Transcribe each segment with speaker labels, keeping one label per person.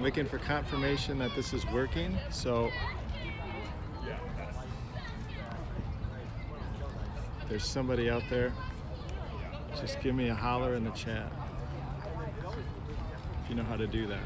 Speaker 1: Looking for confirmation that this is working, so there's somebody out there. Just give me a holler in the chat if you know how to do that.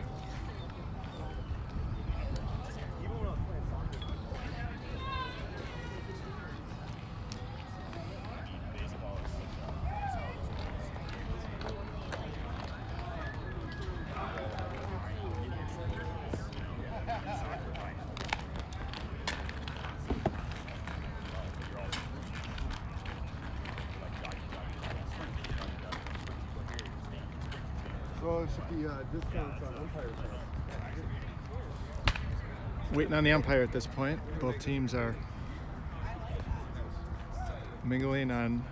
Speaker 2: So it should be discounts on umpire time.
Speaker 1: Waiting on the umpire at this point. Both teams are mingling on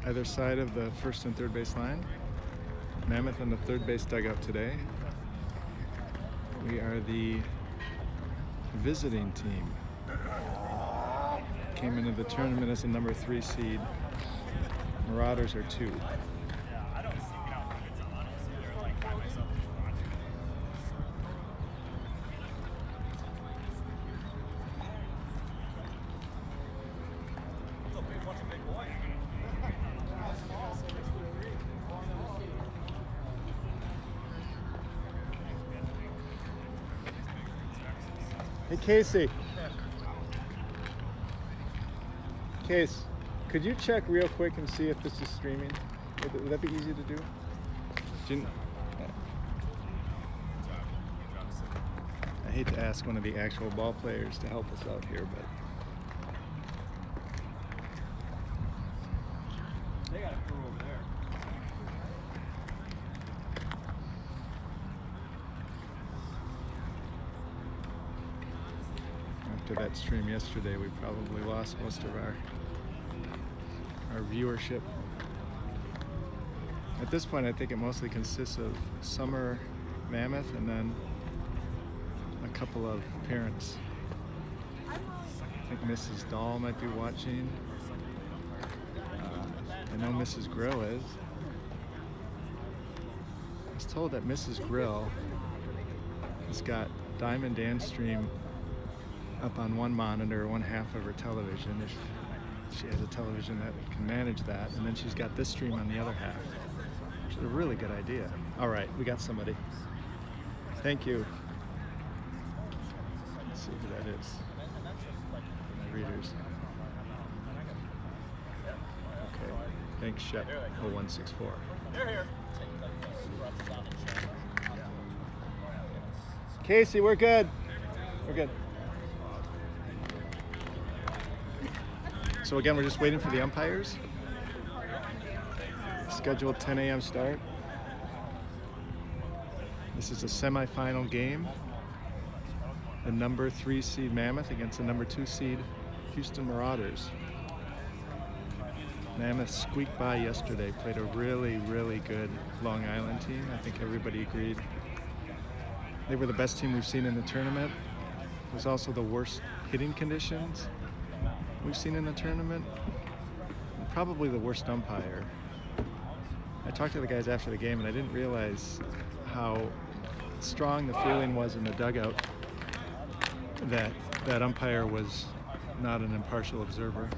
Speaker 1: either side of the first and third base line. Mammoth on the third base dugout today. We are the visiting team. Came into the tournament as a number 3 seed. Mauraders are 2. Hey Casey. Case, could you check real quick and see if this is streaming? Would that be easy to do? I hate to ask one of the actual ball players to help us out here, but
Speaker 2: They got a crew over there.
Speaker 1: after that stream yesterday, we probably lost most of our viewership. At this point, I think it mostly consists of Summer, Mammoth, and then a couple of parents. I think Mrs. Dahl might be watching. I know Mrs. Grill is. I was told that Mrs. Grill has got Diamond Dan Stream up on one monitor, one half of her television, if she has a television that can manage that, and then she's got this stream on the other half, which is a really good idea. All right, we got somebody. Thank you. Let's see who that is. My readers. Okay, thanks Shep 0164. Casey, we're good. We're good. So again, we're just waiting for the umpires. Scheduled 10 a.m. start. This is a semifinal game. The number 3 seed Mammoth against the number 2 seed Houston Mauraders. Mammoth squeaked by yesterday, played a really, really good Long Island team. I think everybody agreed. They were the best team we've seen in the tournament. It was also the worst hitting conditions we've seen in the tournament. And probably the worst umpire. I talked to the guys after the game and I didn't realize how strong the feeling was in the dugout that that umpire was not an impartial observer.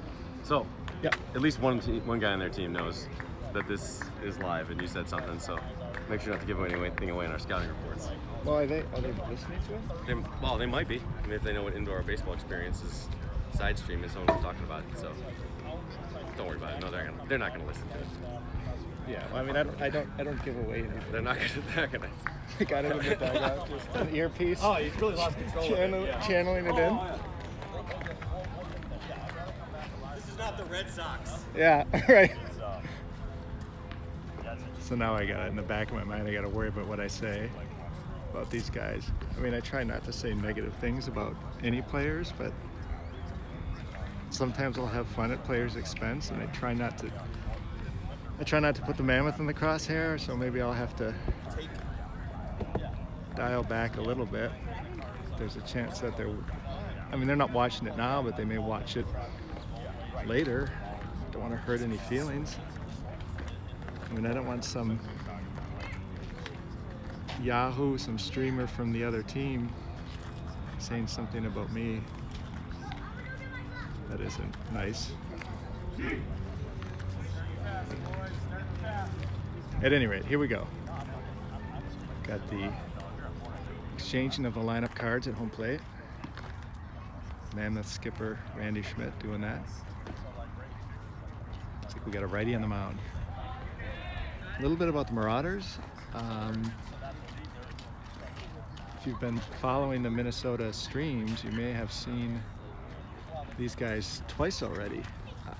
Speaker 3: So,
Speaker 1: yeah,
Speaker 3: at least one guy on their team knows that this is live, and you said something. So, make sure not to give anything away in our scouting reports.
Speaker 1: Well, are they listening to us?
Speaker 3: They might be. I mean, if they know what indoor baseball experience is, side stream is someone was talking about it. So, don't worry about it. No, they're not gonna listen to it.
Speaker 1: Yeah, well, I mean, I don't give away anything.
Speaker 3: They're not gonna.
Speaker 1: I got it in the dugout, just an earpiece.
Speaker 2: Oh, you really lost control of it. Yeah.
Speaker 1: Channeling it in.
Speaker 2: Yeah. This is not the Red Sox.
Speaker 1: Yeah, right. So now I got it in the back of my mind. I got to worry about what I say about these guys. I mean, I try not to say negative things about any players, but sometimes I'll have fun at players' expense, and I try not to put the Mammoth in the crosshair, so maybe I'll have to dial back a little bit. There's a chance that they're not watching it now, but they may watch it later. Don't want to hurt any feelings. I mean, I don't want some Yahoo, some streamer from the other team, saying something about me that isn't nice. At any rate, here we go. Got the exchanging of the lineup cards at home plate. Mammoth skipper Randy Schmidt doing that. Looks like we got a righty on the mound. A little bit about the Mauraders. If you've been following the Minnesota streams, you may have seen these guys twice already.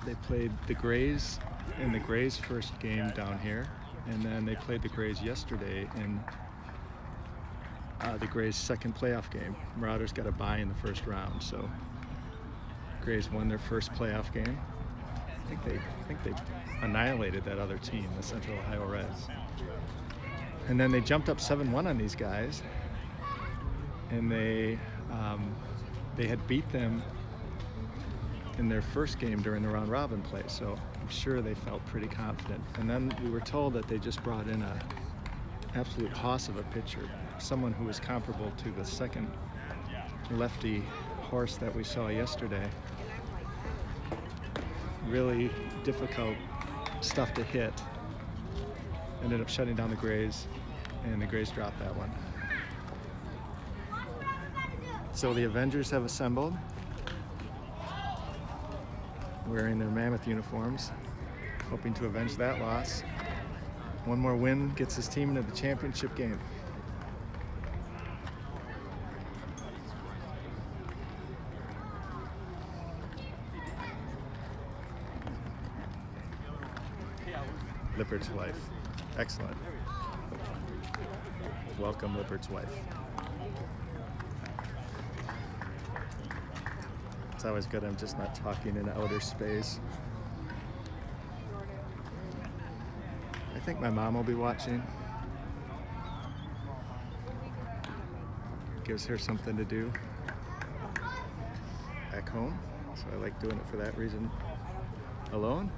Speaker 1: They played the Grays in the Grays' first game down here, and then they played the Grays yesterday in the Grays' second playoff game. Mauraders got a bye in the first round, so Grays won their first playoff game. I think they annihilated that other team, the Central Ohio Reds. And then they jumped up 7-1 on these guys, and they had beat them in their first game during the round robin play, so I'm sure they felt pretty confident. And then we were told that they just brought in a absolute hoss of a pitcher, someone who was comparable to the second lefty horse that we saw yesterday. Really difficult stuff to hit. Ended up shutting down the Grays, and the Grays dropped that one. So the Avengers have assembled, wearing their Mammoth uniforms, hoping to avenge that loss. One more win gets his team into the championship game. Lippert's wife. Excellent. Welcome, Lippert's wife. It's always good I'm just not talking in outer space. I think my mom will be watching. Gives her something to do back home, so I like doing it for that reason alone.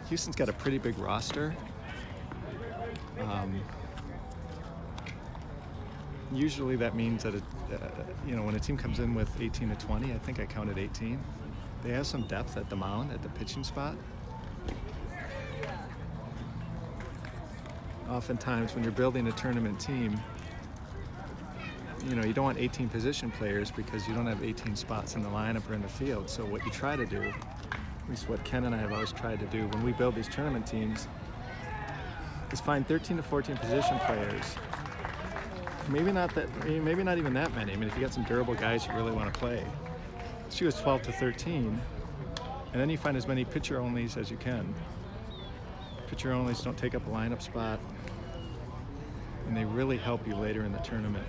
Speaker 1: Houston's got a pretty big roster. Usually that means that when a team comes in with 18 to 20, I think I counted 18. They have some depth at the mound, at the pitching spot. Oftentimes when you're building a tournament team, you don't want 18 position players because you don't have 18 spots in the lineup or in the field. So what you try to do, at least what Ken and I have always tried to do when we build these tournament teams, is find 13 to 14 position players. Maybe not even that many. I mean, if you got some durable guys you really want to play, let's choose 12 to 13, and then you find as many pitcher onlys as you can. Pitcher onlys don't take up a lineup spot, and they really help you later in the tournament.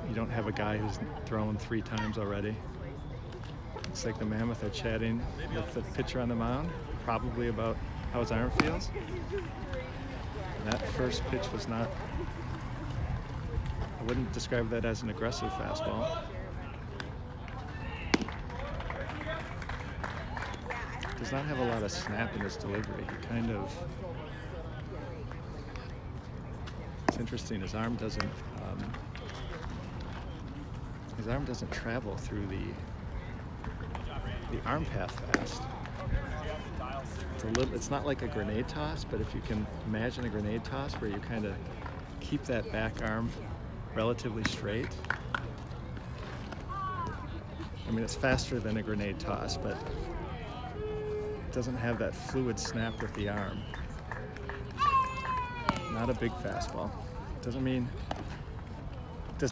Speaker 1: You don't have a guy who's thrown 3 times already. It's like the Mammoth are chatting with the pitcher on the mound, probably about how his arm feels. And that first pitch was not, I wouldn't describe that as an aggressive fastball. Does not have a lot of snap in his delivery. He kind of, it's interesting, his arm doesn't travel through the arm path fast. It's not like a grenade toss, but if you can imagine a grenade toss where you kind of keep that back arm relatively straight. I mean, it's faster than a grenade toss, but it doesn't have that fluid snap with the arm. Not a big fastball. Doesn't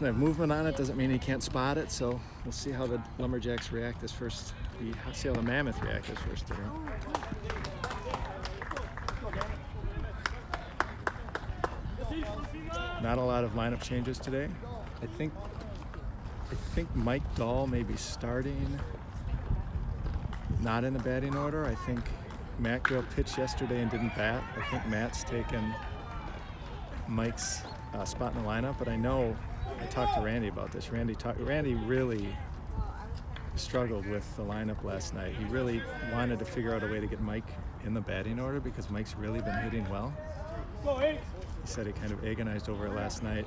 Speaker 1: have movement on it, doesn't mean he can't spot it, so we'll see how the Lumberjacks react this first, see how the Mammoth react this first inning. Not a lot of lineup changes today. I think Mike Dahl may be starting, not in the batting order. I think Matt Gill pitched yesterday and didn't bat. I think Matt's taken Mike's spot in the lineup, but I know I talked to Randy about this. Randy really struggled with the lineup last night. He really wanted to figure out a way to get Mike in the batting order because Mike's really been hitting well. He said he kind of agonized over it last night.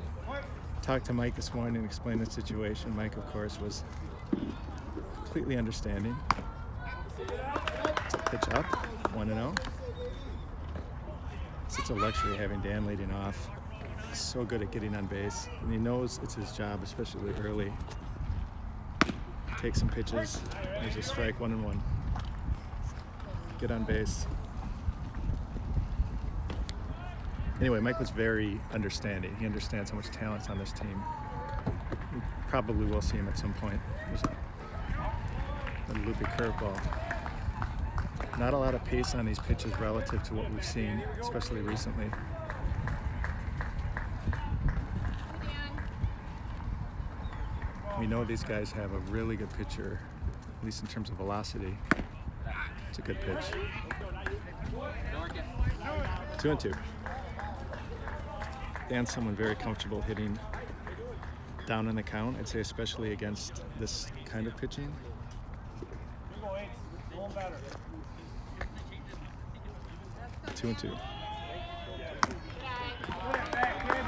Speaker 1: Talked to Mike this morning and explained the situation. Mike, of course, was completely understanding. Pitch up, 1-0. It's a luxury having Dan leading off. He's so good at getting on base, and he knows it's his job, especially early. Take some pitches. There's a strike, 1-1. Get on base. Anyway, Mike was very understanding. He understands how much talent's on this team. We probably will see him at some point. There's a loopy curveball. Not a lot of pace on these pitches relative to what we've seen, especially recently. We know these guys have a really good pitcher, at least in terms of velocity. It's a good pitch. 2-2. Dan's someone very comfortable hitting down in the count, I'd say, especially against this kind of pitching. 2-2.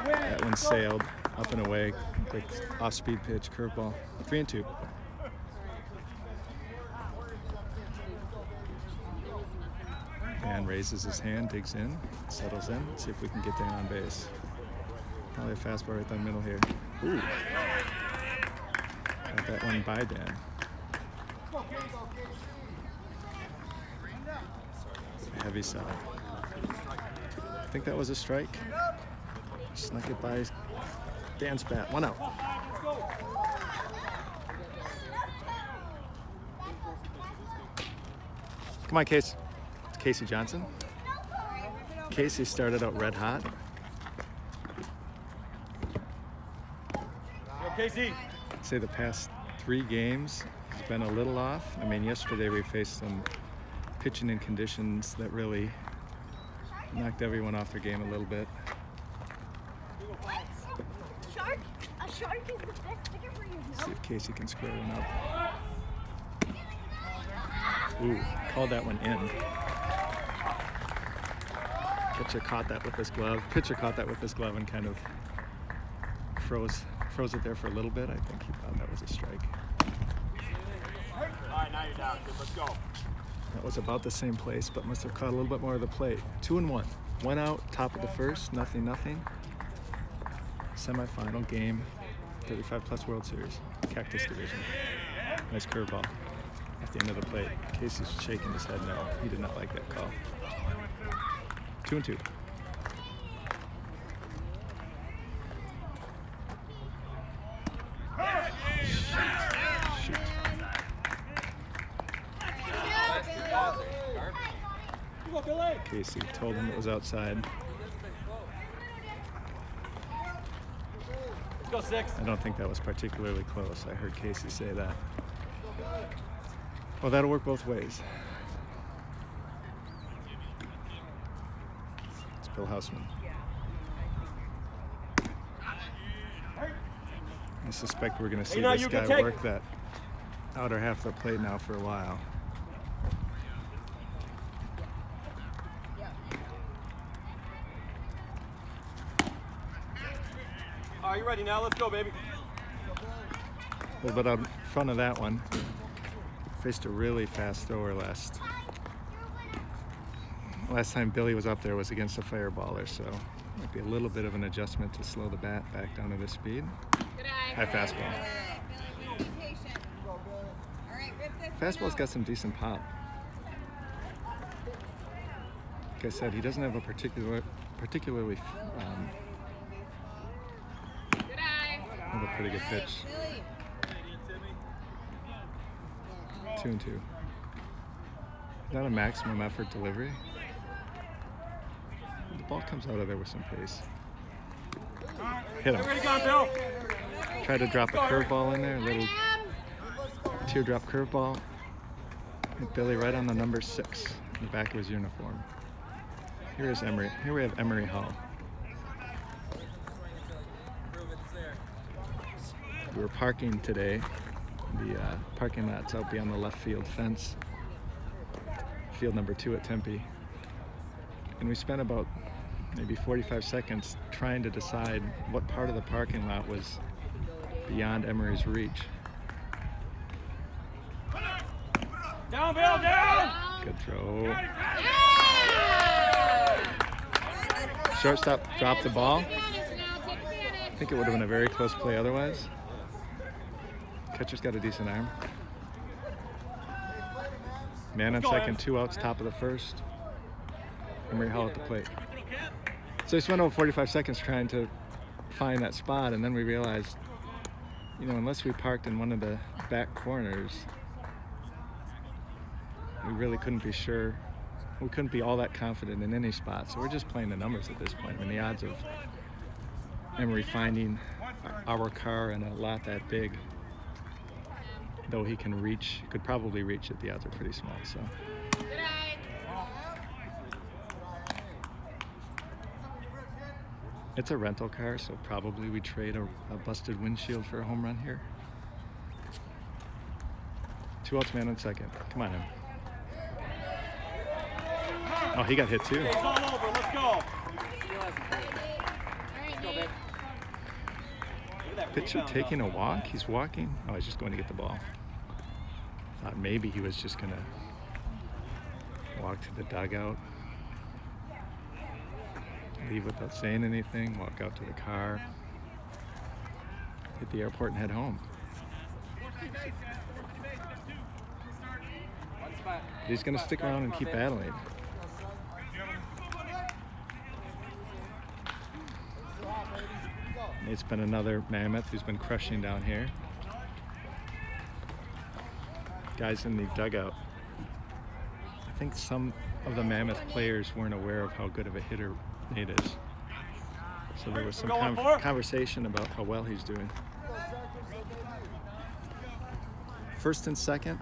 Speaker 1: That one sailed up and away. Quick off-speed pitch, curveball. 3-2. Dan raises his hand, digs in, settles in. See if we can get Dan on base. Probably a fastball right down the middle here. Ooh. Got that one by Dan. Heavy side. I think that was a strike. Snuck it by Dan's bat. 1 out. Come on, Case. It's Casey Johnson. Casey started out red hot.
Speaker 2: Yo, Casey.
Speaker 1: I'd say the past 3 games has been a little off. I mean, yesterday we faced some pitching in conditions that really knocked everyone off their game a little bit.
Speaker 4: What? Shark? A shark is the best sticker for you, no?
Speaker 1: See if Casey can square one up. Ooh, called that one in. Pitcher caught that with his glove. Pitcher caught that with his glove and kind of froze it there for a little bit. I think he thought that was a strike.
Speaker 2: All right, now you're down. Good, let's go.
Speaker 1: That was about the same place, but must have caught a little bit more of the plate. 2-1. 1 out, top of the first, 0-0. Semifinal game, 35+ World Series, Cactus Division. Nice curveball at the end of the plate. Casey's shaking his head no. He did not like that call. 2-2. Shoot. Casey told him it was outside.
Speaker 2: Let's go 6.
Speaker 1: I don't think that was particularly close. I heard Casey say that. Well, that'll work both ways. It's Bill Hausman. I suspect we're going to see this guy work that outer half of the plate now for a while.
Speaker 2: Are you ready now? Let's go, baby.
Speaker 1: A little bit out in front of that one. Faced a really fast thrower last time Billy was up there was against a fireballer, so might be a little bit of an adjustment to slow the bat back down to this speed. High fastball. Fastball's got some decent pop. Like I said, he doesn't have a particularly have a pretty good pitch. 2-2. Not a maximum effort delivery. The ball comes out of there with some pace. Hit him.
Speaker 2: Ready, go, Bill.
Speaker 1: Try to drop a curveball in there, a little teardrop curveball. Hit Billy right on the number 6 in the back of his uniform. Here is Emery. Here we have Emery Hall. We were parking today The parking lot's out beyond the left field fence, field number 2 at Tempe. And we spent about maybe 45 seconds trying to decide what part of the parking lot was beyond Emory's reach.
Speaker 2: Down, Bill, down!
Speaker 1: Good throw. Shortstop dropped the ball. I think it would have been a very close play otherwise. Catcher's got a decent arm. Man on second, 2 outs, top of the first. Emory Hall at the plate. So we spent over 45 seconds trying to find that spot, and then we realized, you know, unless we parked in one of the back corners, we really couldn't be sure. We couldn't be all that confident in any spot. So we're just playing the numbers at this point. I mean, the odds of Emory finding our car in a lot that big, though he can reach, could probably reach it, the odds are pretty small. So. It's a rental car, so probably we trade a busted windshield for a home run here. 2 outs, man on second. Come on, him. Oh, he got hit too.
Speaker 2: It's all over. Let's go.
Speaker 1: Pitcher taking a walk. He's walking. Oh, he's just going to get the ball. Thought maybe he was just going to walk to the dugout, leave without saying anything, walk out to the car, hit the airport and head home. He's going to stick around and keep battling. It's been another Mammoth who's been crushing down here. Guys in the dugout. I think some of the Mammoth players weren't aware of how good of a hitter Nate is. So there was some conversation about how well he's doing. First and second.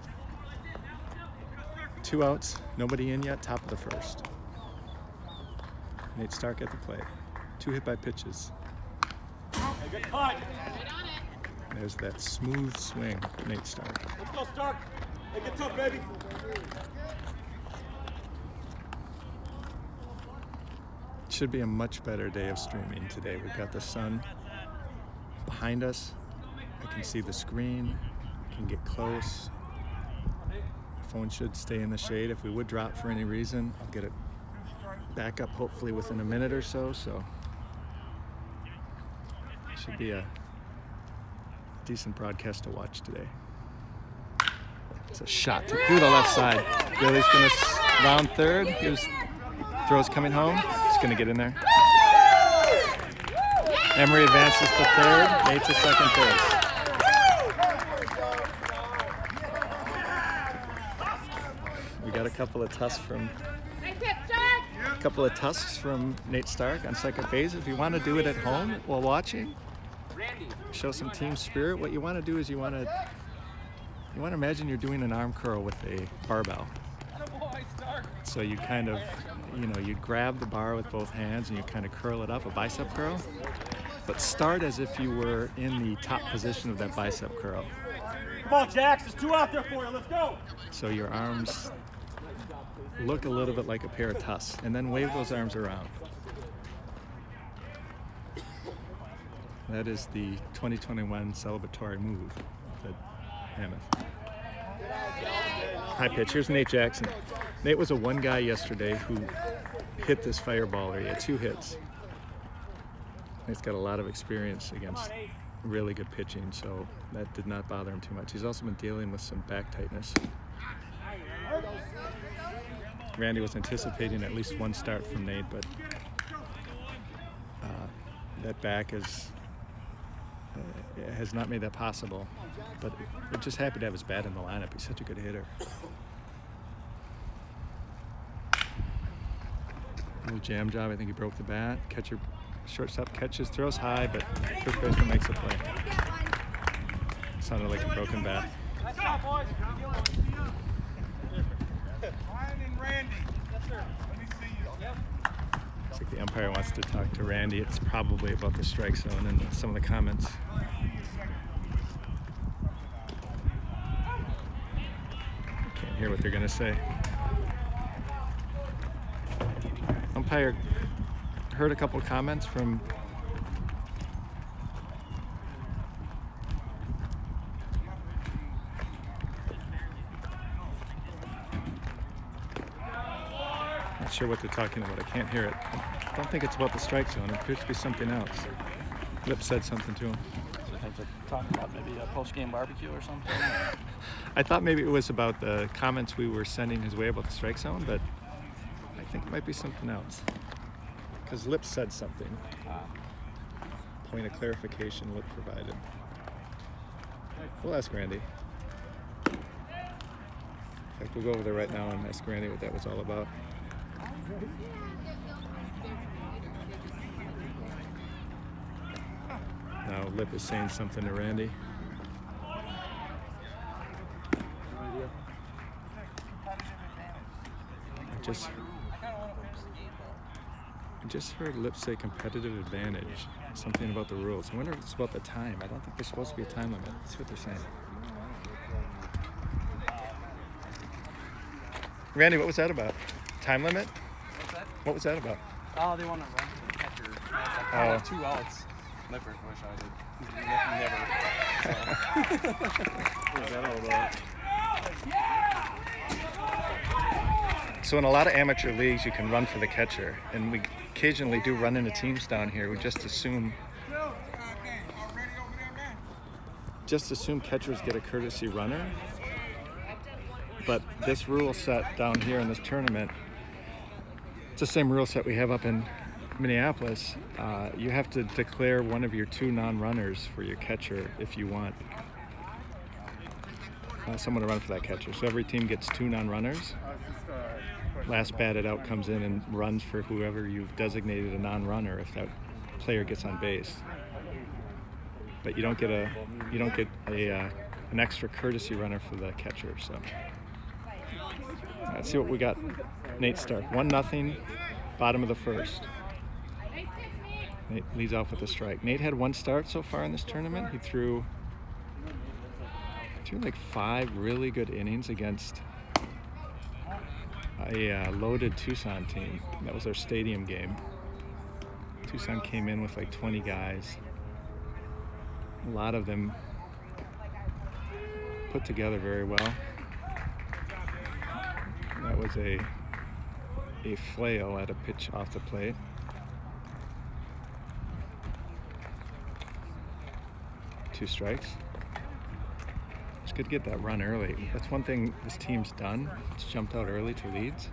Speaker 1: 2 outs, nobody in yet, top of the first. Nate Stark at the plate. 2 hit by pitches.
Speaker 2: Good cut.
Speaker 1: There's that smooth swing, Nate Stark.
Speaker 2: Let's go, Stark. Make it tough, baby.
Speaker 1: It should be a much better day of streaming today. We've got the sun behind us. I can see the screen. I can get close. The phone should stay in the shade. If we would drop for any reason, I'll get it back up hopefully within a minute or so. So it should be a decent broadcast to watch today. It's a shot through the left side. Billy's going to round third. Here's throws coming home. He's going to get in there. Emory advances to third. Nate to second base. We got a couple of tusks from Nate Stark on second base. If you want to do it at home while watching, show some team spirit. What you want to do is you want to imagine you're doing an arm curl with a barbell. So you kind of, you grab the bar with both hands and you kind of curl it up, a bicep curl. But start as if you were in the top position of that bicep curl.
Speaker 2: Come on, Jax. There's 2 out there for you. Let's go.
Speaker 1: So your arms look a little bit like a pair of tusks, and then wave those arms around. That is the 2021 celebratory move at Mammoth. High pitch. Here's Nate Jackson. Nate was a one guy yesterday who hit this fireballer. He had 2 hits. Nate's got a lot of experience against really good pitching, so that did not bother him too much. He's also been dealing with some back tightness. Randy was anticipating at least 1 start from Nate, but that back has not made that possible. But we're just happy to have his bat in the lineup. He's such a good hitter. Little jam job. I think he broke the bat. Catcher, shortstop catches, throws high, but first baseman makes a play. Sounded like a broken bat.
Speaker 2: Nice job, boys. Ryan and Randy. Yes, sir. Let me see you. Yep.
Speaker 1: Looks like the umpire wants to talk to Randy. It's probably about the strike zone and some of the comments. hear what they're going to say. Umpire heard a couple comments from not sure what they're talking about. I can't hear it. I don't think it's about the strike zone. It appears to be something else. Lip said something to him.
Speaker 5: I think they're talking about maybe a post-game barbecue or something.
Speaker 1: I thought maybe it was about the comments we were sending his way about the strike zone, but I think it might be something else. Because Lip said something. Point of clarification Lip provided. We'll ask Randy. In fact, we'll go over there right now and ask Randy what that was all about. Now Lip is saying something to Randy. I just heard Lip say competitive advantage, something about the rules. I wonder if it's about the time. I don't think there's supposed to be a time limit. Let's see what they're saying. Randy, what was that about? Time limit?
Speaker 5: What's that?
Speaker 1: What was that about?
Speaker 5: Oh, they want to run for the catcher. I have 2 outs. Lipper, wish I did. Never.
Speaker 1: What was that all about? So in a lot of amateur leagues, you can run for the catcher, and we occasionally do run into teams down here who just assume catchers get a courtesy runner. But this rule set down here in this tournament, it's the same rule set we have up in Minneapolis. You have to declare one of your 2 non-runners for your catcher if you want someone to run for that catcher. So every team gets 2 non-runners. Last batted out comes in and runs for whoever you've designated a non-runner if that player gets on base. But you don't get an extra courtesy runner for the catcher. So let's see what we got. Nate Stark, 1-0, bottom of the first. Nate leads off with a strike. Nate had 1 start so far in this tournament. He threw like 5 really good innings against a loaded Tucson team. That was our stadium game. Tucson came in with like 20 guys. A lot of them put together very well. That was a flail at a pitch off the plate. Two strikes. It's good to get that run early. That's one thing this team's done. It's jumped out early to leads.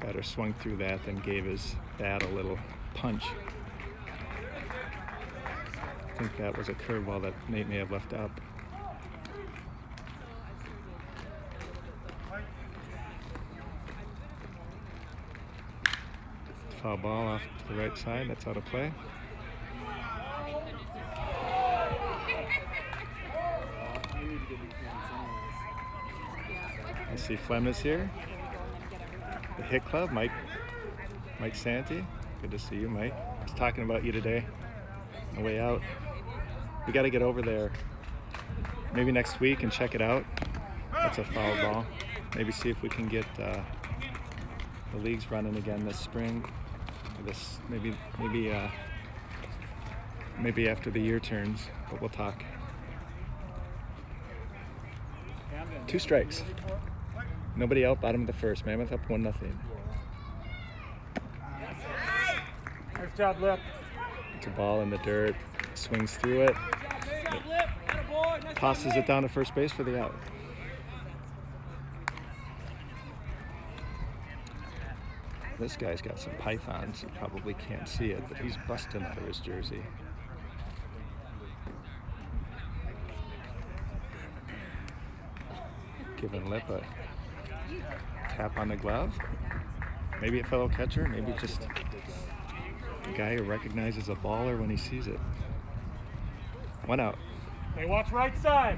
Speaker 1: Batter swung through that, then gave his bat a little punch. I think that was a curveball that Nate may have left up. Foul ball off to the right side. That's out of play. I see Flem is here. The Hit Club, Mike Santee. Good to see you, Mike. I was talking about you today on the way out. We got to get over there maybe next week and check it out. That's a foul ball. Maybe see if we can get the leagues running again this spring. This maybe after the year turns, but we'll talk. 2 strikes. Nobody out, bottom of the first. Mammoth up 1-0.
Speaker 2: Nice job, Lip.
Speaker 1: It's a ball in the dirt. Swings through it. Tosses it down to first base for the out. This guy's got some pythons. You probably can't see it, but he's busting out of his jersey. Giving Lip a tap on the glove. Maybe a fellow catcher, maybe just a guy who recognizes a baller when he sees it. 1 out.
Speaker 2: Hey, watch right side.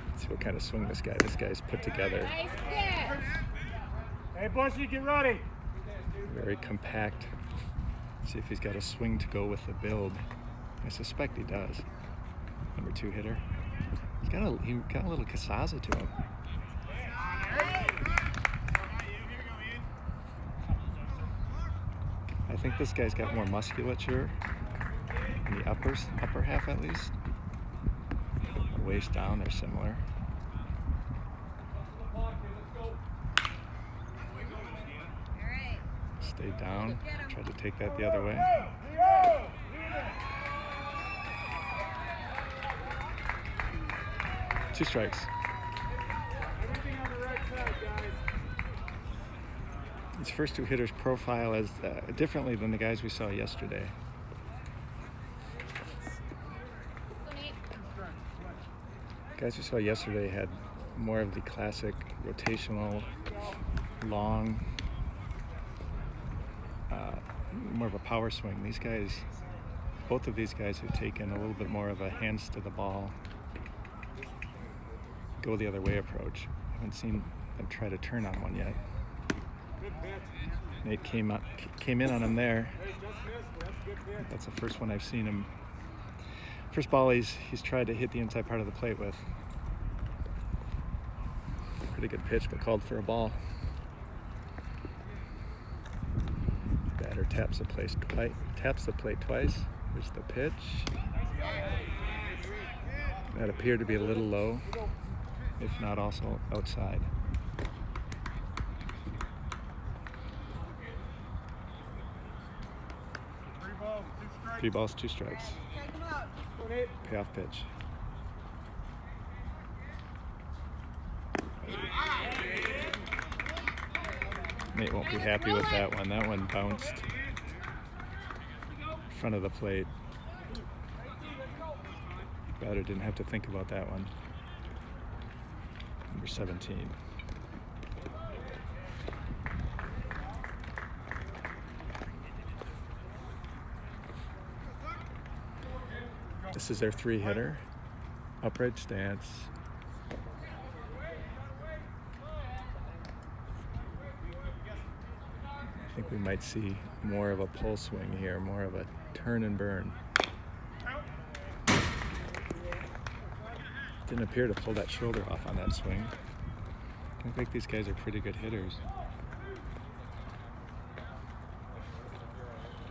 Speaker 1: Let's see what kind of swing this guy's put together.
Speaker 2: Hey, Bushy, get ready.
Speaker 1: Very compact. See if he's got a swing to go with the build. I suspect he does. Number 2 hitter. He got a little Casaza to him. I think this guy's got more musculature in the upper half at least. The waist down, they're similar. Stay down, try to take that the other way. Two strikes. These first 2 hitters profile as differently than the guys we saw yesterday. The guys we saw yesterday had more of the classic rotational, long, more of a power swing. These guys, both of these guys have taken a little bit more of a hands to the ball, go the other way approach. I haven't seen them try to turn on one yet. Nate came in on him there. That's the first one I've seen him. First ball he's tried to hit the inside part of the plate with. Pretty good pitch, but called for a ball. Batter taps the plate twice. Here's the pitch. That appeared to be a little low, if not also outside. 3 balls, 2 strikes. Payoff pitch. Nate won't be happy with that one. That one bounced in front of the plate. Batter didn't have to think about that one. Number 17. This is their 3 hitter. Upright stance. I think we might see more of a pull swing here, more of a turn and burn. Didn't appear to pull that shoulder off on that swing. I think these guys are pretty good hitters.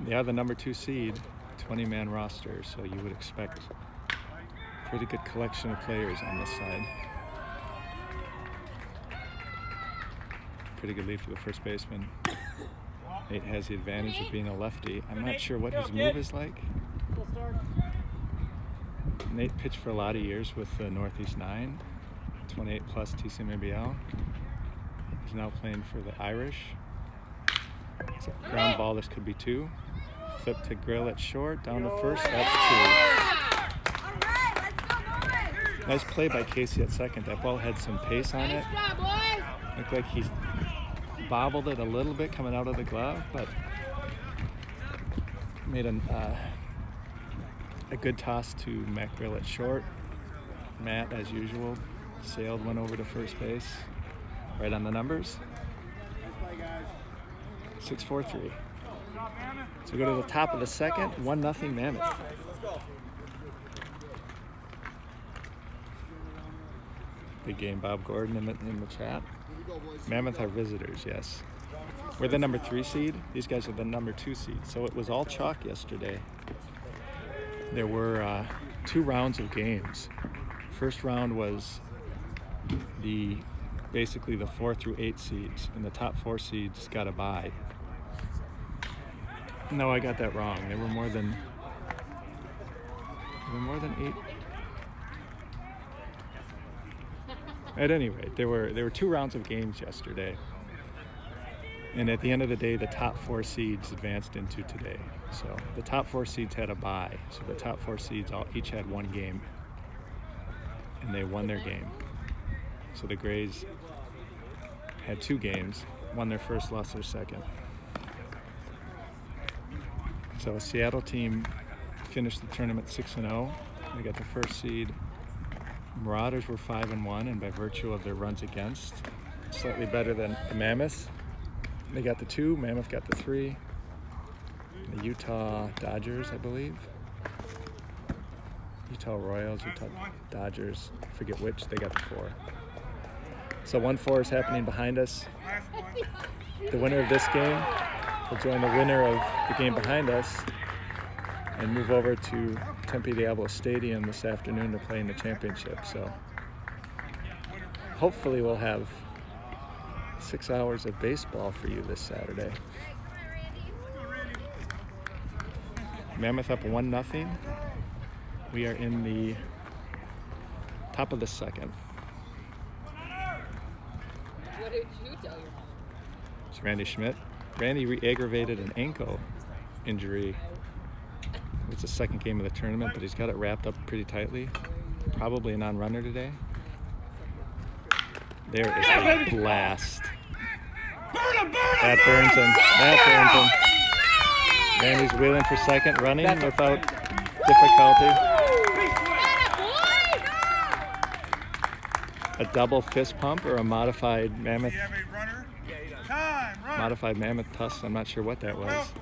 Speaker 1: They are the number 2 seed, 20-man roster, so you would expect a pretty good collection of players on this side. Pretty good lead for the first baseman. Nate has the advantage of being a lefty. I'm not sure what his move is like. Nate pitched for a lot of years with the Northeast 9, 28 plus TCMABL. He's now playing for the Irish. It's a ground ball, this could be 2. Flip to Grill at short, down to first, that's 2. Nice play by Casey at second. That ball had some pace on it. Looked like he bobbled it a little bit coming out of the glove, but made a good toss to Matt Grill at short. Matt, as usual, sailed one over to first base, right on the numbers. 6-4-3. So we go to the top of the second, 1-0 Mammoth. Big game, Bob Gordon in the chat. Mammoth are visitors, yes. We're the number 3 seed. These guys are the number 2 seed. So it was all chalk yesterday. There were 2 rounds of games. First round was basically the 4 through 8 seeds, and the top 4 seeds got a bye. No, I got that wrong. There were more than 8. At any rate, there were 2 rounds of games yesterday. And at the end of the day, the top 4 seeds advanced into today. So the top 4 seeds had a bye. So the top 4 seeds each had 1 game. And they won their game. So the Grays had 2 games, won their first, lost their second. So a Seattle team finished the tournament 6-0. They got the first seed. Mauraders were 5-1, and by virtue of their runs against, slightly better than the Mammoth. They got the 2, Mammoth got the 3. The Utah Dodgers, I believe. Utah Royals, Utah Dodgers, I forget which, they got the 4. So 1-4 is happening behind us. The winner of this game will join the winner of the game behind us and move over to Tempe Diablo Stadium this afternoon to play in the championship. So hopefully we'll have 6 hours of baseball for you this Saturday. Mammoth up 1-0. We are in the top of the second.
Speaker 6: What did you tell your mom?
Speaker 1: It's Randy Schmidt. Randy re-aggravated an ankle injury. It's the second game of the tournament, but he's got it wrapped up pretty tightly. Probably a non-runner today. There is a blast. That burns him. That burns him. Randy's wheeling for second, running without difficulty. A double fist pump or a modified Mammoth tuss. I'm not sure what that was.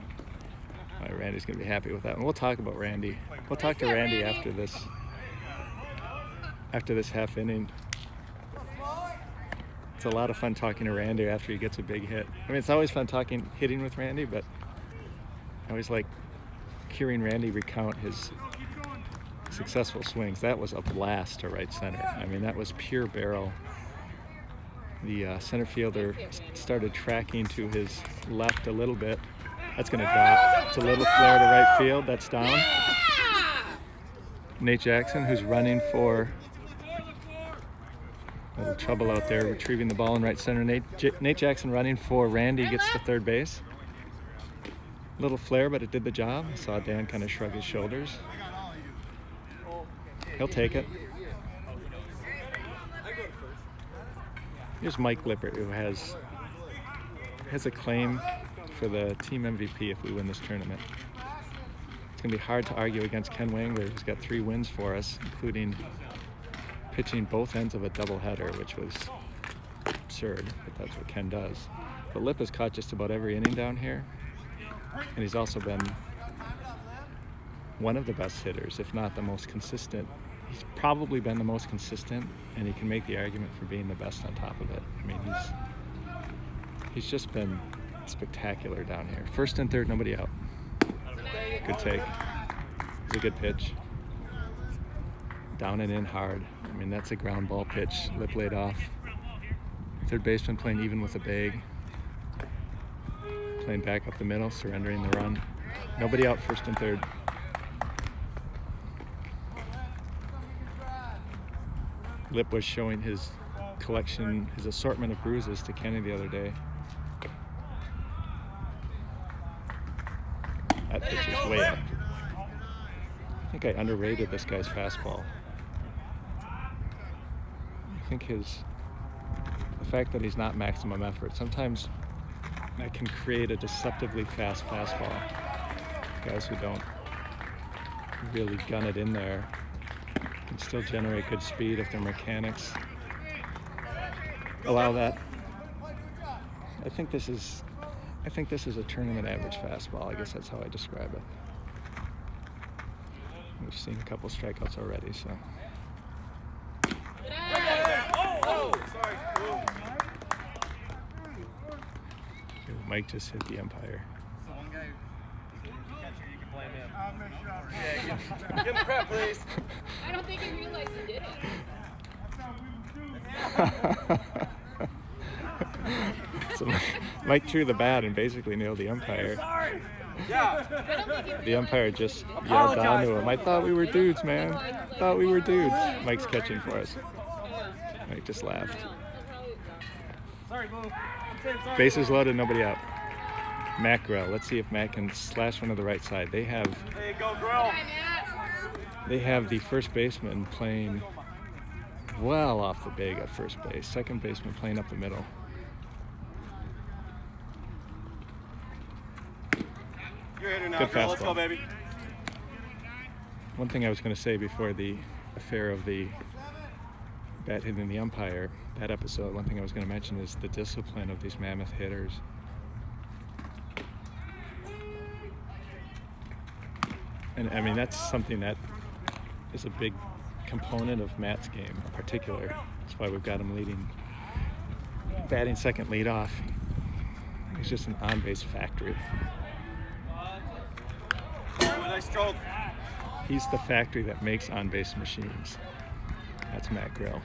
Speaker 1: All right, Randy's gonna be happy with that one. We'll talk about Randy. We'll talk to Randy after this half inning. It's a lot of fun talking to Randy after he gets a big hit. I mean, it's always fun hitting with Randy, but I always like hearing Randy recount his successful swings. That was a blast to right center. I mean, that was pure barrel. The center fielder started tracking to his left a little bit. That's going to drop. It's a little flare to right field. That's down. Nate Jackson, who's running for a little trouble out there, retrieving the ball in right center. Nate Jackson running for Randy, gets to third base. Little flare, but it did the job. I saw Dan kind of shrug his shoulders. He'll take it. Here's Mike Lippert, who has a claim for the team MVP if we win this tournament. It's going to be hard to argue against Ken Wangler, who's got 3 wins for us, including pitching both ends of a doubleheader, which was absurd, but that's what Ken does. But Lip has caught just about every inning down here, and he's also been one of the best hitters, if not the most consistent. He's probably been the most consistent, and he can make the argument for being the best on top of it. I mean, he's just been spectacular down here. First and third, nobody out. Good take. It's a good pitch. Down and in hard. I mean, that's a ground ball pitch. Lip laid off. Third baseman playing even with a bag. Playing back up the middle, surrendering the run. Nobody out, first and third. Lip was showing his collection, his assortment of bruises to Kenny the other day. That pitch is way up. I think I underrated this guy's fastball. I think the fact that he's not maximum effort, sometimes that can create a deceptively fast fastball. Guys who don't really gun it in there can still generate good speed if their mechanics allow that. I think this is a tournament average fastball. I guess that's how I describe it. We've seen a couple strikeouts already, so. Mike just hit the umpire.
Speaker 5: So one guy who's a catcher, you can blame him. Yeah, give him crap, please.
Speaker 6: I don't think he realized he did it.
Speaker 1: So Mike threw the bat and basically nailed the umpire. The umpire just yelled down to him, "I thought we were dudes, man. I thought we were dudes." Mike's catching for us. Mike just laughed.
Speaker 2: Sorry, Boo.
Speaker 1: Bases loaded, nobody out. Matt Grell. Let's see if Matt can slash one to the right side. They have
Speaker 2: There you go, Grill.
Speaker 1: the first baseman playing well off the bag at first base. Second baseman playing up the middle.
Speaker 2: You're hitter now,
Speaker 1: Good
Speaker 2: Grill. Let's
Speaker 1: fastball.
Speaker 2: go, baby.
Speaker 1: One thing I was going to say before the affair of the bat hitting the umpire, that episode, one thing I was going to mention is the discipline of these Mammoth hitters. And I mean, that's something that is a big component of Matt's game in particular. That's why we've got him leading, batting second lead off. He's just an on-base factory.
Speaker 2: Nice stroke.
Speaker 1: He's the factory that makes on-base machines. That's Matt Grill.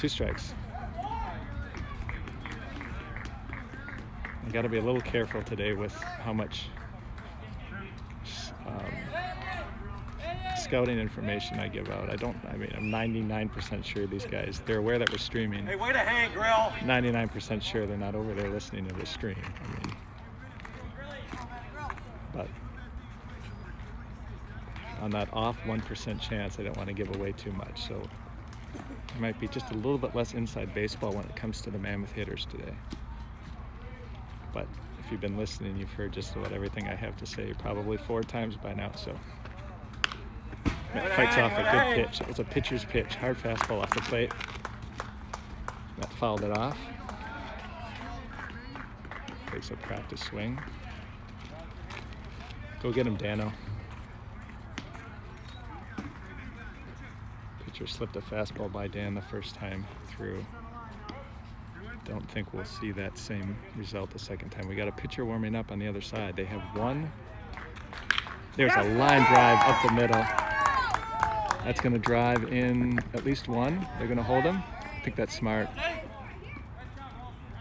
Speaker 1: 2 strikes. I got to be a little careful today with how much scouting information I give out. I'm 99% sure these guys, they're aware that we're streaming.
Speaker 2: Hey, way to hang, Grill.
Speaker 1: 99% sure they're not over there listening to the stream. But on that off 1% chance, I don't want to give away too much. So there might be just a little bit less inside baseball when it comes to the Mammoth hitters today. But if you've been listening, you've heard just about everything I have to say probably 4 times by now. So Matt fights off a good pitch. It was a pitcher's pitch, hard fastball off the plate. Matt fouled it off. Takes a practice swing. Go get him, Dano. Pitcher slipped a fastball by Dan the first time through. Don't think we'll see that same result the second time. We got a pitcher warming up on the other side. They have one. There's a line drive up the middle. That's going to drive in at least one. They're going to hold him. I think that's smart.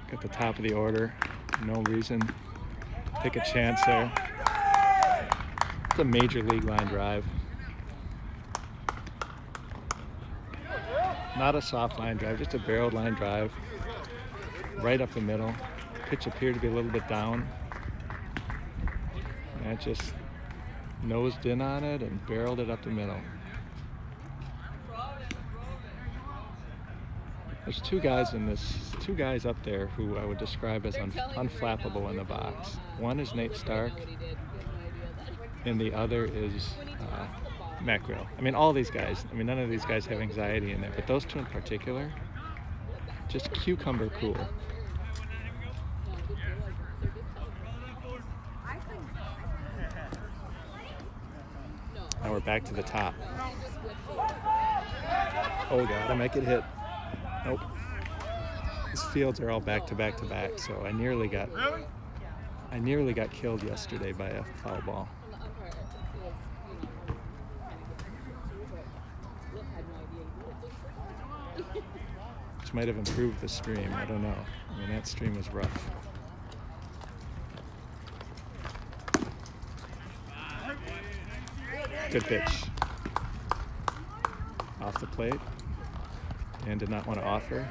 Speaker 1: Got the top of the order. No reason. Take a chance there. It's a major league line drive. Not a soft line drive, just a barreled line drive. Right up the middle. Pitch appeared to be a little bit down. And it just nosed in on it and barreled it up the middle. There's 2 guys up there who I would describe as unflappable in the box. One is Nate Stark, and the other is Matt Grill. All these guys, none of these guys have anxiety in there, but those 2 in particular, just cucumber cool. Now we're back to the top. Oh God, I might get hit. Nope. These fields are all back to back to back, so I nearly got killed yesterday by a foul ball. Which might have improved the stream, I don't know. That stream was rough. Good pitch. Off the plate. And did not want to offer.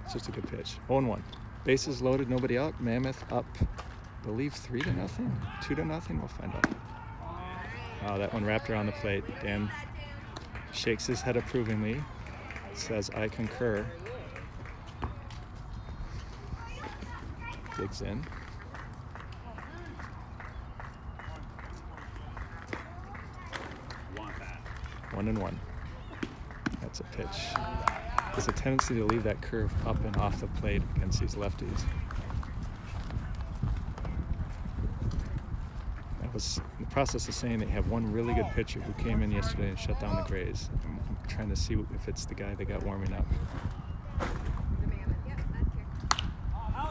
Speaker 1: It's just a good pitch. 0-1. Bases loaded, nobody out. Mammoth up, I believe 3-0, 2-0. We'll find out. Oh, that one wrapped around the plate. Dan shakes his head approvingly. Says, "I concur." Digs in. One and one. That's a pitch. There's a tendency to leave that curve up and off the plate against these lefties. I was in the process of saying they have one really good pitcher who came in yesterday and shut down the Grays. I'm trying to see if it's the guy that got warming up.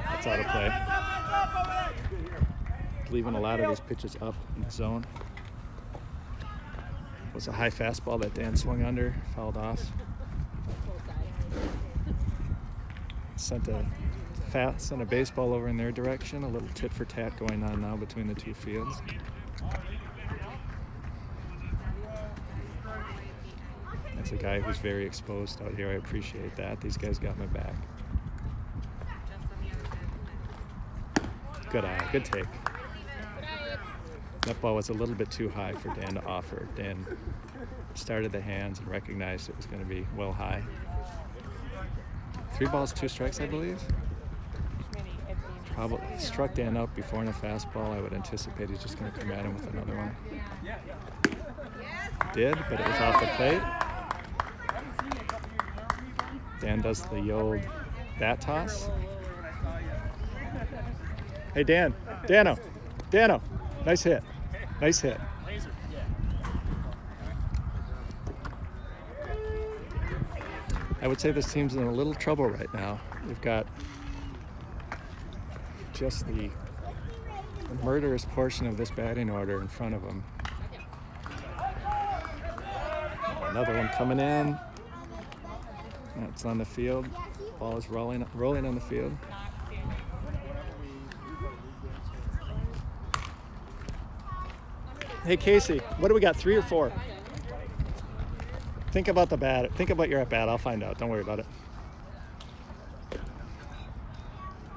Speaker 1: That's out of play. Leaving a lot of these pitches up in the zone. It was a high fastball that Dan swung under, fouled off. Sent a baseball over in their direction. A little tit for tat going on now between the 2 fields. That's a guy who's very exposed out here. I appreciate that. These guys got my back. Good eye, good take. That ball was a little bit too high for Dan to offer. Dan started the hands and recognized it was going to be well high. 3 balls, 2 strikes, I believe. Probably struck Dan out before in a fastball. I would anticipate he's just going to come at him with another one. Did, but it was off the plate. Dan does the old bat toss. Hey Dan, Dano. Dano, nice hit. Nice hit.
Speaker 2: Laser. Yeah.
Speaker 1: I would say this team's in a little trouble right now. They've got just the murderous portion of this batting order in front of them. Another one coming in. That's on the field. Ball is rolling on the field. Hey Casey, what do we got? 3 or 4? Think about the bat. Think about your at bat. I'll find out. Don't worry about it.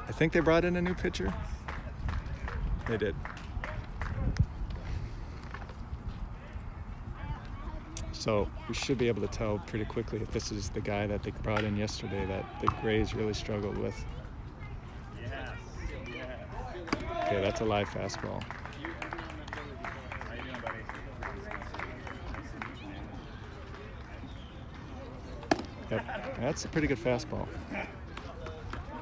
Speaker 1: I think they brought in a new pitcher. They did. So we should be able to tell pretty quickly if this is the guy that they brought in yesterday that the Grays really struggled with. Okay, that's a live fastball.
Speaker 2: How you doing, buddy?
Speaker 1: Yep, that's a pretty good fastball.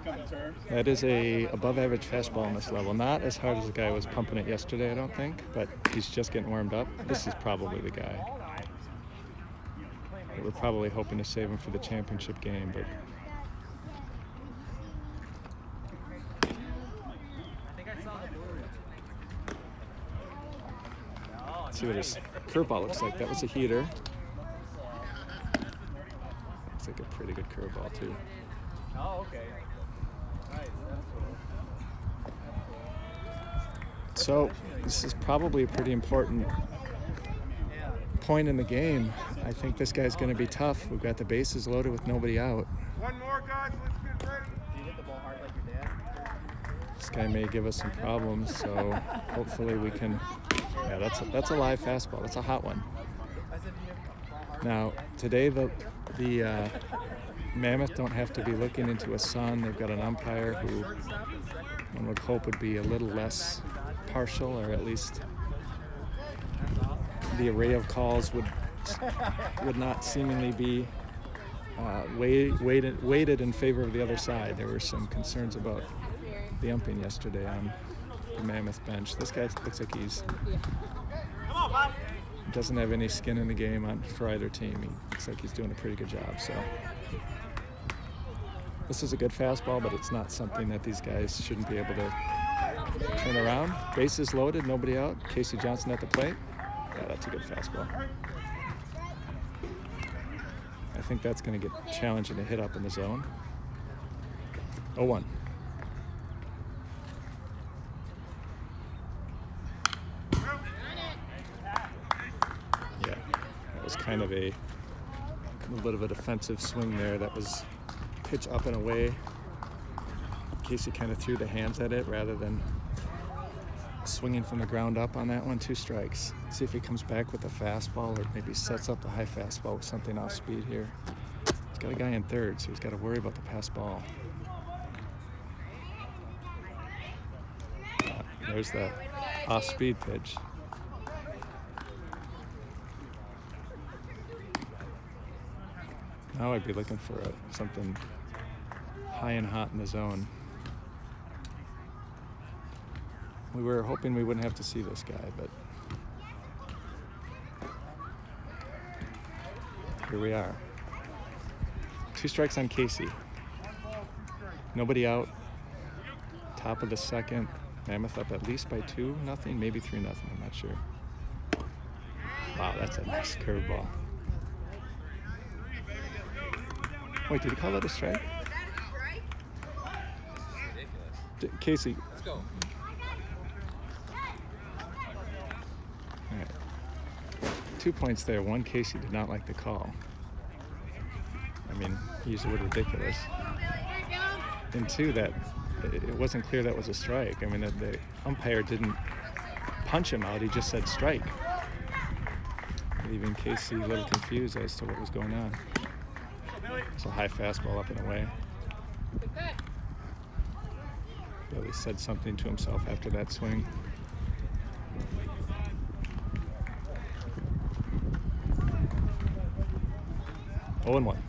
Speaker 2: Come to terms.
Speaker 1: That is a above average fastball on this level. Not as hard as the guy was pumping it yesterday, I don't think, but he's just getting warmed up. This is probably the guy. We're probably hoping to save him for the championship game, but let's see what his curveball looks like. That was a heater. Looks like a pretty good curveball too.
Speaker 2: Oh, okay. Nice.
Speaker 1: So this is probably a pretty important point in the game. I think this guy's going to be tough. We've got the bases loaded with nobody out.
Speaker 5: One more, guys. Let's get ready.
Speaker 2: Do you hit the ball hard like your dad?
Speaker 1: This guy may give us some problems, so hopefully we can. Yeah, that's a live fastball. That's a hot one. Now today the Mammoth don't have to be looking into a sun. They've got an umpire who one would hope would be a little less partial, or at least the array of calls would not seemingly be weighted in favor of the other side. There were some concerns about the umping yesterday on the Mammoth bench. This guy looks like he's doesn't have any skin in the game for either team. He looks like he's doing a pretty good job. So this is a good fastball, but it's not something that these guys shouldn't be able to turn around. Bases loaded, nobody out. Casey Johnson at the plate. Yeah, that's a good fastball. I think that's going to get challenging to hit up in the zone. 0-1. Yeah, that was kind of a little bit of a defensive swing there. That was pitch up and away. Casey kind of threw the hands at it rather than swinging from the ground up on that one. 2 strikes. See if he comes back with a fastball or maybe sets up the high fastball with something off speed here. He's got a guy in third, so he's got to worry about the pass ball. There's that off speed pitch. Now I'd be looking for something high and hot in the zone. We were hoping we wouldn't have to see this guy, but here we are. 2 strikes on Casey. Nobody out. Top of the second. Mammoth up at least by 2-0, maybe 3-0. I'm not sure. Wow, that's a nice curveball. Wait, did he call that a strike? Casey.
Speaker 3: Let's go.
Speaker 1: All right. 2 points there. 1, Casey did not like the call. I mean, he used the word ridiculous. And 2, that it wasn't clear that was a strike. I mean, the umpire didn't punch him out. He just said strike, leaving Casey a little confused as to what was going on. So high fastball up and away. Billy said something to himself after that swing. Oh, and 1.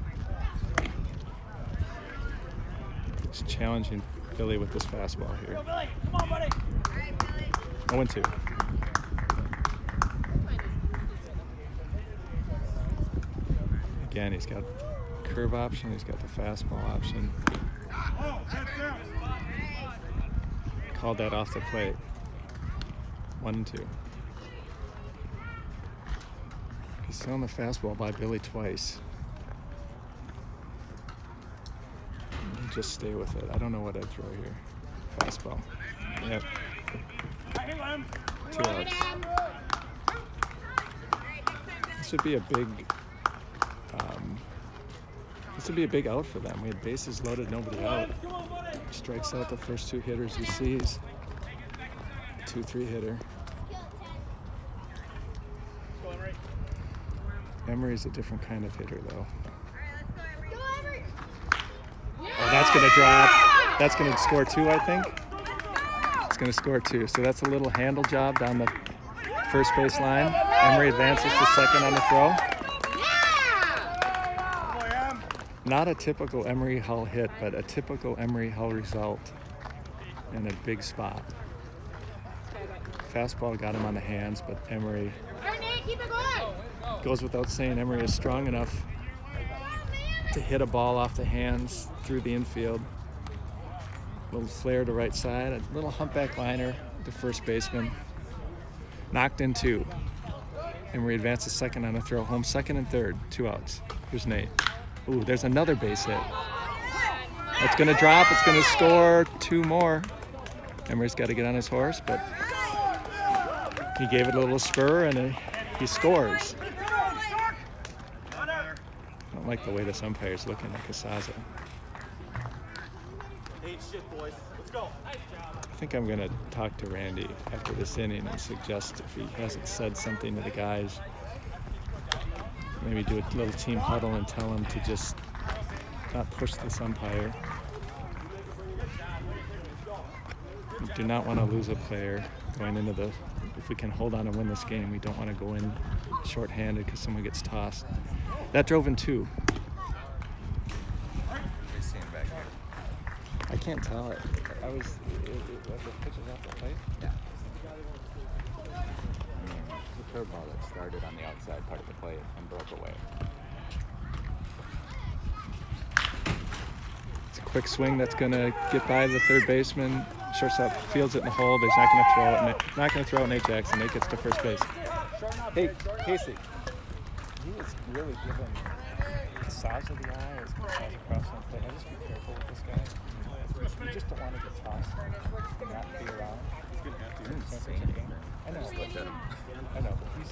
Speaker 1: It's challenging Billy with this fastball here.
Speaker 2: Go, Billy. Come on, buddy. All right, Billy.
Speaker 1: 0-2. Again, he's got curve option. He's got the fastball option. Called that off the plate. 1-2. He's thrown the fastball by Billy twice. Just stay with it. I don't know what I'd throw here. Fastball. Yep. 2 outs. This would be a big. This would be a big out for them. We had bases loaded, nobody out. Strikes out the first 2 hitters he sees. 2-3 hitter. Emery's a different kind of hitter, though. Oh, that's going to drop. That's going to score 2, I think. It's going to score 2. So that's a little handle job down the first base line. Emery advances to second on the throw. Not a typical Emery Hull hit, but a typical Emery Hull result in a big spot. Fastball got him on the hands, but Emery goes without saying. Emery is strong enough to hit a ball off the hands through the infield. A little flare to right side, a little humpback liner to first baseman. Knocked in 2. Emery advances second on a throw. Home second and third, 2 outs. Here's Nate. Ooh, there's another base hit. It's going to drop. It's going to score 2 more. Emery's got to get on his horse, but he gave it a little spur, and he scores. I don't like the way this umpire's looking at Casazza. I think I'm going to talk to Randy after this inning and suggest if he hasn't said something to the guys, maybe do a little team huddle and tell him to just not push this umpire. We do not want to lose a player going into the, if we can hold on and win this game, we don't want to go in shorthanded because someone gets tossed. That drove in 2. I can't tell it. I was, the pitches off the plate?
Speaker 7: Yeah. The curveball that started on the outside part of the plate and broke away.
Speaker 1: It's a quick swing that's going to get by the third baseman. Shortstop fields it in the hole, but he's not going to throw it. Not going to throw it. Nate Jackson. Nate gets to first base. Hey, Casey. He was really giving Casazza the eye as Casazza crossing the plate. I just be careful with this guy. You just don't want to get tossed and not be around. He's going to have to. I know. I know, but he's.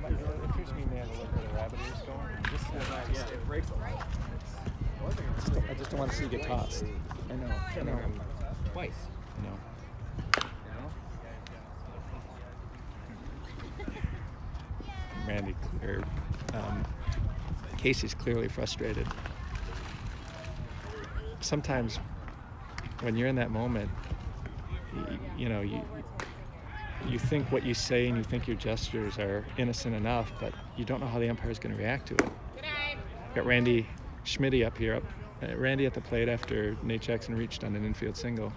Speaker 1: It appears to me they have a little bit of rabbit ears going. It breaks a lot. I just don't want to see you get tossed. I know.
Speaker 7: Twice.
Speaker 1: I know. Randy, Casey's clearly frustrated. Sometimes when you're in that moment, you think what you say and you think your gestures are innocent enough, but you don't know how the umpire is going to react to it. Got Randy Schmitty up here. Randy at the plate after Nate Jackson reached on an infield single.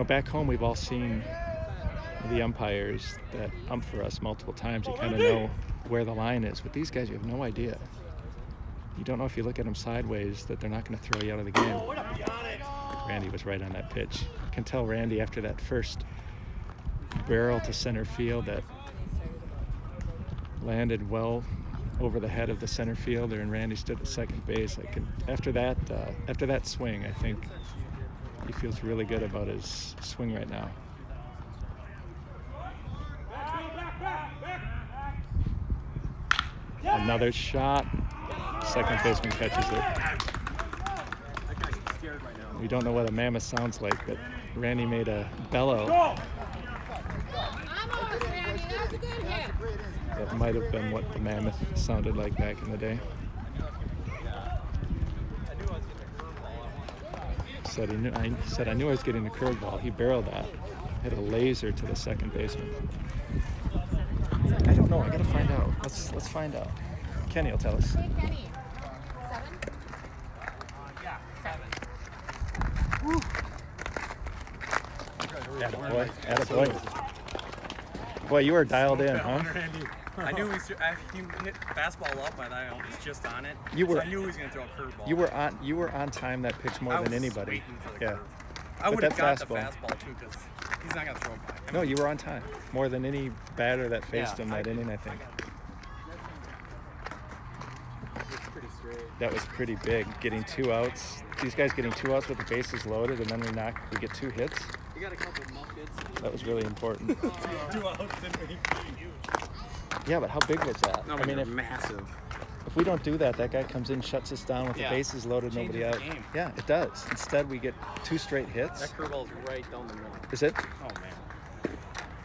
Speaker 1: Back home we've all seen the umpires that ump for us multiple times. You kind of know where the line is. With these guys, you have no idea. You don't know if you look at them sideways that they're not going to throw you out of the game. Randy was right on that pitch. You can tell Randy after that first barrel to center field that landed well over the head of the center fielder, and Randy stood at second base. After that swing, I think he feels really good about his swing right now. Another shot. Second baseman catches it. We don't know what a mammoth sounds like, but Randy made a bellow. That might have been what the mammoth sounded like back in the day. Said I knew I was getting a curveball. He barreled that. Hit a laser to the second baseman. I don't know. I gotta find out. Let's find out. Kenny will tell us.
Speaker 6: Hey, Kenny. 7?
Speaker 2: Yeah.
Speaker 6: 7.
Speaker 2: Woo.
Speaker 1: Attaboy. Attaboy. Boy, you were dialed in, huh?
Speaker 5: I knew he hit fastball up, but I was just on it.
Speaker 1: You were-
Speaker 5: so I knew he was going to throw a curveball.
Speaker 1: You were on time that pitch more
Speaker 5: I
Speaker 1: than
Speaker 5: was
Speaker 1: anybody.
Speaker 5: waiting for the
Speaker 1: Yeah.
Speaker 5: curve. I
Speaker 1: But
Speaker 5: would have
Speaker 1: that
Speaker 5: got the fastball too, because he's not going to throw it by.
Speaker 1: No, you were on time. More than any batter that faced
Speaker 5: Yeah,
Speaker 1: him that inning, I think. That was pretty big. Getting 2 outs. These guys getting 2 outs with the bases loaded, and then we get 2 hits.
Speaker 5: You got a couple muffins.
Speaker 1: That was really important.
Speaker 5: 2 outs and
Speaker 1: Yeah, but how big was that?
Speaker 5: No,
Speaker 1: I mean,
Speaker 5: massive.
Speaker 1: if we don't do that, that guy comes in, shuts us down with the bases loaded, nobody
Speaker 5: Changes
Speaker 1: out.
Speaker 5: the game.
Speaker 1: Yeah, it does. Instead, we get 2 straight hits.
Speaker 5: That curveball's right down the middle.
Speaker 1: Is it?
Speaker 5: Oh, man.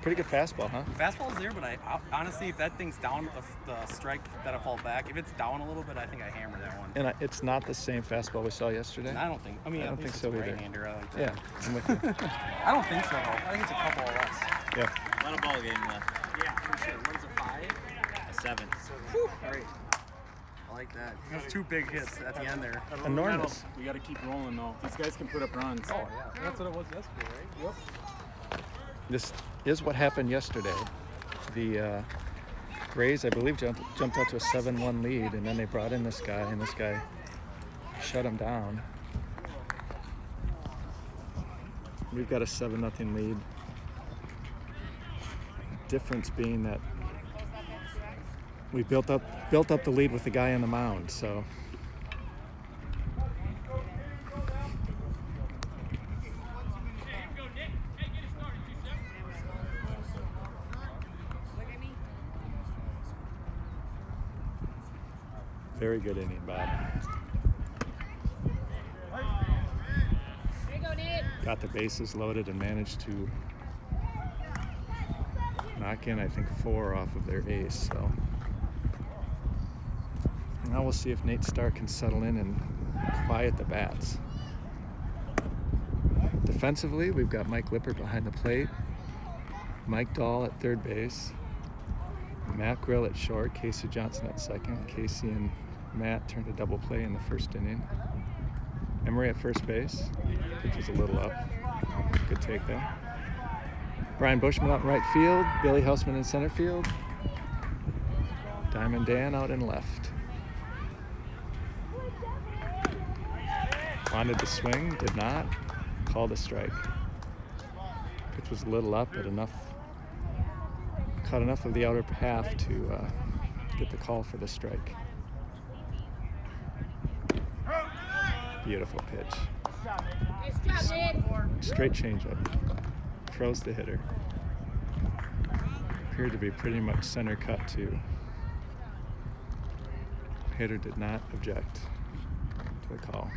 Speaker 1: Pretty good fastball, huh?
Speaker 5: Fastball's there, but I honestly, if that thing's down, the strike that'll fall back. If it's down a little bit, I think I hammer that one.
Speaker 1: And it's not the same fastball we saw yesterday.
Speaker 5: I don't think. I mean,
Speaker 1: I don't
Speaker 5: at least
Speaker 1: think so
Speaker 5: it's a
Speaker 1: either.
Speaker 5: right-hander. I like that.
Speaker 1: Yeah, I'm with you.
Speaker 5: I don't think so, though. I think it's a couple of us.
Speaker 1: Yeah.
Speaker 2: A lot of ball game left.
Speaker 5: Yeah, for sure. What is it, 5?
Speaker 2: A 7.
Speaker 5: Whew, great. I like that. Those 2 big hits at the end there.
Speaker 1: Enormous.
Speaker 8: We got to keep rolling though. These guys can put up runs.
Speaker 5: Oh, yeah. That's what it was yesterday, right? Yep.
Speaker 1: This is what happened yesterday. The Grays, I believe, jumped out to a 7-1 lead, and then they brought in this guy, and this guy shut him down. We've got a 7-0 lead. Difference being that we built up the lead with the guy on the mound, so. Very good inning, Bob.
Speaker 6: There you go, Nate.
Speaker 1: Got the bases loaded and managed to knock in, I think, 4 off of their ace. So now we'll see if Nate Starr can settle in and quiet the bats. Defensively, we've got Mike Lippert behind the plate, Mike Dahl at third base, Matt Grill at short, Casey Johnson at second. Casey and Matt turned a double play in the first inning. Emery at first base, pitch was a little up. Good take there. Brian Bushman out in right field, Billy Hausman in center field, Diamond Dan out in left. Wanted to swing, did not, called a strike. Pitch was a little up, but caught enough of the outer half to get the call for the strike. Beautiful pitch.
Speaker 6: Nice job, Nate.
Speaker 1: Straight changeup. Throws the hitter. Appeared to be pretty much center cut too. Hitter did not object to the call.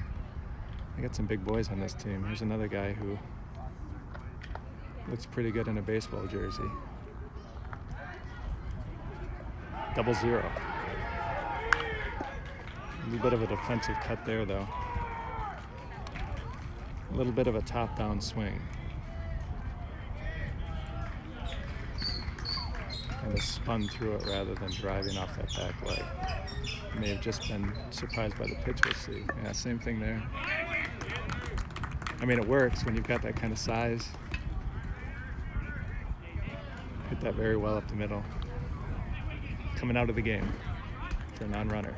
Speaker 1: I got some big boys on this team. Here's another guy who looks pretty good in a baseball jersey. 0-0. A little bit of a defensive cut there, though. A little bit of a top-down swing. Kind of spun through it rather than driving off that back leg. May have just been surprised by the pitch, we'll see. Yeah, same thing there. I mean, it works when you've got that kind of size. Hit that very well up the middle. Coming out of the game for a non-runner.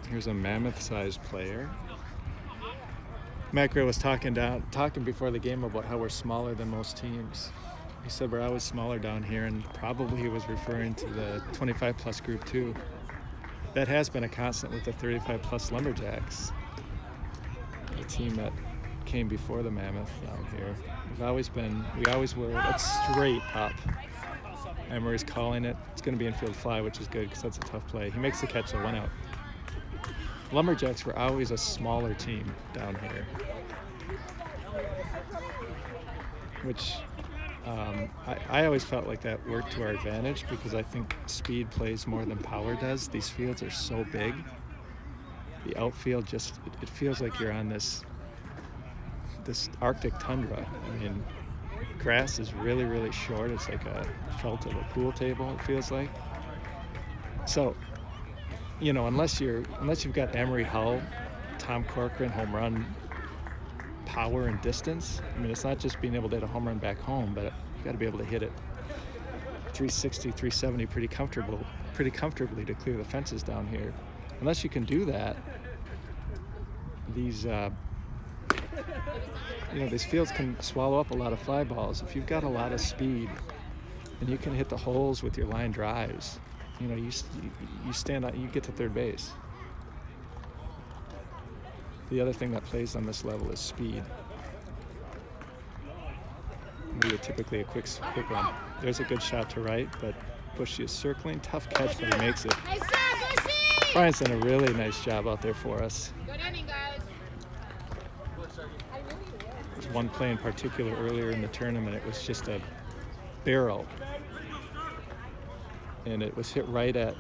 Speaker 1: Here's a Mammoth-sized player. Matt Gray was talking before the game about how we're smaller than most teams. He said we're always smaller down here, and probably he was referring to the 25-plus group too. That has been a constant with the 35-plus Lumberjacks, the team that came before the Mammoth down here. We always were straight up. Emery's calling it. It's going to be infield fly, which is good because that's a tough play. He makes the catch, so 1 out. Lumberjacks were always a smaller team down here, which I always felt like that worked to our advantage because I think speed plays more than power does. These fields are so big. The outfield it feels like you're on this Arctic tundra. I mean, grass is really, really short. It's like a felt of a pool table, it feels like. So, you know, unless you've got Emery Hull, Tom Corcoran home run power and distance. I mean, it's not just being able to hit a home run back home, but you got to be able to hit it 360, 370 pretty comfortably to clear the fences down here. Unless you can do that, these these fields can swallow up a lot of fly balls. If you've got a lot of speed and you can hit the holes with your line drives, you know, you stand out, you get to third base. The other thing that plays on this level is speed. Maybe typically a quick one. There's a good shot to right, but Bushy is circling. Tough catch, but he makes it.
Speaker 6: Nice job, Bushy!
Speaker 1: Brian's done a really nice job out there for us.
Speaker 6: Good inning, guys.
Speaker 1: There's one play in particular earlier in the tournament. It was just a barrel, and it was hit right at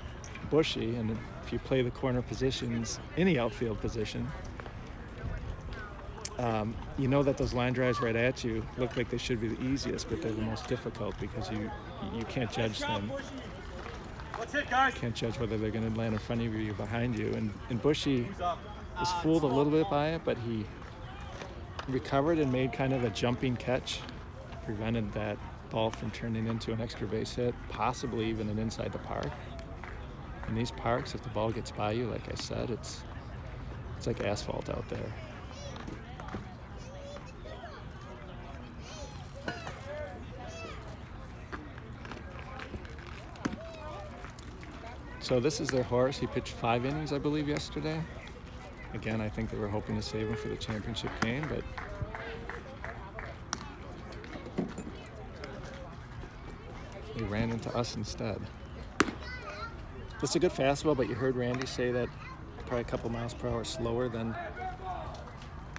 Speaker 1: Bushy. And if you play the corner positions, any outfield position, you know that those line drives right at you look like they should be the easiest, but they're the most difficult because you can't judge them. Can't judge whether they're going to land in front of you or behind you. And Bushy was fooled a little bit by it, but he recovered and made kind of a jumping catch, prevented that ball from turning into an extra base hit, possibly even an inside the park. In these parks, if the ball gets by you, like I said, it's like asphalt out there. So this is their horse. He pitched 5 innings, I believe, yesterday. Again, I think they were hoping to save him for the championship game, but he ran into us instead. It's a good fastball, but you heard Randy say that probably a couple miles per hour slower than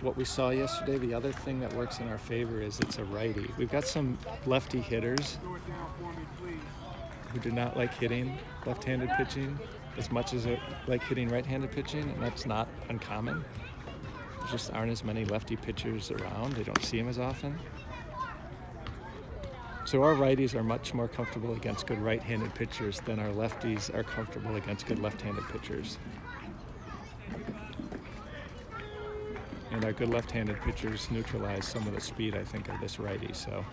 Speaker 1: what we saw yesterday. The other thing that works in our favor is it's a righty. We've got some lefty hitters who do not like hitting left-handed pitching as much as they like hitting right-handed pitching, and that's not uncommon. There just aren't as many lefty pitchers around. They don't see them as often. So our righties are much more comfortable against good right-handed pitchers than our lefties are comfortable against good left-handed pitchers. And our good left-handed pitchers neutralize some of the speed, I think, of this righty. So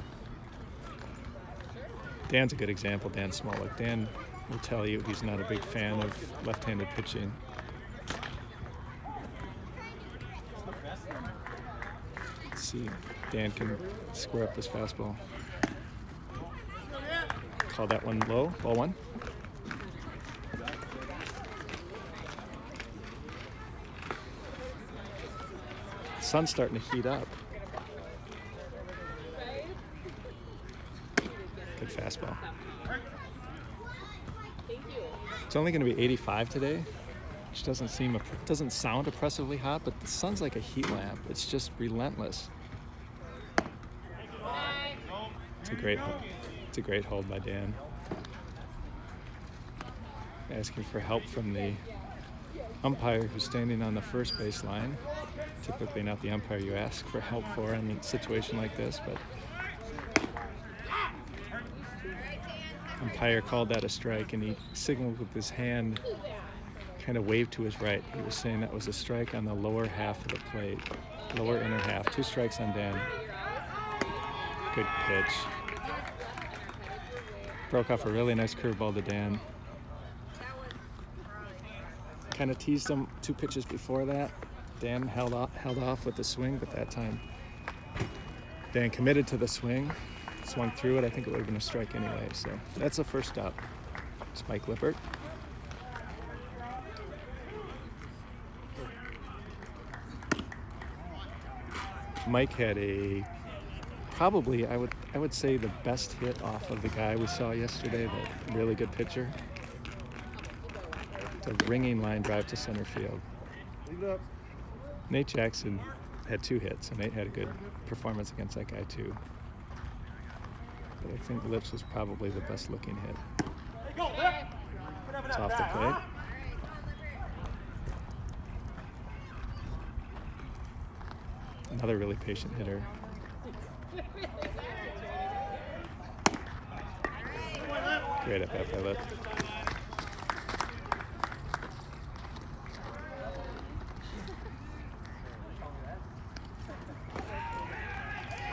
Speaker 1: Dan's a good example, Dan Smolik. Dan will tell you he's not a big fan of left-handed pitching. Let's see, Dan can square up this fastball. Call that one low, ball 1. The sun's starting to heat up. Good fastball. It's only going to be 85 today, which doesn't sound oppressively hot, but the sun's like a heat lamp. It's just relentless. It's a great hold by Dan. Asking for help from the umpire who's standing on the first base line. Typically not the umpire you ask for help for in a situation like this, but umpire called that a strike, and he signaled with his hand, kind of waved to his right. He was saying that was a strike on the lower half of the plate, lower inner half. 2 strikes on Dan. Good pitch. Broke off a really nice curveball to Dan. Kind of teased him 2 pitches before that. Dan held off with the swing, but that time Dan committed to the swing. Swung through it. I think it would have been a strike anyway. So that's the first up. Spike Lippert. Mike had probably I would say the best hit off of the guy we saw yesterday. The really good pitcher. The ringing line drive to center field. Nate Jackson had 2 hits, and Nate had a good performance against that guy too. But I think Lips was probably the best looking hit. It's off the plate. Another really patient hitter. Great at bat by Lip.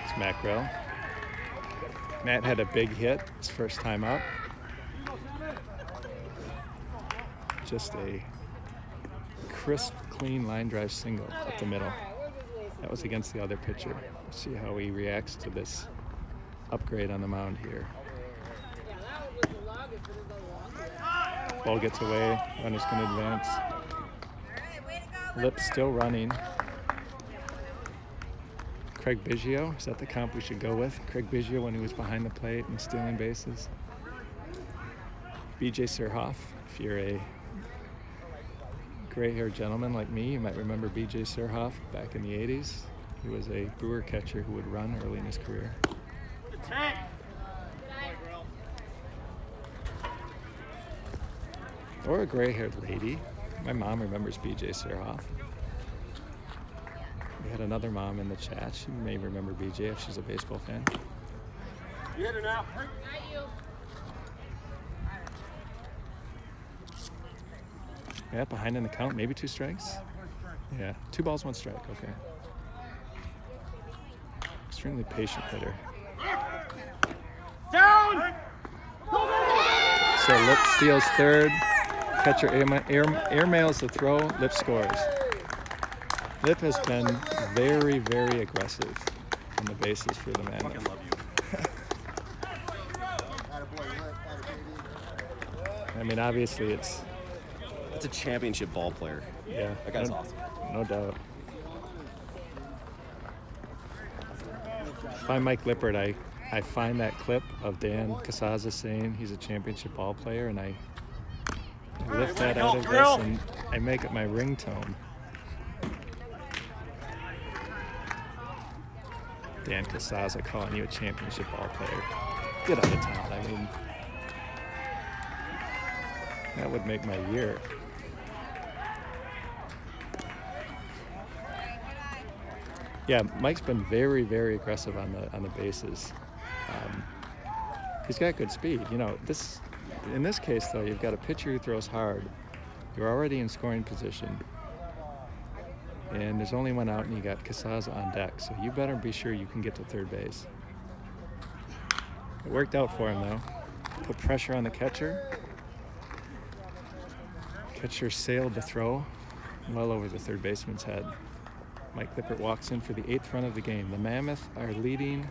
Speaker 1: It's Mackrell. Matt had a big hit his first time up. Just a crisp, clean line drive single up the middle. That was against the other pitcher. Let's see how he reacts to this upgrade on the mound here. Ball gets away, runner's gonna advance. Lip still running. Craig Biggio, is that the comp we should go with? Craig Biggio when he was behind the plate and stealing bases. BJ Surhoff, if you're a gray-haired gentleman like me, you might remember BJ Surhoff back in the 80s. He was a Brewer catcher who would run early in his career. Or a gray-haired lady. My mom remembers BJ Surhoff. We had another mom in the chat. She may remember BJ if she's a baseball fan.
Speaker 2: You hit her now.
Speaker 1: Yeah, behind in the count, maybe 2 strikes. Yeah, 2 balls, 1 strike, okay. Extremely patient hitter.
Speaker 2: Down!
Speaker 1: So Lip steals third. Catcher airmails the throw. Lip scores. Lip has been very, very aggressive on the bases for the Mammoth.
Speaker 5: Fucking love you.
Speaker 1: I mean, obviously it's,
Speaker 3: That's a championship ball player.
Speaker 1: yeah.
Speaker 3: That guy's awesome.
Speaker 1: No doubt. If I'm Mike Lippert, I find that clip of Dan Casaza saying he's a championship ball player, and I lift that out of this and I make it my ringtone. Dan Casaza calling you a championship ball player. Get out of town. I mean, that would make my year. Yeah, Mike's been very, very aggressive on the bases. He's got good speed. You know, in this case though, you've got a pitcher who throws hard. You're already in scoring position, and there's only 1 out, and you got Casaza on deck. So you better be sure you can get to third base. It worked out for him though. Put pressure on the catcher. Catcher sailed the throw well over the third baseman's head. Mike Lippert walks in for the 8th run of the game. The Mammoth are leading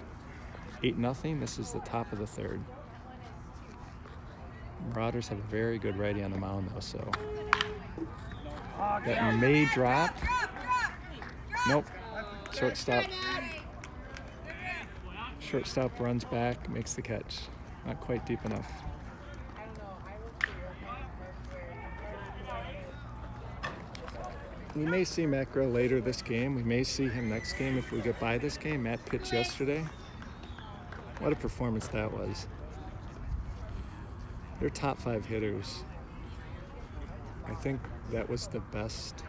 Speaker 1: 8-0. This is the top of the 3rd. Mauraders have a very good righty on the mound though, so that may drop. Nope. Shortstop. Shortstop runs back, makes the catch. Not quite deep enough. We may see Macro later this game. We may see him next game if we get by this game. Matt pitched yesterday. What a performance that was. They're top 5 hitters. I think that was the best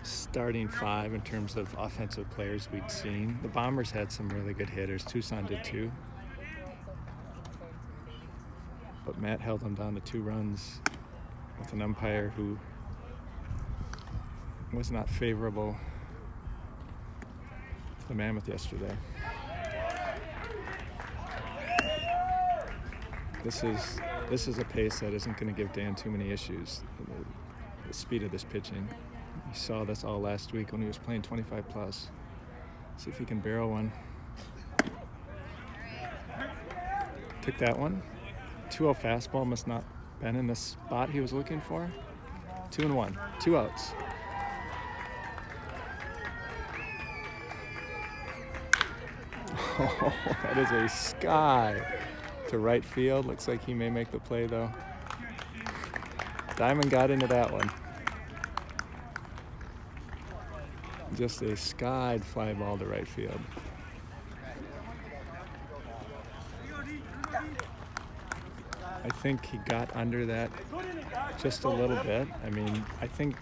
Speaker 1: starting 5 in terms of offensive players we'd seen. The Bombers had some really good hitters. Tucson did too. But Matt held them down to 2 runs with an umpire who was not favorable to the Mammoth yesterday. This is a pace that isn't going to give Dan too many issues. The speed of this pitching. You saw this all last week when he was playing 25 plus. See if he can barrel one. Took that one. 2-0 fastball must not been in the spot he was looking for. 2-1, 2 outs. Oh, that is a sky to right field. Looks like he may make the play though. Diamond got into that one. Just a skied fly ball to right field. I think he got under that just a little bit. I mean, I think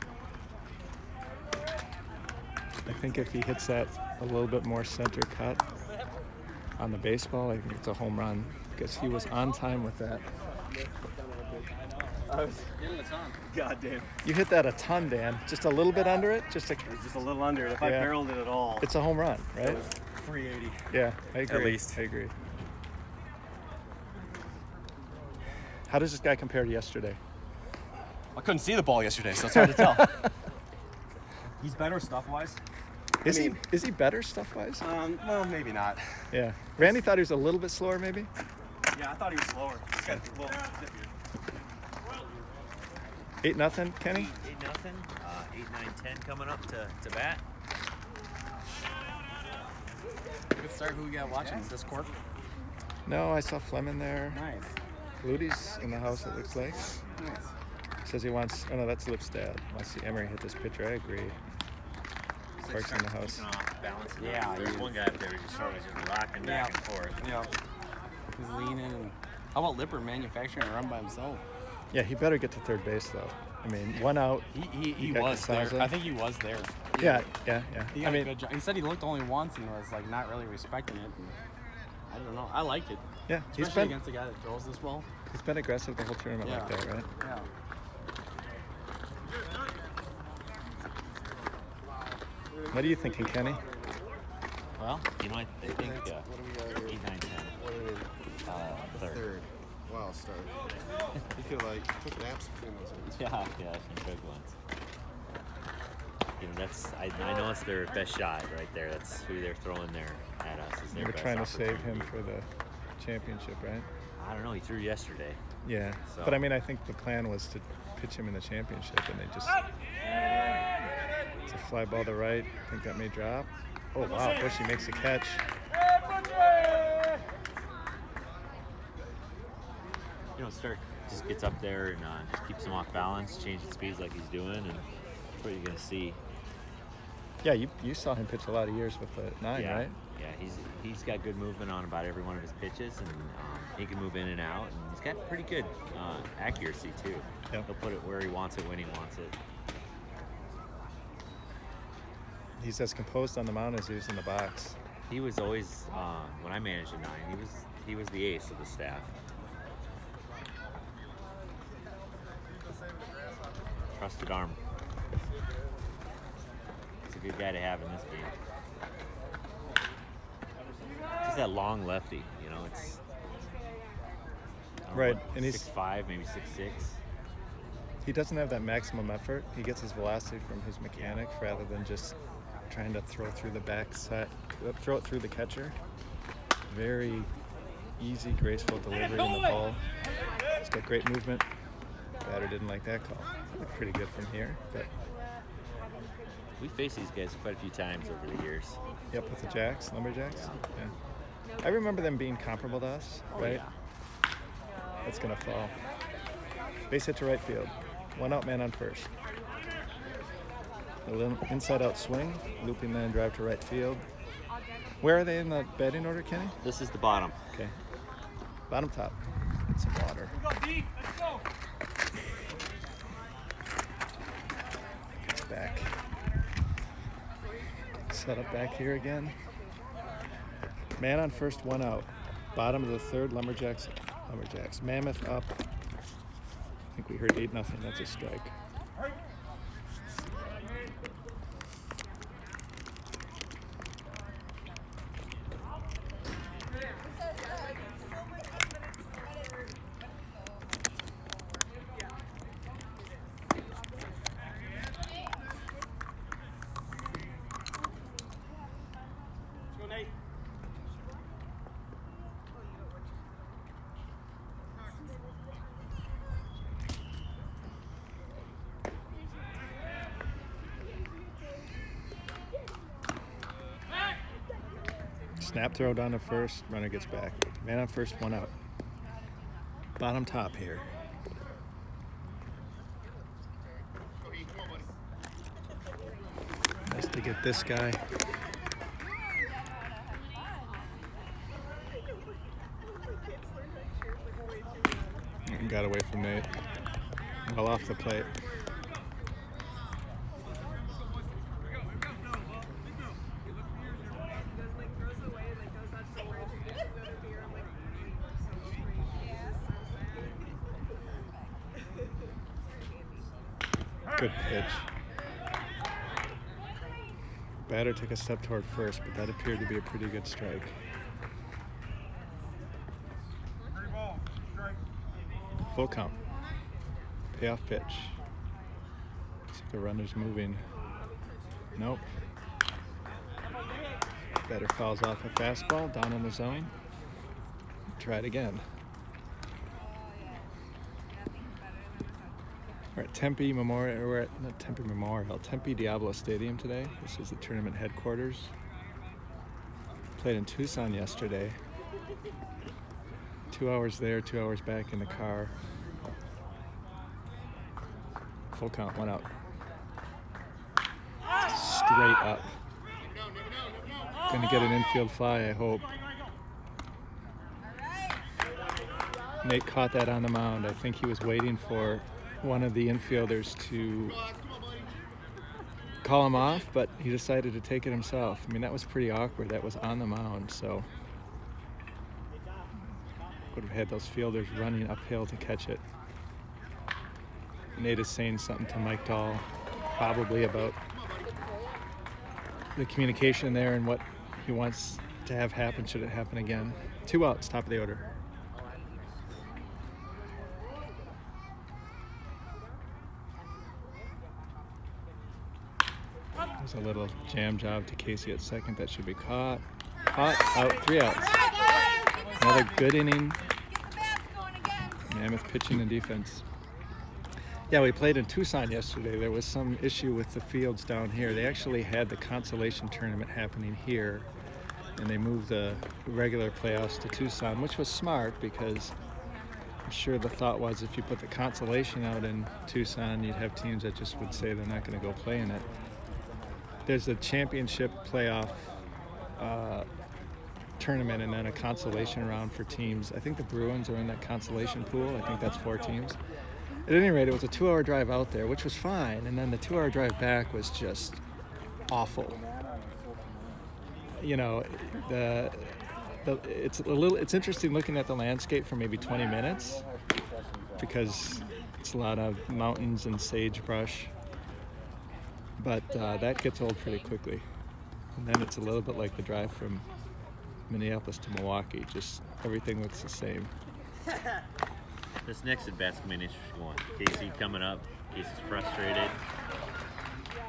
Speaker 1: if he hits that a little bit more center cut on the baseball, I think it's a home run because he was on time with that.
Speaker 5: God damn.
Speaker 1: You hit that a ton, Dan. Just a little bit under it.
Speaker 5: It was just a little under it. If I
Speaker 1: Yeah.
Speaker 5: barreled it at all,
Speaker 1: It's a home run, right?
Speaker 5: it was 380.
Speaker 1: Yeah, I agree.
Speaker 5: least.
Speaker 1: I agree. How does this guy compare to yesterday?
Speaker 5: I couldn't see the ball yesterday, so it's hard to tell. He's better stuff-wise.
Speaker 1: Is he better stuff-wise?
Speaker 5: Well, maybe not.
Speaker 1: Yeah. Randy thought he was a little bit slower, maybe.
Speaker 5: Yeah, I thought he was slower. He's got a little zippier.
Speaker 1: 8-0, Kenny.
Speaker 9: 8-0. 8, 9, 10 coming up to bat.
Speaker 5: Good start. Who we got watching this court?
Speaker 1: No, I saw Fleming there.
Speaker 5: Nice.
Speaker 1: Fluty's in the house, it looks like.
Speaker 5: Nice.
Speaker 1: Says he wants. Oh no, that's Lipstad. Wants to see Emery hit this pitcher. I agree. Park's in the house.
Speaker 9: Yeah, there's one guy up there who's just sort of just rocking back and forth.
Speaker 5: Yeah. He's leaning. And how about Lipper manufacturing a run by himself?
Speaker 1: Yeah, he better get to third base though. I mean, one out.
Speaker 5: He
Speaker 1: got
Speaker 5: was there.
Speaker 1: Casaza.
Speaker 5: I think he was there.
Speaker 1: Yeah.
Speaker 5: He got a good job. He said he looked only once and was like not really respecting it. And I don't know. I liked it.
Speaker 1: Yeah,
Speaker 5: Especially against a guy that throws this well.
Speaker 1: he's been aggressive the whole tournament like that, right?
Speaker 5: Yeah.
Speaker 1: What are you thinking, Kenny?
Speaker 9: Well, you know, I think 8, 9, 10. Third.
Speaker 10: Wow, start. You feel like you took naps between those ones.
Speaker 9: Yeah, some good ones. You know, that's I know it's their best shot right there. That's who they're throwing there at us. Is their
Speaker 1: We're
Speaker 9: best
Speaker 1: trying to save him
Speaker 9: opportunity.
Speaker 1: for the championship, right?
Speaker 9: I don't know. He threw yesterday.
Speaker 1: Yeah,
Speaker 9: So-
Speaker 1: but I mean, I think the plan was to pitch him in the championship, and they just it's a fly ball to right. I think that may drop. Oh wow, Bushy makes a catch.
Speaker 9: You know, Stark just gets up there and just keeps him off balance, changes speeds like he's doing, and that's what you're gonna see.
Speaker 1: Yeah, you saw him pitch a lot of years with the 9,
Speaker 9: Yeah,
Speaker 1: right?
Speaker 9: yeah, he's got good movement on about every one of his pitches, and he can move in and out, and he's got pretty good accuracy too.
Speaker 1: Yep.
Speaker 9: He'll put it where he wants it when he wants it.
Speaker 1: He's as composed on the mound as he is in the box.
Speaker 9: He was always when I managed a 9, he was the ace of the staff. Trusted arm. He's a good guy to have in this game. Just that long lefty, you know, it's I don't know
Speaker 1: Right,
Speaker 9: what,
Speaker 1: and he's
Speaker 9: 6'5", maybe 6'6".
Speaker 1: he doesn't have that maximum effort. He gets his velocity from his mechanics rather than just trying to throw through the backside, throw it through the catcher. Very easy, graceful delivery in the ball. He's got great movement. Batter didn't like that call. Looked pretty good from here, but
Speaker 9: We faced these guys quite a few times over the years.
Speaker 1: yep, with the Jacks, Lumberjacks. Yeah. I remember them being comparable to us, right?
Speaker 9: Yeah.
Speaker 1: That's gonna fall. Base hit to right field. 1 out, man on first. A little inside-out swing, looping line drive to right field. Where are they in the batting order, Kenny?
Speaker 9: This is the bottom.
Speaker 1: Okay. Bottom top. Some water. Gets back. Set up back here again. Man on first, 1 out. Bottom of the third, Lumberjacks. Mammoth up. I think we heard 8-0. That's a strike. Snap throw down to first, runner gets back. Man on first, 1 out. Bottom top here. Nice to get this guy. And got away from Nate. Well off the plate. Good pitch. Batter took a step toward first, but that appeared to be a pretty good strike. Full count. Payoff pitch. Looks like the runner's moving. Nope. Batter fouls off a fastball down in the zone. Try it again. We're at Tempe Memorial. We're at not Tempe Memorial, Tempe Diablo Stadium today. This is the tournament headquarters. Played in Tucson yesterday. 2 hours there, 2 hours back in the car. Full count, 1 out. Straight up. Gonna get an infield fly, I hope. Nate caught that on the mound. I think he was waiting for one of the infielders to call him off, but he decided to take it himself. I mean, that was pretty awkward. That was on the mound, so would have had those fielders running uphill to catch it. Nate is saying something to Mike Dahl, probably about the communication there and what he wants to have happen should it happen again. 2 outs, top of the order. There's a little jam job to Casey at second. That should be caught. Out, 3 outs. Another good inning. Mammoth pitching and defense. Yeah, we played in Tucson yesterday. There was some issue with the fields down here. They actually had the consolation tournament happening here, and they moved the regular playoffs to Tucson, which was smart because I'm sure the thought was if you put the consolation out in Tucson, you'd have teams that just would say they're not going to go play in it. There's a championship playoff tournament and then a consolation round for teams. I think the Bruins are in that consolation pool. I think that's 4 teams. At any rate, it was a 2-hour drive out there, which was fine, and then the 2-hour drive back was just awful. You know, it's interesting looking at the landscape for maybe 20 minutes because it's a lot of mountains and sagebrush, but that gets old pretty quickly. And then it's a little bit like the drive from Minneapolis to Milwaukee, just everything looks the same.
Speaker 9: This next at-bat's going to be an interesting one. Casey coming up. Casey's frustrated,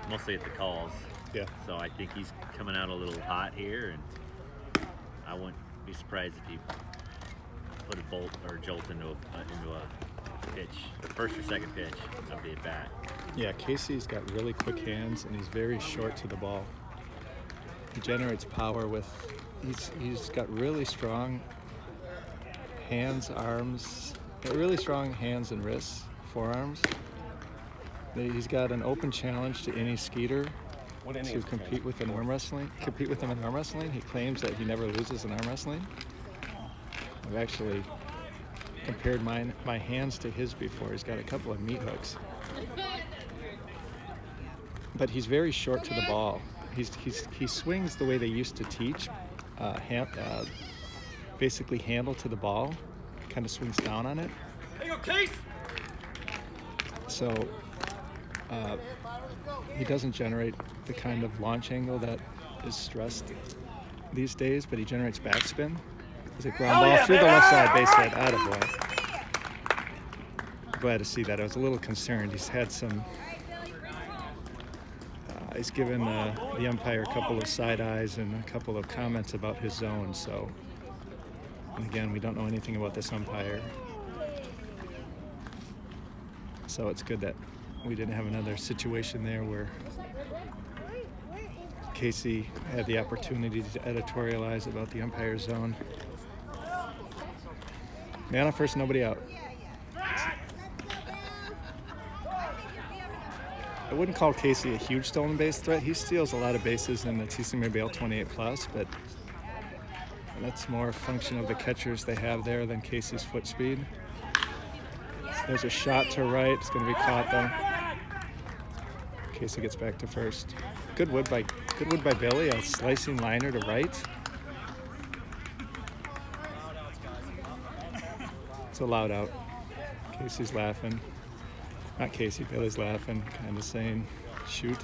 Speaker 9: mostly at the calls.
Speaker 1: Yeah.
Speaker 9: So I think he's coming out a little hot here, and I wouldn't be surprised if he put a bolt or a jolt into a pitch, first or second pitch of the at-bat.
Speaker 1: Yeah, Casey's got really quick hands, and he's very short to the ball. He generates power with, he's got really strong hands, arms, really strong hands and wrists, forearms. He's got an open challenge to any Skeeter to compete with in arm wrestling. He claims that he never loses in arm wrestling. I've actually compared my hands to his before. He's got a couple of meat hooks. But he's very short to the ball. He swings the way they used to teach, basically handle to the ball, kind of swings down on it. So he doesn't generate the kind of launch angle that is stressed these days, but he generates backspin. There's a ground ball through the left side base hit. Attaboy. Glad to see that. I was a little concerned. He's had some. He's given the umpire a couple of side eyes and a couple of comments about his zone. So, and again, we don't know anything about this umpire. So it's good that we didn't have another situation there where Casey had the opportunity to editorialize about the umpire zone. Man on first, nobody out. I wouldn't call Casey a huge stolen base threat. He steals a lot of bases in the TC Mobile 28+, but that's more a function of the catchers they have there than Casey's foot speed. There's a shot to right. It's going to be caught though. Casey gets back to first. Good wood by Billy. A slicing liner to right. It's a loud out. Casey's laughing. Not Casey, Billy's laughing, kind of saying, shoot.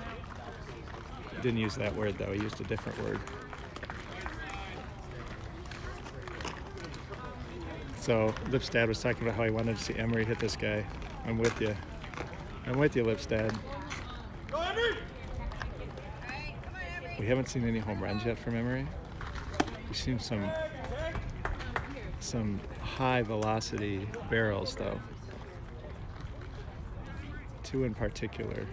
Speaker 1: He didn't use that word, though. He used a different word. So Lipstad was talking about how he wanted to see Emery hit this guy. I'm with you. I'm with you, Lipstad. We haven't seen any home runs yet from Emery. We've seen some high velocity barrels, though. 2 in particular.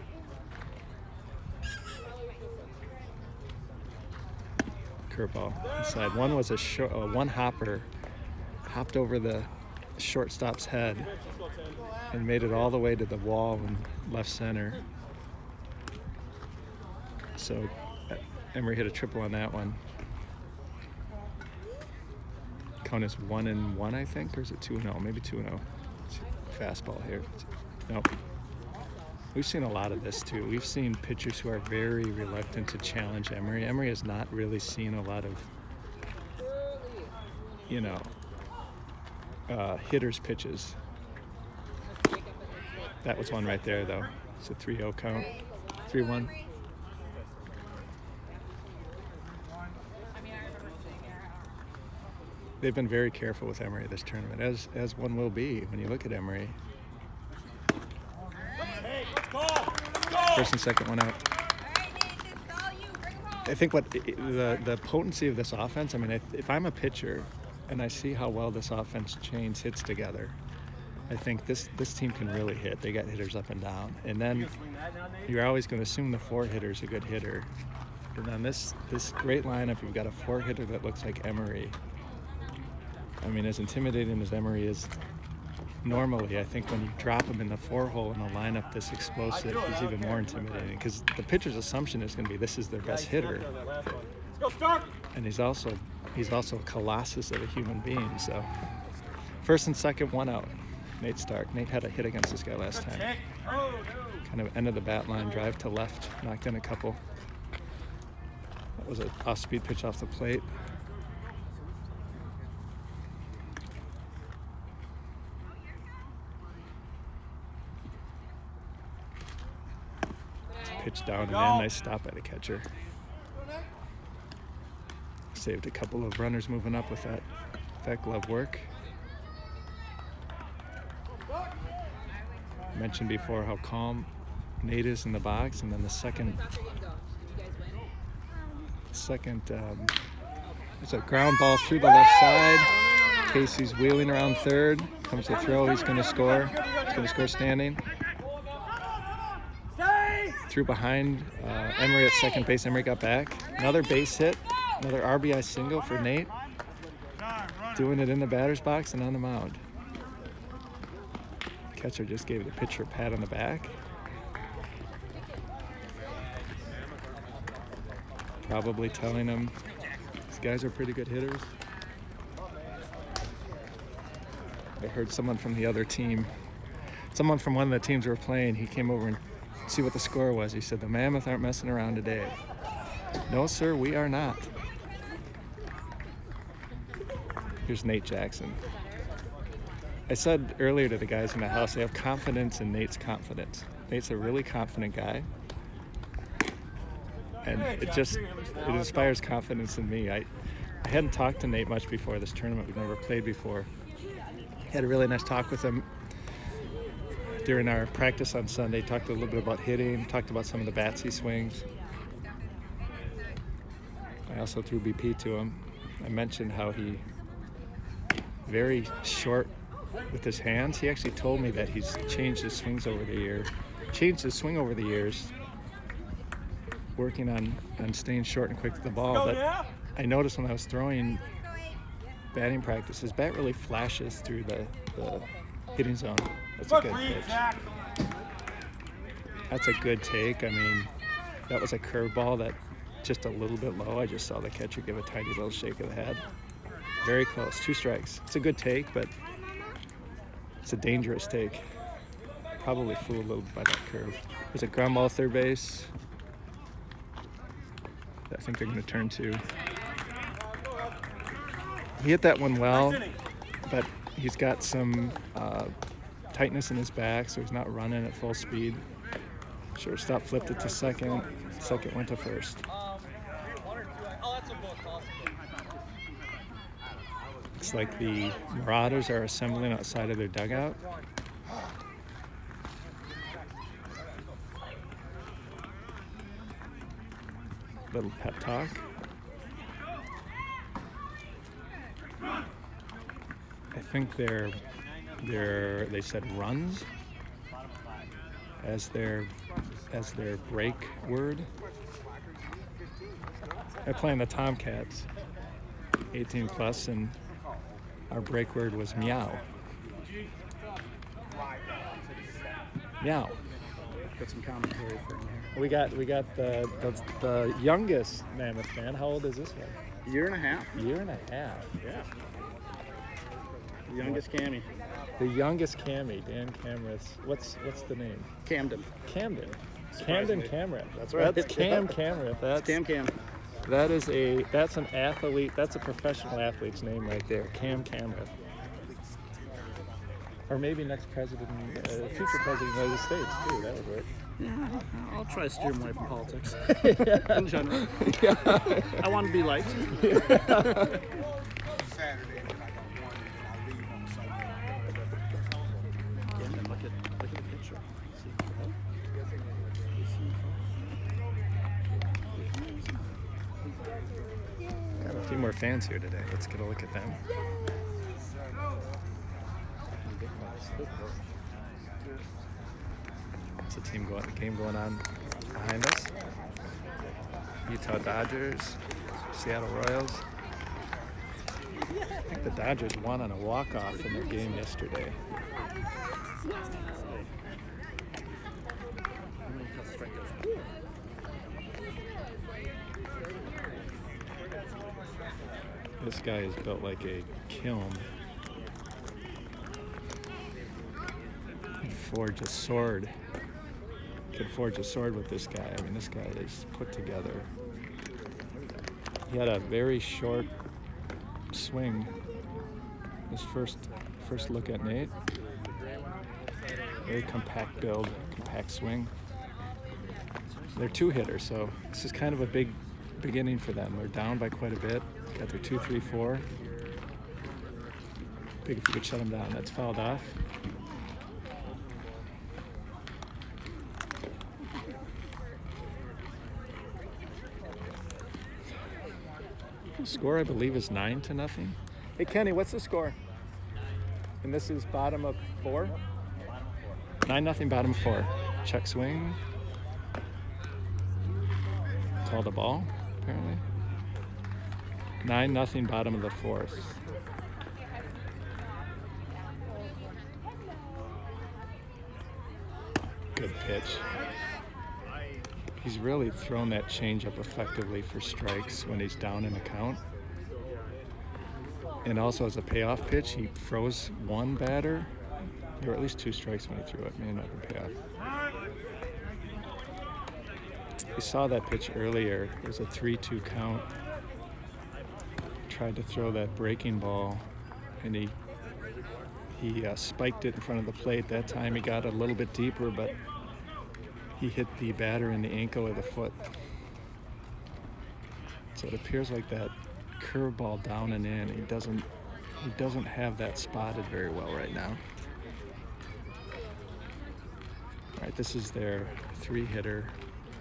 Speaker 1: Curveball inside. One was one hopper, hopped over the shortstop's head and made it all the way to the wall in left center. So Emery hit a triple on that one. Count is 1-1, I think, or is it 2-0? Maybe 2-0. Fastball here. Nope. We've seen a lot of this too. We've seen pitchers who are very reluctant to challenge Emery. Emery has not really seen a lot of, hitters' pitches. That was one right there, though. It's a 3-0 count. 3-1. They've been very careful with Emery this tournament, as one will be when you look at Emery. First and second one out. I think what the potency of this offense, I mean, if I'm a pitcher and I see how well this offense chains hits together, I think this team can really hit. They got hitters up and down. And then you're always going to assume the 4-hitter's a good hitter. And then this great lineup, you've got a 4-hitter that looks like Emery. I mean, as intimidating as Emery is normally, I think when you drop him in the 4-hole in a lineup this explosive, he's even more intimidating because the pitcher's assumption is going to be this is their best hitter. And he's also a colossus of a human being. So first and second, one out. Nate Stark. Nate had a hit against this guy last time. Kind of end of the bat line, drive to left, knocked in a couple. That was an off-speed pitch off the plate. Pitch down and in. Nice stop by the catcher. Saved a couple of runners moving up with that glove work. Mentioned before how calm Nate is in the box, and then the second it's a ground ball through the left side. Casey's wheeling around third. Comes the throw. He's going to score. He's going to score standing. Threw behind Emery at second base. Emery got back. Another base hit. Another RBI single for Nate. Doing it in the batter's box and on the mound. Catcher just gave the pitcher a pat on the back. Probably telling him these guys are pretty good hitters. I heard someone from the other team, someone from one of the teams we were playing, he came over and see what the score was. He said, the Mammoth aren't messing around today. No, sir, we are not. Here's Nate Jackson. I said earlier to the guys in the house, they have confidence in Nate's confidence. Nate's a really confident guy. And it inspires confidence in me. I hadn't talked to Nate much before this tournament. We've never played before. Had a really nice talk with him during our practice on Sunday. Talked a little bit about hitting, talked about some of the bats he swings. I also threw BP to him. I mentioned how he very short with his hands. He actually told me that he's changed his swing over the years, working on staying short and quick to the ball. But I noticed when I was throwing batting practice, his bat really flashes through the hitting zone. That's a good pitch. That's a good take. I mean, that was a curveball that just a little bit low. I just saw the catcher give a tiny little shake of the head. Very close, 2 strikes. It's a good take, but it's a dangerous take. Probably fooled a little by that curve. There's a ground ball third base. I think they're going to turn to. He hit that one well, but he's got some tightness in his back, so he's not running at full speed. Shortstop flipped it to second. Second went to first. Looks like the Mauraders are assembling outside of their dugout. Little pep talk. I think they said runs as their break word. They're playing the Tomcats, 18 plus, and our break word was meow. Meow.
Speaker 5: Got some commentary for me.
Speaker 1: We got the youngest Mammoth fan. How old is this one?
Speaker 5: Year and a half.
Speaker 1: Year and a half.
Speaker 5: Yeah. The youngest Cammy.
Speaker 1: The youngest Cammy, Dan Camrith. What's the name?
Speaker 5: Camden.
Speaker 1: Camden.
Speaker 5: Surprisingly.
Speaker 1: Camden Camrith.
Speaker 5: That's right.
Speaker 1: That's Cam Camrith. That's
Speaker 5: Cam.
Speaker 1: that's an athlete. That's a professional athlete's name right there. Cam Camrith. Or maybe next president, future president of the United States too. That would work.
Speaker 5: Yeah, I'll try to steer him away from politics.
Speaker 1: Yeah.
Speaker 5: In general.
Speaker 1: Yeah.
Speaker 5: I want to be liked. Again, look at the picture.
Speaker 1: Got a few more fans here today. Let's get a look at them. It's a game going on behind us. Utah Dodgers, Seattle Royals. I think the Dodgers won on a walk-off in their game yesterday. This guy is built like a kiln. Could forge a sword with this guy. I mean, this guy is put together. He had a very short swing. His first look at Nate. Very compact build, compact swing. They're two hitters, so this is kind of a big beginning for them. They're down by quite a bit. Got their 2, 3, 4. Big if you could shut them down. That's fouled off. The score, I believe, is 9-0. Hey, Kenny, what's the score? And this is bottom of 4? 9-0, bottom of 4. Check swing. Called a ball, apparently. 9-0, bottom of the 4th. Good pitch. He's really thrown that changeup effectively for strikes when he's down in a count. And also as a payoff pitch, he froze one batter. There were at least 2 strikes when he threw it. May not have been payoff. We saw that pitch earlier. It was a 3-2 count. Tried to throw that breaking ball, and he spiked it in front of the plate. That time he got a little bit deeper, but he hit the batter in the ankle or the foot. So it appears like that curveball down and in. He doesn't have that spotted very well right now. All right, this is their 3-hitter,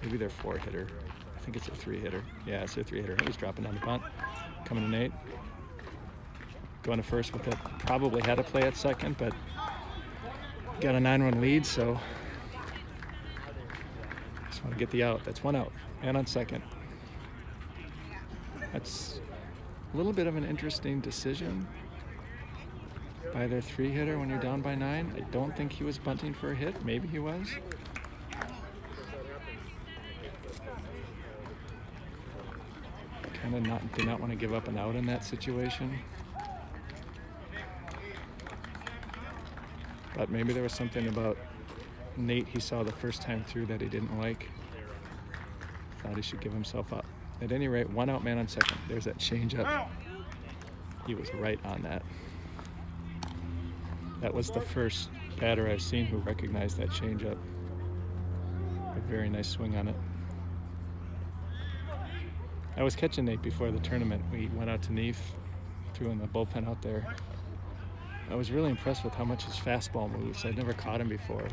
Speaker 1: maybe their 4-hitter. I think it's a 3-hitter. Yeah, it's their 3-hitter. He's dropping down the bunt. Coming to Nate. Going to first with it. Probably had to play at second, but got a 9-run lead, so just want to get the out. That's 1 out. And on second. That's a little bit of an interesting decision by their 3-hitter when you're down by 9. I don't think he was bunting for a hit. Maybe he was. Kind of did not want to give up an out in that situation. But maybe there was something about Nate he saw the first time through that he didn't like. Thought he should give himself up. At any rate, 1 out, man on second. There's that changeup. He was right on that. That was the first batter I've seen who recognized that changeup. A very nice swing on it. I was catching Nate before the tournament. We went out to Neef, threw in the bullpen out there. I was really impressed with how much his fastball moves. I'd never caught him before.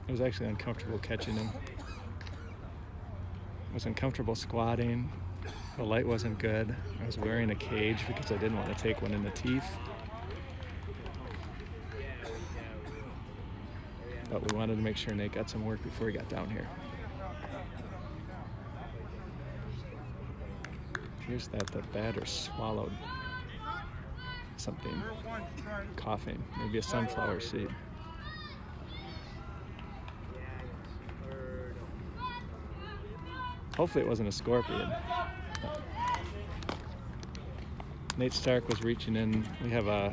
Speaker 1: It was actually uncomfortable catching him. I was uncomfortable squatting. The light wasn't good. I was wearing a cage because I didn't want to take one in the teeth. But we wanted to make sure Nate got some work before he got down here. Appears that the batter swallowed something, coughing, maybe a sunflower seed. Hopefully it wasn't a scorpion. Nate Stark was reaching in. We have a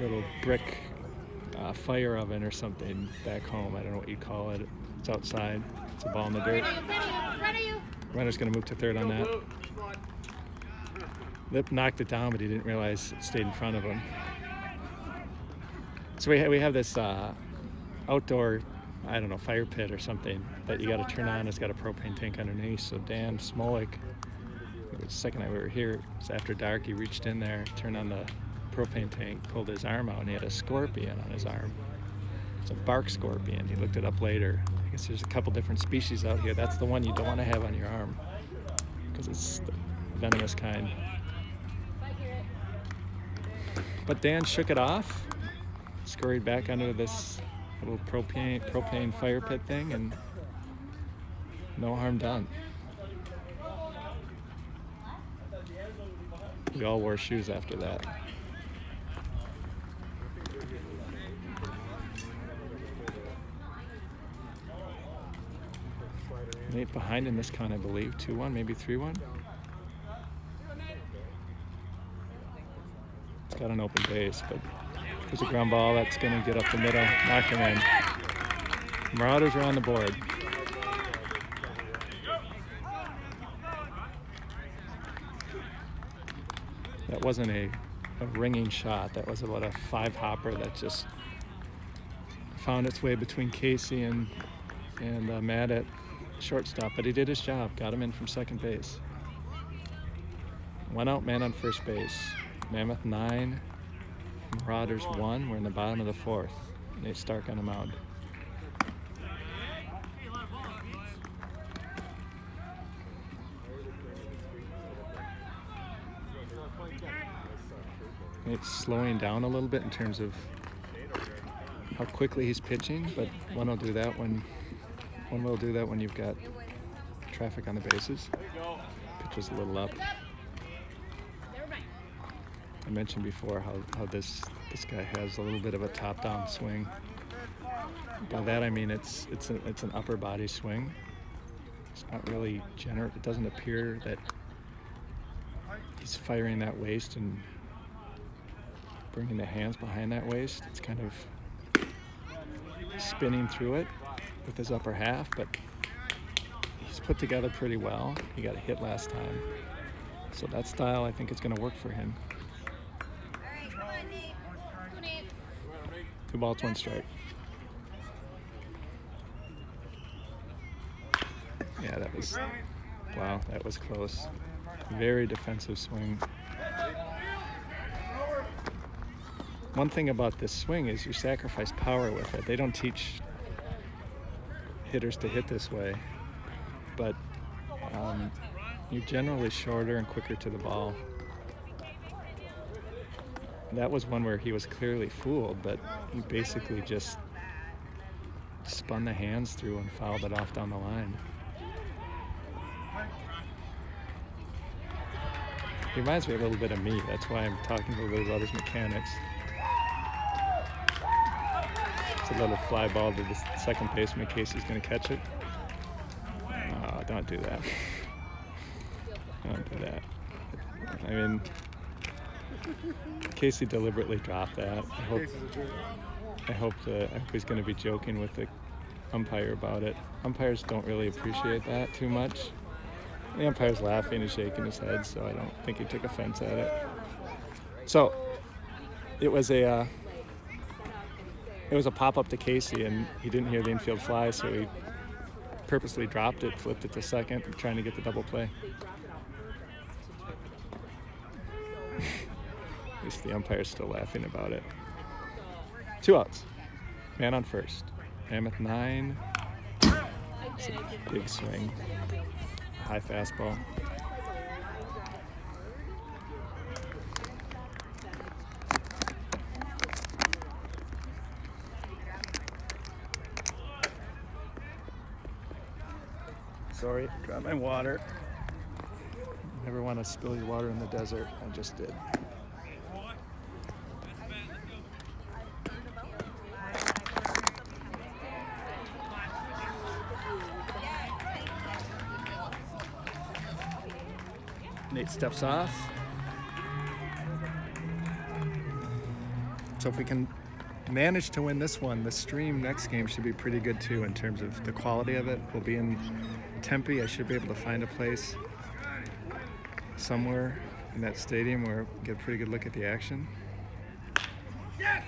Speaker 1: little brick fire oven or something back home. I don't know what you'd call it. It's outside. It's a ball in the dirt. Runner's going to move to third on that. Lip knocked it down, but he didn't realize it stayed in front of him. So we have this outdoor, I don't know, fire pit or something that you got to turn on. It's got a propane tank underneath. So Dan Smolik, the second night we were here, it was after dark, he reached in there, turned on the propane tank, pulled his arm out, and he had a scorpion on his arm. It's a bark scorpion. He looked it up later. I guess there's a couple different species out here. That's the one you don't want to have on your arm because it's the venomous kind. But Dan shook it off, scurried back under this little propane fire pit thing, and no harm done. We all wore shoes after that. Nate behind in this count, I believe. 2-1, maybe 3-1. It's got an open base, but there's a ground ball that's going to get up the middle, knock him in. Mauraders are on the board. That wasn't a ringing shot. That was about a 5-hopper that just found its way between Casey and Matt at shortstop, but he did his job, got him in from second base. One out, man on first base. Mammoth 9, Mauraders 1. We're in the bottom of the 4th. Nate Stark on the mound. Nate's slowing down a little bit in terms of how quickly he's pitching, but one will do that when you've got traffic on the bases. Pitches a little up. I mentioned before how this guy has a little bit of a top-down swing. By that I mean it's an upper body swing. It's not really general. It doesn't appear that he's firing that waist and bringing the hands behind that waist. It's kind of spinning through it with his upper half, but he's put together pretty well. He got a hit last time. So that style, I think, is going to work for him. 2 balls, 1 strike. Yeah, that was close. Very defensive swing. One thing about this swing is you sacrifice power with it. They don't teach hitters to hit this way, but you're generally shorter and quicker to the ball. That was one where he was clearly fooled, but he basically just spun the hands through and fouled it off down the line. He reminds me a little bit of me. That's why I'm talking a little bit about his mechanics. It's a little fly ball to the second baseman. Casey's going to catch it. Oh, don't do that. Don't do that. I mean, Casey deliberately dropped that. I hope he's going to be joking with the umpire about it. Umpires don't really appreciate that too much. The umpire's laughing and shaking his head, so I don't think he took offense at it. So it was a pop-up to Casey, and he didn't hear the infield fly, so he purposely dropped it, flipped it to second, trying to get the double play. At least the umpire's still laughing about it. 2 outs. Man on first. Mammoth 9. It's a big swing. High fastball. Sorry, got my water. Never want to spill your water in the desert. I just did. Nate steps off. So if we can manage to win this one, the stream next game should be pretty good too in terms of the quality of it. We'll be in Tempe. I should be able to find a place somewhere in that stadium where we get a pretty good look at the action.
Speaker 2: Yes!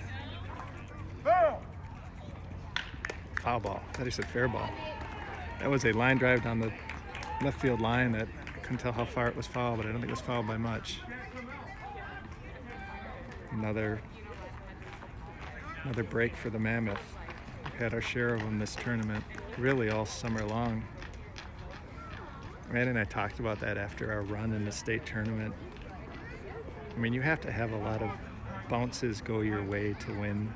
Speaker 2: Foul!
Speaker 1: Foul ball. I thought he said fair ball. That was a line drive down the left field line that I couldn't tell how far it was fouled, but I don't think it was fouled by much. Another break for the Mammoth. We've had our share of them this tournament, really all summer long. Randy and I talked about that after our run in the state tournament. I mean, you have to have a lot of bounces go your way to win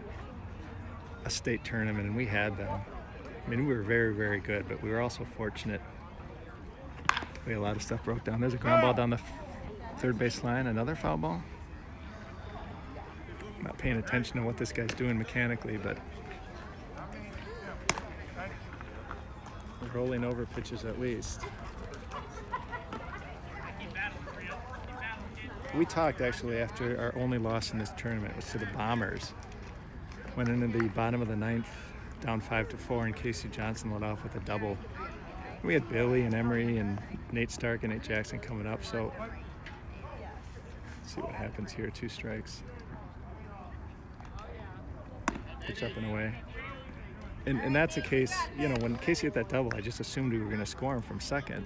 Speaker 1: a state tournament, and we had them. I mean, we were very, very good, but we were also fortunate. We had a lot of stuff broke down. There's a ground ball down the third base line, another foul ball. I'm not paying attention to what this guy's doing mechanically, but rolling over pitches at least. We talked actually after our only loss in this tournament was to the Bombers. Went into the bottom of the ninth, down 5-4, and Casey Johnson led off with a double. We had Billy and Emery and Nate Stark and Nate Jackson coming up, so let's see what happens here. 2 strikes. Pitch up and away. And that's a case, you know, when Casey hit that double, I just assumed we were going to score him from second,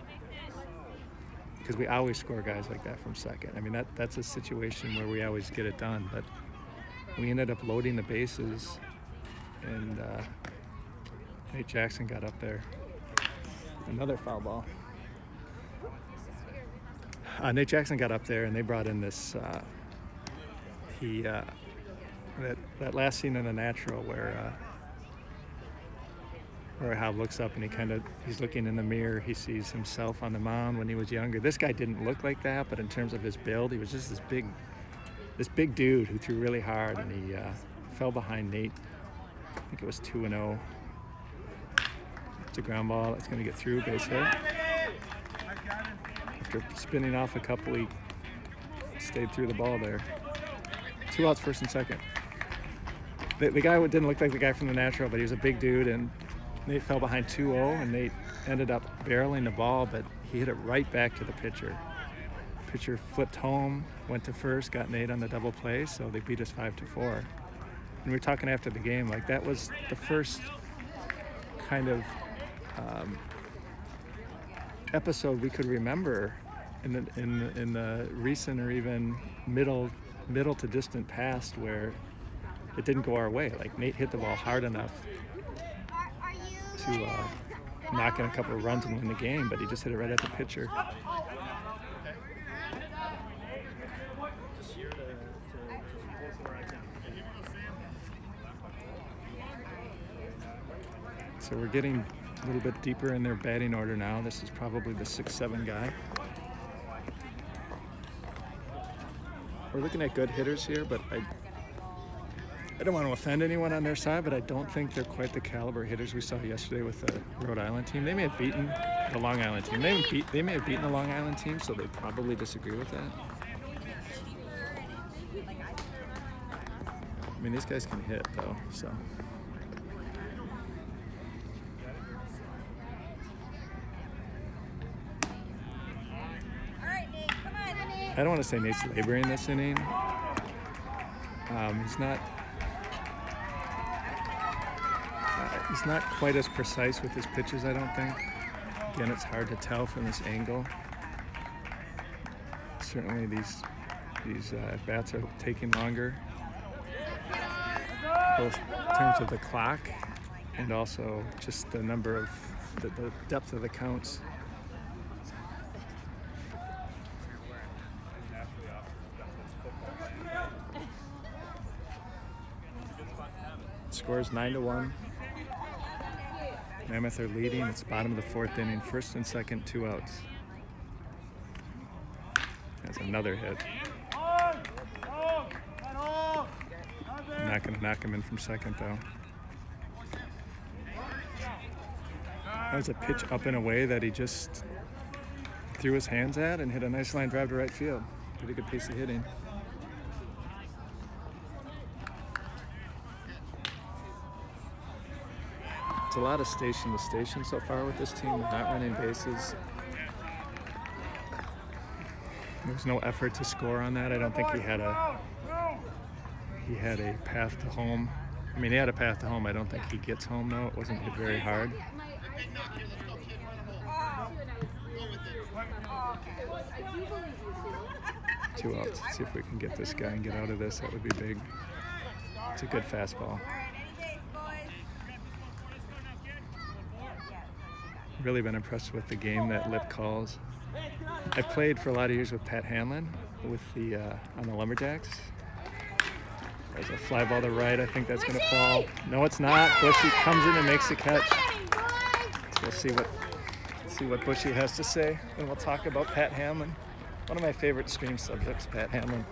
Speaker 1: because we always score guys like that from second. I mean, that's a situation where we always get it done, but we ended up loading the bases, and Nate Jackson got up there. Another foul ball. Nate Jackson got up there, and they brought in this, that last scene in The Natural where Hal looks up and he's looking in the mirror. He sees himself on the mound when he was younger. This guy didn't look like that, but in terms of his build, he was just this big dude who threw really hard, and he fell behind Nate. I think it was 2-0. It's a ground ball. It's going to get through, base hit. After spinning off a couple, he stayed through the ball there. 2 outs, first and second. The guy didn't look like the guy from The Natural, but he was a big dude, and Nate fell behind 2-0, and Nate ended up barreling the ball, but he hit it right back to the pitcher. Pitcher flipped home, went to first, got Nate on the double play, so they beat us 5-4. And we were talking after the game, like that was the first kind of episode we could remember in the recent or even middle to distant past where it didn't go our way. Like Nate hit the ball hard enough to knock in a couple of runs and win the game, but he just hit it right at the pitcher. So we're getting a little bit deeper in their batting order now. This is probably the 6-7 guy. We're looking at good hitters here, but I don't want to offend anyone on their side, but I don't think they're quite the caliber hitters we saw yesterday with the Rhode Island team. They may have beaten the Long Island team. They may have beaten the Long Island team, so they probably disagree with that. I mean, these guys can hit, though, so. I don't want to say Nate's laboring this inning. He's not quite as precise with his pitches, I don't think. Again, it's hard to tell from this angle. Certainly these at-bats are taking longer, both in terms of the clock and also just the number of the depth of the counts. Score is 9-1. Mammoth are leading. It's bottom of the fourth inning. First and second, 2 outs. That's another hit. Not going to knock him in from second, though. That was a pitch up and away that he just threw his hands at and hit a nice line drive to right field. Pretty good piece of hitting. It's a lot of station to station so far with this team. They're not running bases. There was no effort to score on that. I don't think he had a path to home. I mean, he had a path to home. I don't think he gets home, though. It wasn't hit very hard. 2 outs. Let's see if we can get this guy and get out of this. That would be big. It's a good fastball. Really been impressed with the game that Lip calls. I played for a lot of years with Pat Hanlon with on the Lumberjacks. There's a fly ball to right. I think that's going to fall. No, it's not. Bushy comes in and makes the catch. So we'll see what Bushy has to say, and we'll talk about Pat Hanlon. One of my favorite stream subjects, Pat Hanlon.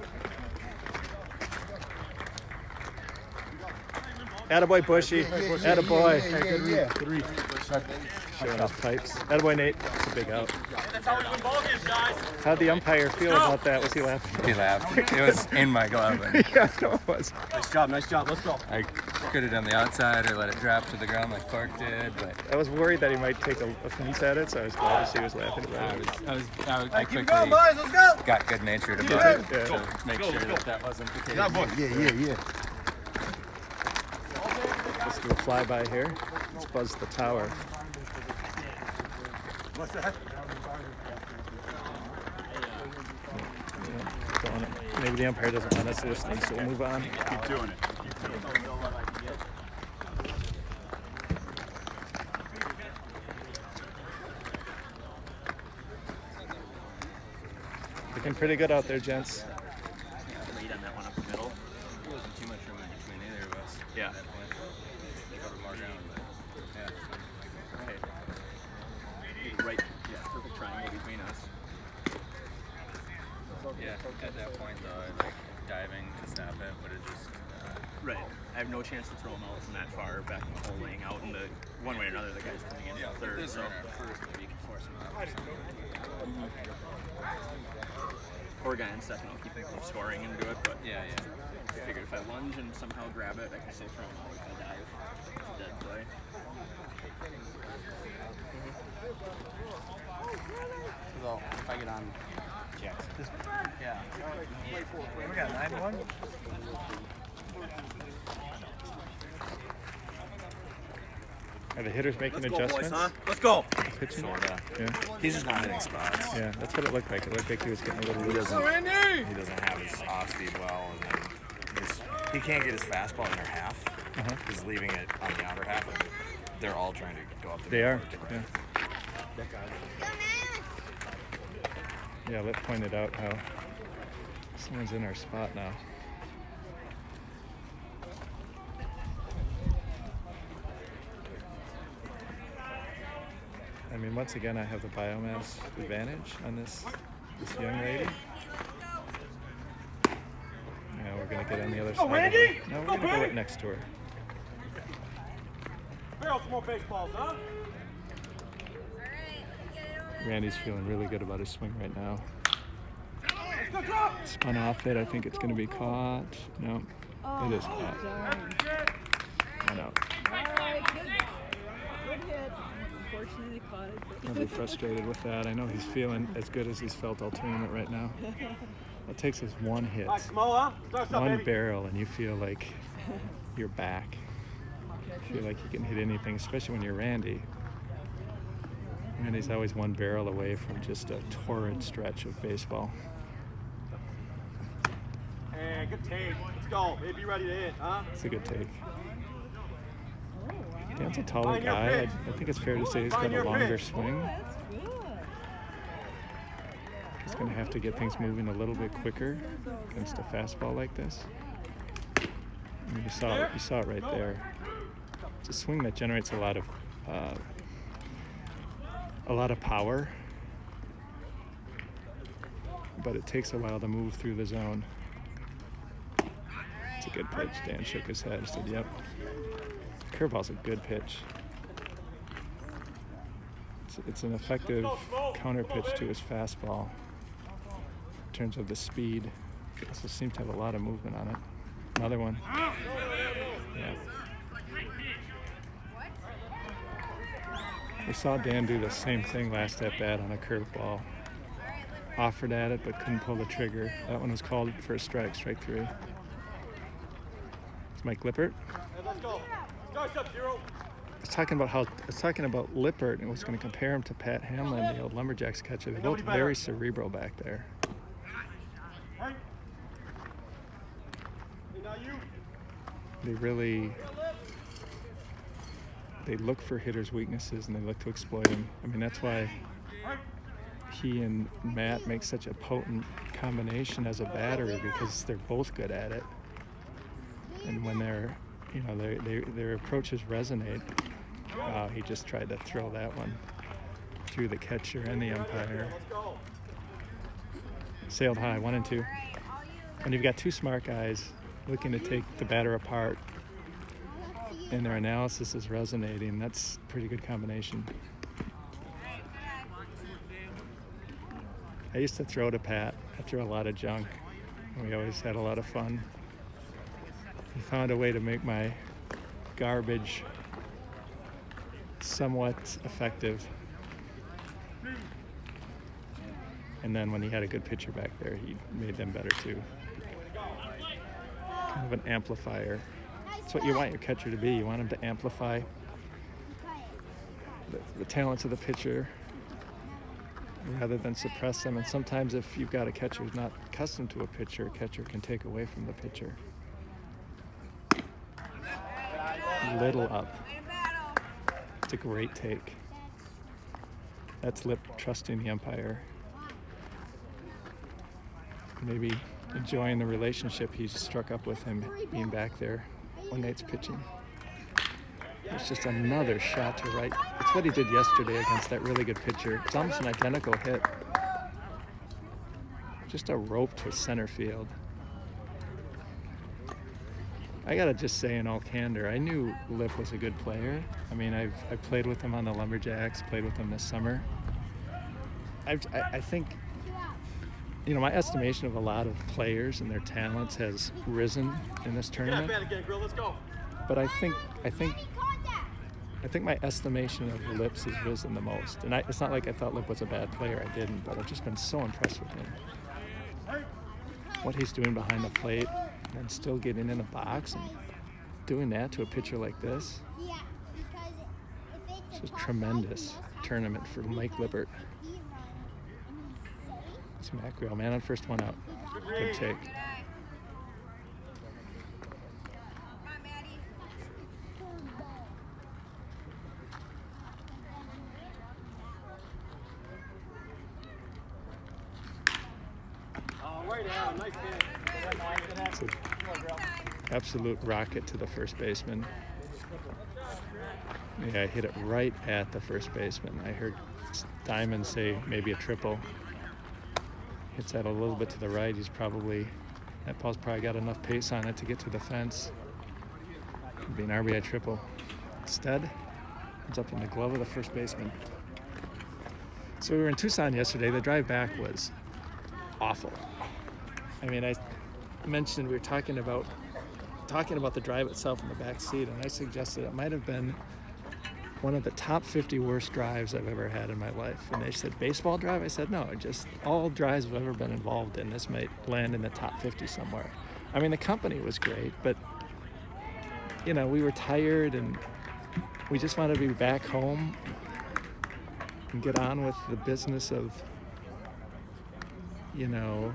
Speaker 1: Attaboy, Bushy. Attaboy.
Speaker 10: Good read.
Speaker 1: Showing his pipes. Attaboy, Nate. It's a big out.
Speaker 2: That's how we win ball games, guys.
Speaker 1: How'd the umpire feel about that? Was he laughing?
Speaker 7: He laughed. It was in my glove. And
Speaker 1: Yeah, no, it was.
Speaker 2: Nice job. Let's go.
Speaker 7: I could have done the outside or let it drop to the ground like Clark did, but
Speaker 1: I was worried that he might take a offense at it, so I was glad to see he was laughing about it.
Speaker 7: I quickly
Speaker 2: Let's go.
Speaker 7: got good natured about it
Speaker 1: Yeah.
Speaker 7: to make sure that wasn't the case.
Speaker 10: Yeah.
Speaker 1: Let's do a flyby here. Let's buzz the tower.
Speaker 2: What's that?
Speaker 1: Yeah, maybe the umpire doesn't want us listening, so we'll move on.
Speaker 2: Keep doing it.
Speaker 1: Looking pretty good out there, gents.
Speaker 5: Lead on that one up the middle.
Speaker 7: There wasn't too much room in between either of us.
Speaker 5: Yeah.
Speaker 7: At that point. They covered more ground, but
Speaker 5: Right. Yeah, perfect triangle between us.
Speaker 7: yeah, at that point though, like diving to snap it would have just
Speaker 5: Right. I have no chance to throw him out from that far back in the hole laying out, and one way or another, the guy's coming in from third.
Speaker 7: This
Speaker 5: So.
Speaker 7: runner at first, maybe you can force him out or something.
Speaker 5: Or a guy in second, I'll keep him from scoring and do it, but
Speaker 7: Yeah.
Speaker 5: I figured if I lunge and somehow grab it, I can still throw him out if I dive. It's a dead play.
Speaker 8: So if I get on Jackson. Yeah.
Speaker 10: We got 9-1.
Speaker 1: Are the hitters making
Speaker 2: Let's go, boys,
Speaker 1: adjustments?
Speaker 2: huh? Let's go.
Speaker 1: Pitching?
Speaker 7: Sorta.
Speaker 1: Yeah.
Speaker 7: He's just not hitting spots.
Speaker 1: Yeah, that's what it looked like. It looked like he was getting a little
Speaker 7: He
Speaker 1: loose.
Speaker 7: doesn't have his off speed well, and then he can't get his fastball in their half. He's leaving it on the outer half. And they're all trying to go up the
Speaker 1: They
Speaker 7: middle.
Speaker 1: are. Yeah. Yeah, Lip pointed out how someone's in our spot now. I mean, once again, I have the biomass advantage on this young lady. Yeah, we're gonna get on the other side.
Speaker 2: Randy!
Speaker 1: Of her. No, we're
Speaker 2: Go,
Speaker 1: gonna go
Speaker 2: Randy!
Speaker 1: right next to her.
Speaker 2: Barrel some more baseballs, huh?
Speaker 1: Randy's feeling really good about his swing right now. Spun off it. I think it's going to be caught. No, it is caught. One out.
Speaker 11: Unfortunately, caught it.
Speaker 1: I'll be frustrated with that. I know he's feeling as good as he's felt all tournament right now. It takes us one hit, one barrel, and you feel like you're back. You feel like you can hit anything, especially when you're Randy. Randy's always one barrel away from just a torrid stretch of baseball.
Speaker 2: Hey, good take. Let's go. Hey, be ready to hit, huh?
Speaker 1: It's a good take. Dan's a taller guy. I think it's fair to say he's got a longer swing.
Speaker 11: That's good.
Speaker 1: He's going to have to get things moving a little bit quicker against a fastball like this. I mean, you saw it right there. It's a swing that generates a lot of power, but it takes a while to move through the zone. It's a good pitch. Dan shook his head and said, "Yep." Curveball's a good pitch. It's an effective counter pitch to his fastball in terms of the speed. It also seems to have a lot of movement on it. Another one. Yeah. We saw Dan do the same thing last at bat on a curveball. Offered at it, but couldn't pull the trigger. That one was called for a strike 3. It's Mike Lippert.
Speaker 2: Let's go. Start up, zero.
Speaker 1: I was talking about Lippert and was going to compare him to Pat Hamlin, the old Lumberjacks catcher. They're both very cerebral back there.
Speaker 2: Hey. Hey, now you.
Speaker 1: They look for hitters' weaknesses and they look to exploit them. I mean, that's why he and Matt make such a potent combination as a battery, because they're both good at it. And when their approaches resonate. Wow, he just tried to throw that one through the catcher and the umpire. Sailed high, 1-2. And you've got two smart guys looking to take the batter apart, and their analysis is resonating. That's a pretty good combination. I used to throw to Pat. I threw a lot of junk. We always had a lot of fun. He found a way to make my garbage somewhat effective. And then when he had a good pitcher back there, he made them better too. Kind of an amplifier. That's what you want your catcher to be. You want him to amplify the talents of the pitcher rather than suppress them. And sometimes if you've got a catcher who's not accustomed to a pitcher, a catcher can take away from the pitcher. Little up. It's a great take. That's Lip trusting the umpire. Maybe enjoying the relationship he's struck up with him being back there when Nate's pitching. It's just another shot to right. It's what he did yesterday against that really good pitcher. It's almost an identical hit. Just a rope to center field. I gotta just say in all candor, I knew Lip was a good player. I mean, I played with him on the Lumberjacks, played with him this summer. I think, my estimation of a lot of players and their talents has risen in this tournament.
Speaker 2: Let's go.
Speaker 1: But I think my estimation of Lip's has risen the most. And it's not like I thought Lip was a bad player. I didn't, but I've just been so impressed with him. What he's doing behind the plate and still getting in the box and doing that to a pitcher like this. It's a tremendous tournament for Mike Lippert. It's Macreal, man on first, one out. Good take. It's an absolute rocket to the first baseman. Yeah, I hit it right at the first baseman. I heard Diamond say maybe a triple. Hits that a little bit to the right. That ball's probably got enough pace on it to get to the fence. It'd be an RBI triple. Instead, it's up in the glove of the first baseman. So we were in Tucson yesterday. The drive back was awful. I mean, I mentioned we were talking about the drive itself in the back seat, and I suggested it might have been one of the top 50 worst drives I've ever had in my life. And they said, baseball drive? I said, no, just all drives I've ever been involved in. This might land in the top 50 somewhere. I mean, the company was great, but, you know, we were tired and we just wanted to be back home and get on with the business of, you know,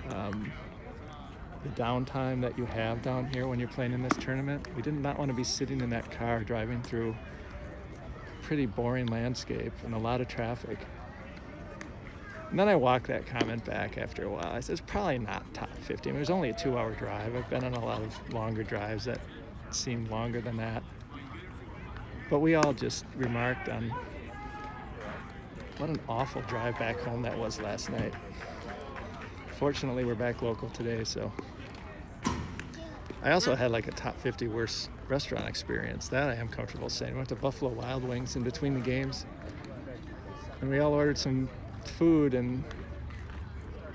Speaker 1: the downtime that you have down here when you're playing in this tournament. We did not want to be sitting in that car driving through pretty boring landscape and a lot of traffic. And then I walked that comment back after a while. I said, it's probably not top 50. I mean, it was only a 2-hour drive. I've been on a lot of longer drives that seemed longer than that. But we all just remarked on what an awful drive back home that was last night. Fortunately, we're back local today, so. I also had like a top 50 worst restaurant experience. That I am comfortable saying. We went to Buffalo Wild Wings in between the games, and we all ordered some food, and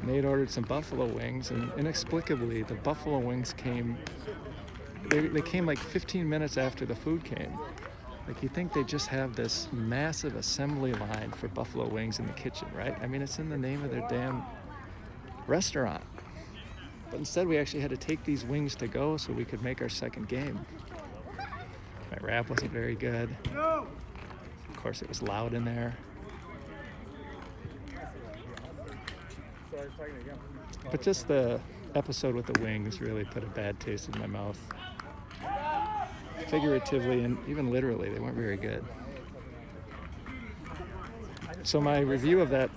Speaker 1: Nate ordered some buffalo wings, and inexplicably the buffalo wings came, they came like 15 minutes after the food came. Like, you think they just have this massive assembly line for buffalo wings in the kitchen, right? I mean, it's in the name of their damn restaurant. But instead we actually had to take these wings to go so we could make our second game. My rap wasn't very good. Of course, it was loud in there. But just the episode with the wings really put a bad taste in my mouth. Figuratively and even literally, they weren't very good. So my review of that,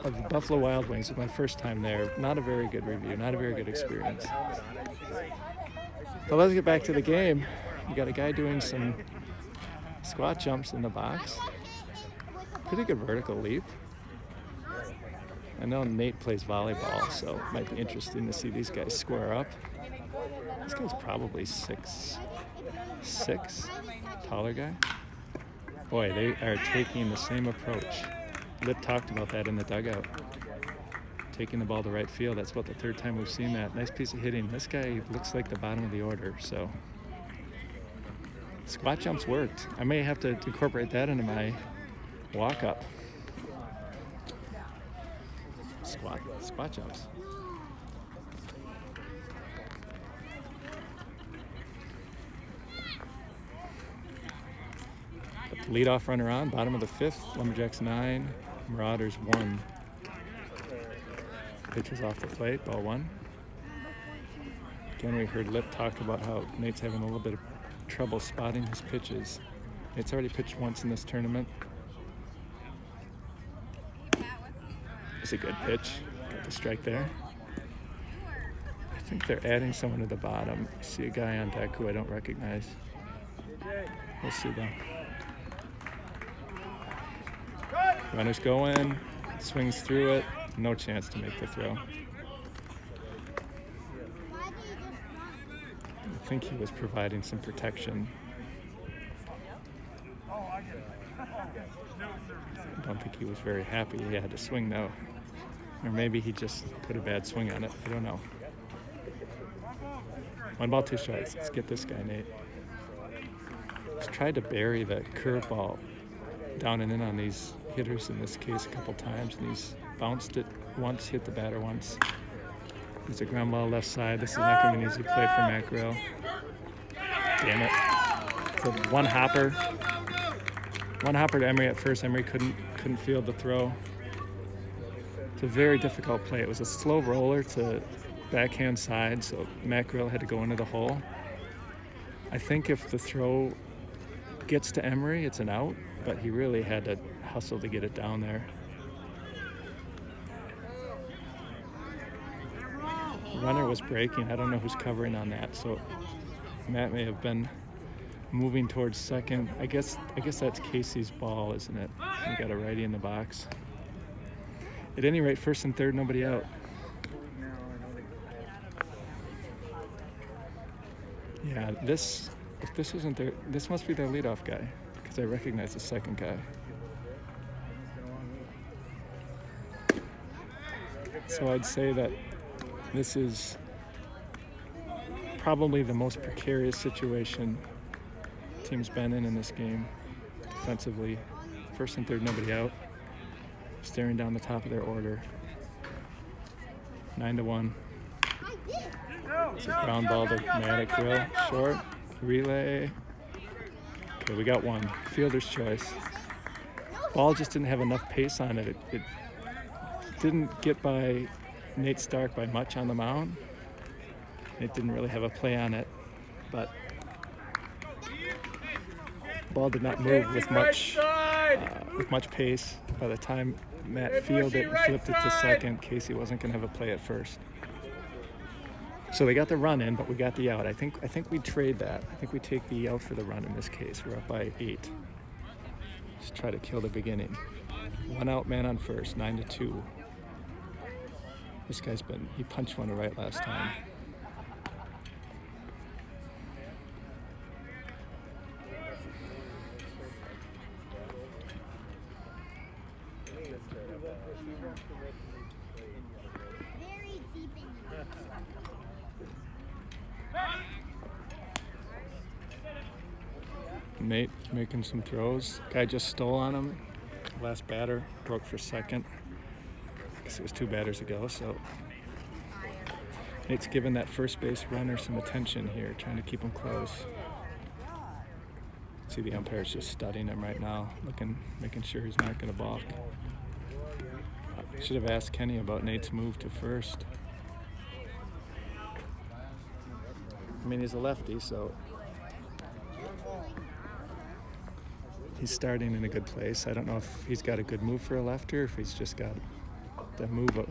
Speaker 1: of the Buffalo Wild Wings, was my first time there. Not a very good review, not a very good experience. But let's get back to the game. We got a guy doing some squat jumps in the box. Pretty good vertical leap. I know Nate plays volleyball, so it might be interesting to see these guys square up. This guy's probably 6'6", taller guy. Boy, they are taking the same approach. Lip talked about that in the dugout. Taking the ball to right field. That's about the third time we've seen that. Nice piece of hitting. This guy looks like the bottom of the order, so. Squat jumps worked. I may have to incorporate that into my walk-up. Squat jumps. Leadoff runner on, bottom of the fifth, Lumberjacks 9, Mauraders 1. Pitch was off the plate, ball 1. Again, we heard Lip talk about how Nate's having a little bit of trouble spotting his pitches. Nate's already pitched once in this tournament. It's a good pitch. Got the strike there. I think they're adding someone to the bottom. I see a guy on deck who I don't recognize. We'll see though. Runners go in, swings through it, no chance to make the throw. I think he was providing some protection. I don't think he was very happy he had to swing though. Or maybe he just put a bad swing on it, I don't know. 1 ball, 2 strikes, let's get this guy, Nate. He's tried to bury the curveball down and in on these hitters, in this case a couple times, and he's bounced it once, hit the batter once. There's a ground ball left side. This is not going to be an easy play for Mackerel. Damn it. So one hopper to Emery at first. Emery couldn't field the throw. It's a very difficult play. It was a slow roller to backhand side, so Mackerel had to go into the hole. I think if the throw gets to Emery, it's an out, but he really had to hustle to get it down there. The runner was breaking. I don't know who's covering on that, so Matt may have been moving towards second. I guess that's Casey's ball, isn't it? We got a righty in the box. At any rate, first and third, nobody out. Yeah, if this isn't their, this must be their leadoff guy, because I recognize the second guy. So I'd say that this is probably the most precarious situation team's been in this game defensively. First and third, nobody out. Staring down the top of their order. 9-1. It's a ground ball to Maddox Grill. Short. Relay. Okay, we got one. Fielder's choice. Ball just didn't have enough pace on it. It didn't get by Nate Stark by much on the mound. It didn't really have a play on it, but ball did not move with much pace. By the time Matt fielded it and flipped it to second, Casey wasn't going to have a play at first. So they got the run in, but we got the out. I think we trade that. I think we take the out for the run in this case. We're up by 8. Just try to kill the beginning. 1 out, man on first, 9-2. This guy's he punched one right last time.
Speaker 4: Very deep in you.
Speaker 1: Nate making some throws. Guy just stole on him. Last batter broke for second. I guess it was 2 batters ago, so Nate's giving that first base runner some attention here, trying to keep him close. See, the umpire's just studying him right now, making sure he's not going to balk. Should have asked Kenny about Nate's move to first. I mean, he's a lefty, so he's starting in a good place. I don't know if he's got a good move for a lefty or if he's just got the move, a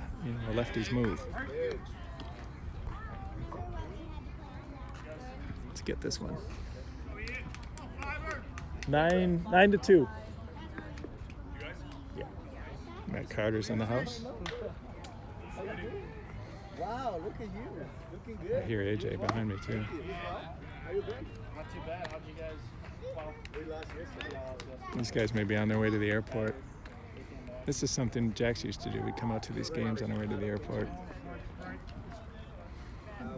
Speaker 1: lefty's move. Let's get this one. 9-2. Yeah. Matt Carter's in the house.
Speaker 10: Wow, look at you. Looking good.
Speaker 1: I hear AJ behind me too.
Speaker 10: Are you good?
Speaker 2: Not too bad. How'd you guys follow?
Speaker 10: We lost yesterday.
Speaker 1: These guys may be on their way to the airport. This is something Jax used to do. We'd come out to these games on our way to the airport.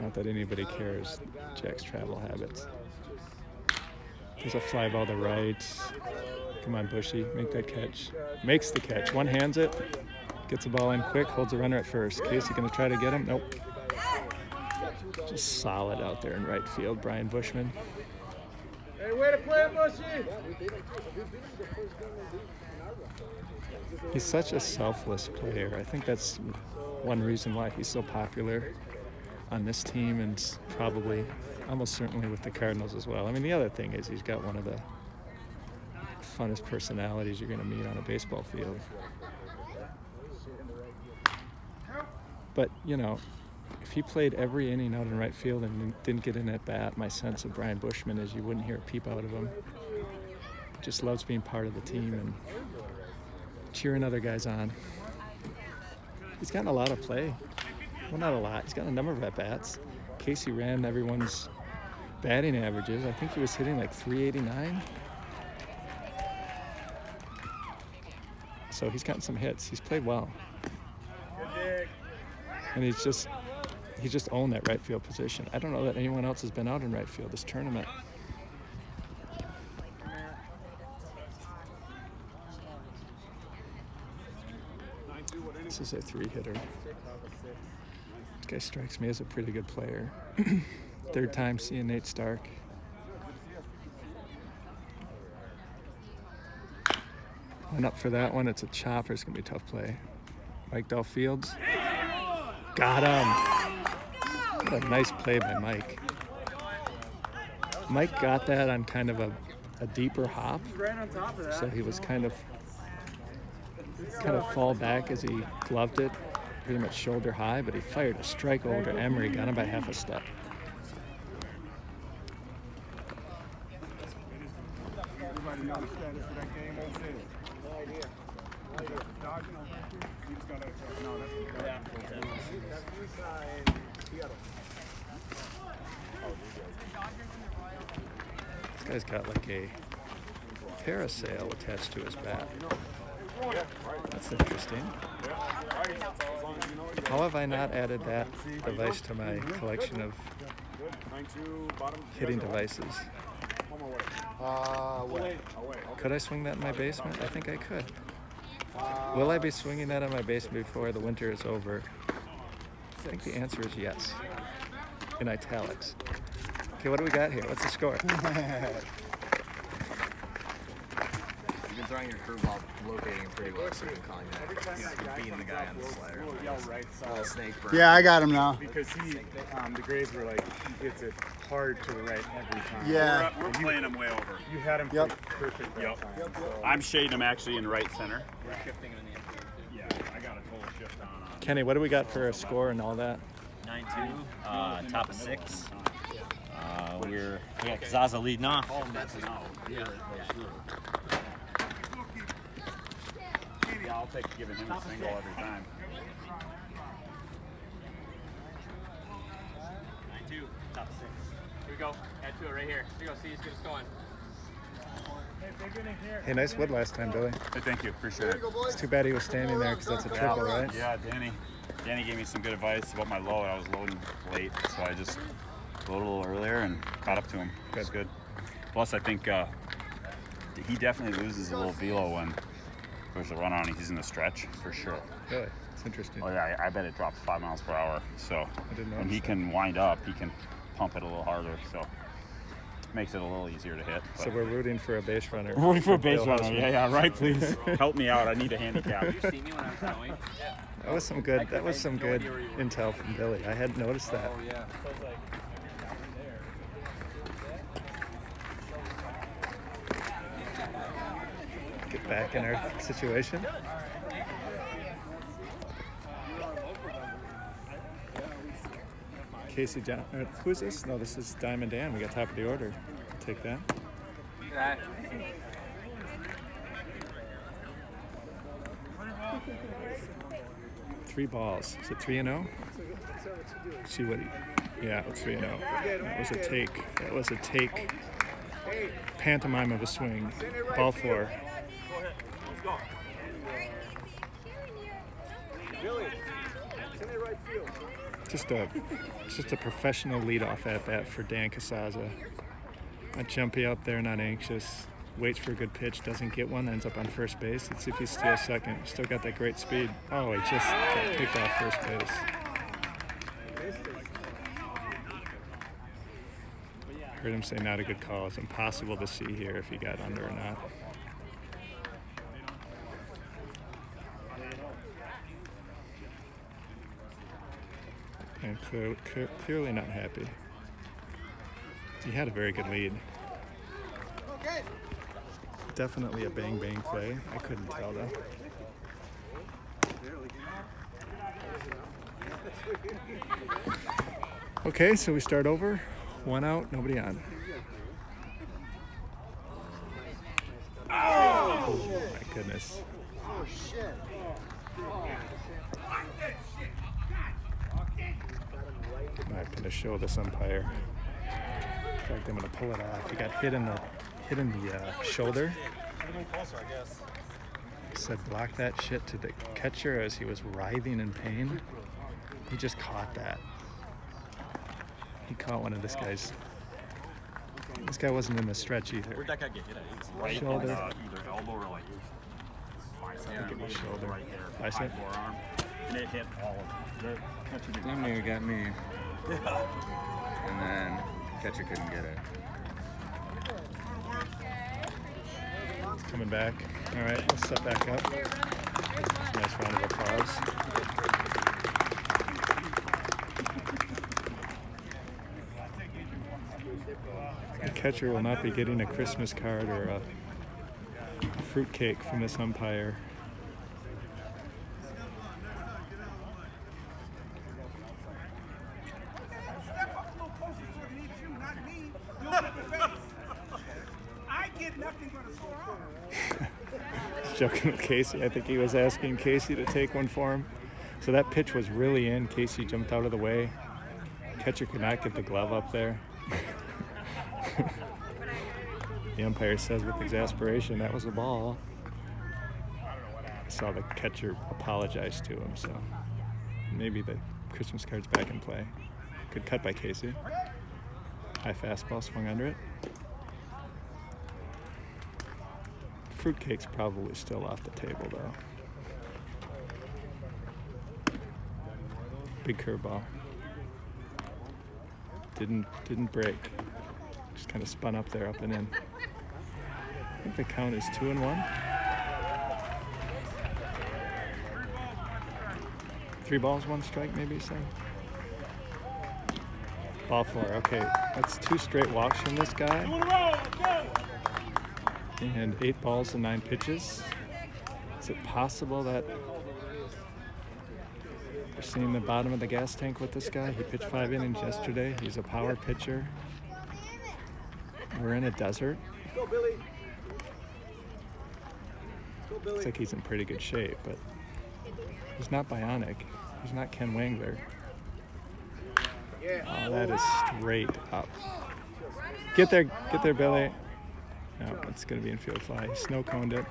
Speaker 1: Not that anybody cares, Jack's travel habits. There's a fly ball to right. Come on, Bushy, make that catch. Makes the catch, one-hands it, gets the ball in quick, holds the runner at first. Casey gonna try to get him? Nope. Just solid out there in right field, Brian Bushman.
Speaker 10: Hey, way to play, Bushy!
Speaker 1: He's such a selfless player. I think that's one reason why he's so popular on this team and probably almost certainly with the Cardinals as well. I mean, the other thing is he's got one of the funnest personalities you're going to meet on a baseball field. But, you know, if he played every inning out in right field and didn't get in at bat, my sense of Brian Bushman is you wouldn't hear a peep out of him. Just loves being part of the team and cheering other guys on. He's gotten a lot of play. Well, not a lot. He's got a number of at-bats. Casey ran everyone's batting averages. I think he was hitting like 389. So he's gotten some hits. He's played well. And he's just owned that right field position. I don't know that anyone else has been out in right field this tournament. This is a 3-hitter. This guy strikes me as a pretty good player. Third time seeing Nate Stark. Went up for that one. It's a chopper. It's going to be a tough play. Mike Fields. Got him. What a nice play by Mike. Mike got that on kind of a deeper hop.
Speaker 5: Right on top of that.
Speaker 1: So he was kind of fall back as he gloved it, pretty much shoulder high, but he fired a strike over to Emery, got him by half a step.
Speaker 10: Everybody know the status of that game on field? No idea. You just gotta, no,
Speaker 1: This guy's got like a parasail attached to his bat. That's interesting. How have I not added that device to my collection of hitting devices? Could I swing that in my basement? I think I could. Will I be swinging that in my basement before the winter is over? I think the answer is yes. In italics. Okay, what do we got here? What's the score?
Speaker 7: You've been throwing your curveball, locating it pretty well, so you've been calling that. You're beating the guy on the slider. Little snake burn.
Speaker 11: Yeah, I got him now.
Speaker 12: Because the grades were like, he hits it hard to the right every time.
Speaker 11: Yeah.
Speaker 2: We're playing him way over.
Speaker 12: You had him perfect that
Speaker 2: Yep.
Speaker 12: time. So.
Speaker 2: I'm shading him actually in right center.
Speaker 12: Yeah, I got a total shift on.
Speaker 1: Kenny, what do we got for a score and all that?
Speaker 9: 9-2, top of 6. We got Kazaza leading off.
Speaker 2: Yeah, I'll take giving him a single every time.
Speaker 9: 9-2, top of 6.
Speaker 5: Here we go. Add to it right here. Here we go. See, he's just going.
Speaker 1: Hey, nice wood last time, Billy.
Speaker 2: Hey, thank you. Appreciate it.
Speaker 1: It's too bad he was standing there because that's a triple, right?
Speaker 2: Yeah, Danny gave me some good advice about my load. I was loading late, so I just loaded a little earlier and caught up to him. That's good. Plus, I think he definitely loses a little velo when there's a run on. He's in the stretch for sure.
Speaker 1: Really? It's interesting.
Speaker 2: Oh yeah, I bet it drops 5 miles per hour. So
Speaker 1: didn't
Speaker 2: when he
Speaker 1: notice
Speaker 2: can wind up, he can pump it a little harder. So makes it a little easier to hit.
Speaker 1: So we're rooting for a base runner.
Speaker 2: We're rooting for a base
Speaker 1: Bill
Speaker 2: runner.
Speaker 1: Houseman.
Speaker 2: Yeah, right. Please help me out. I need a handicap.
Speaker 5: Did you see me when I was throwing?
Speaker 1: That was some good. That was some good intel from Billy. I hadn't noticed that.
Speaker 5: Oh yeah.
Speaker 1: Get back in our situation. Casey John. Who's this? No, this is Diamond Dan. We got top of the order. Take that.
Speaker 5: That.
Speaker 1: 3 balls. Is it 3-0? See what? Yeah, it's 3-0. That was a take. That was a take. Pantomime of a swing. Ball 4. Just a professional leadoff at bat for Dan Casaza. Not jumpy out there, not anxious. Waits for a good pitch, doesn't get one, ends up on first base. Let's see if he steals second. Still got that great speed. Oh, he just got kicked off first base. Heard him say not a good call. It's impossible to see here if he got under or not. And clearly not happy. He had a very good lead. Definitely a bang-bang play. I couldn't tell though. Okay, so we start over. 1 out, nobody on. Oh my goodness.
Speaker 11: Oh, shit.
Speaker 1: I'm not going to show this umpire. In fact, I'm going to pull it off. He got hit in the shoulder. Said block that shit to the catcher as he was writhing in pain. He just caught that. He caught one of this guy's. This guy wasn't in the stretch either.
Speaker 2: Where'd that guy get hit at? Right
Speaker 1: Shoulder.
Speaker 2: on either elbow or like bicep.
Speaker 1: I think it was shoulder.
Speaker 2: Right there.
Speaker 1: Bicep?
Speaker 2: High forearm. And it hit all of it. The catcher did
Speaker 7: Damn near got me. And then catcher couldn't get it.
Speaker 1: Coming back. All right, let's step back up. Nice round of applause. The catcher will not be getting a Christmas card or a fruitcake from this umpire. Joking with Casey. I think he was asking Casey to take one for him. So that pitch was really in. Casey jumped out of the way. Catcher could not get the glove up there. The umpire says with exasperation, that was a ball. I saw the catcher apologize to him, so maybe the Christmas card's back in play. Good cut by Casey. High fastball swung under it. Fruitcake's probably still off the table, though. Big curveball. Didn't break. Just kind of spun up there, up and in. I think the count is 2-1. 3 balls, 1 strike, maybe, so. Ball 4, okay. That's 2 straight walks from this guy. And 8 balls and 9 pitches. Is it possible that we're seeing the bottom of the gas tank with this guy? He pitched 5 innings yesterday. He's a power pitcher. We're in a desert. Looks like he's in pretty good shape, but he's not bionic. He's not Ken Wangler. Oh, that is straight up. Get there, Billy. No, it's going to be infield fly. He snow-coned it.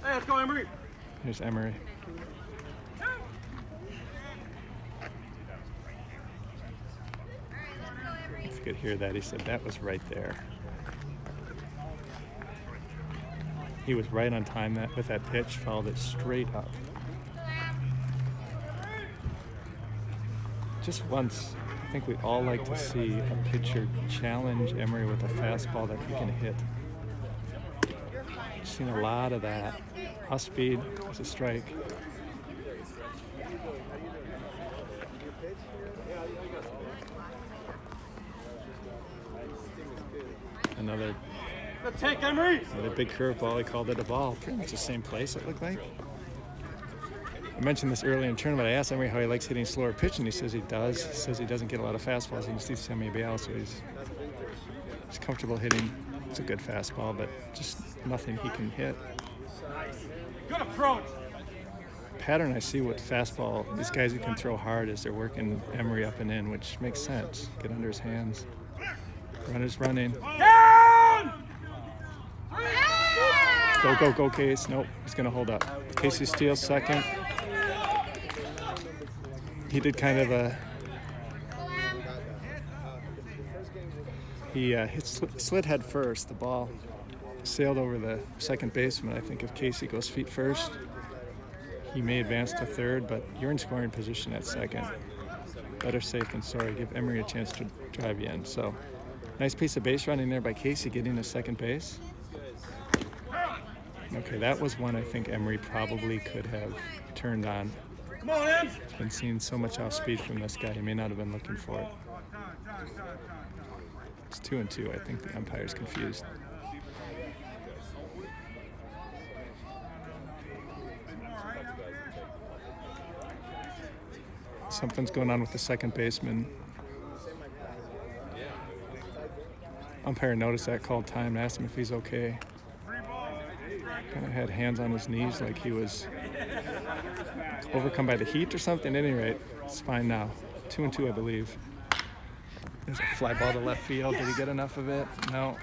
Speaker 3: Hey, let's go, Emery.
Speaker 1: Here's Emery. If you could hear that, he said that was right there. He was right on time with that pitch, followed it straight up. Just once, I think we all like to see a pitcher challenge Emery with a fastball that he can hit. I've seen a lot of that. Off speed is a strike. Another big curveball. He called it a ball. Pretty much the same place, it looked like. I mentioned this early in the tournament. I asked Emery how he likes hitting slower pitch, and he says he does. He says he doesn't get a lot of fastballs. He just needs to send me a ball, so he's comfortable hitting. It's a good fastball, but just nothing he can hit.
Speaker 3: Good approach.
Speaker 1: Pattern I see with fastball, these guys who can throw hard is they're working Emery up and in, which makes sense. Get under his hands. Runner's running.
Speaker 3: Down!
Speaker 1: Go, Case. Nope, he's going to hold up. Casey steals second. He did kind of a... He slid head first. The ball sailed over the second baseman. I think if Casey goes feet first, he may advance to third, but you're in scoring position at second. Better safe than sorry. Give Emery a chance to drive you in. So, nice piece of base running there by Casey getting to second base. Okay, that was one I think Emery probably could have turned on.
Speaker 3: Come on, Ems!
Speaker 1: Been seeing so much off speed from this guy, he may not have been looking for it. It's 2-2. I think the umpire's confused. Something's going on with the second baseman. Umpire noticed that, called time, and asked him if he's okay. Kind of had hands on his knees like he was overcome by the heat or something. At any rate, it's fine now. 2-2, I believe. There's a fly ball to left field. Did he get enough of it? No.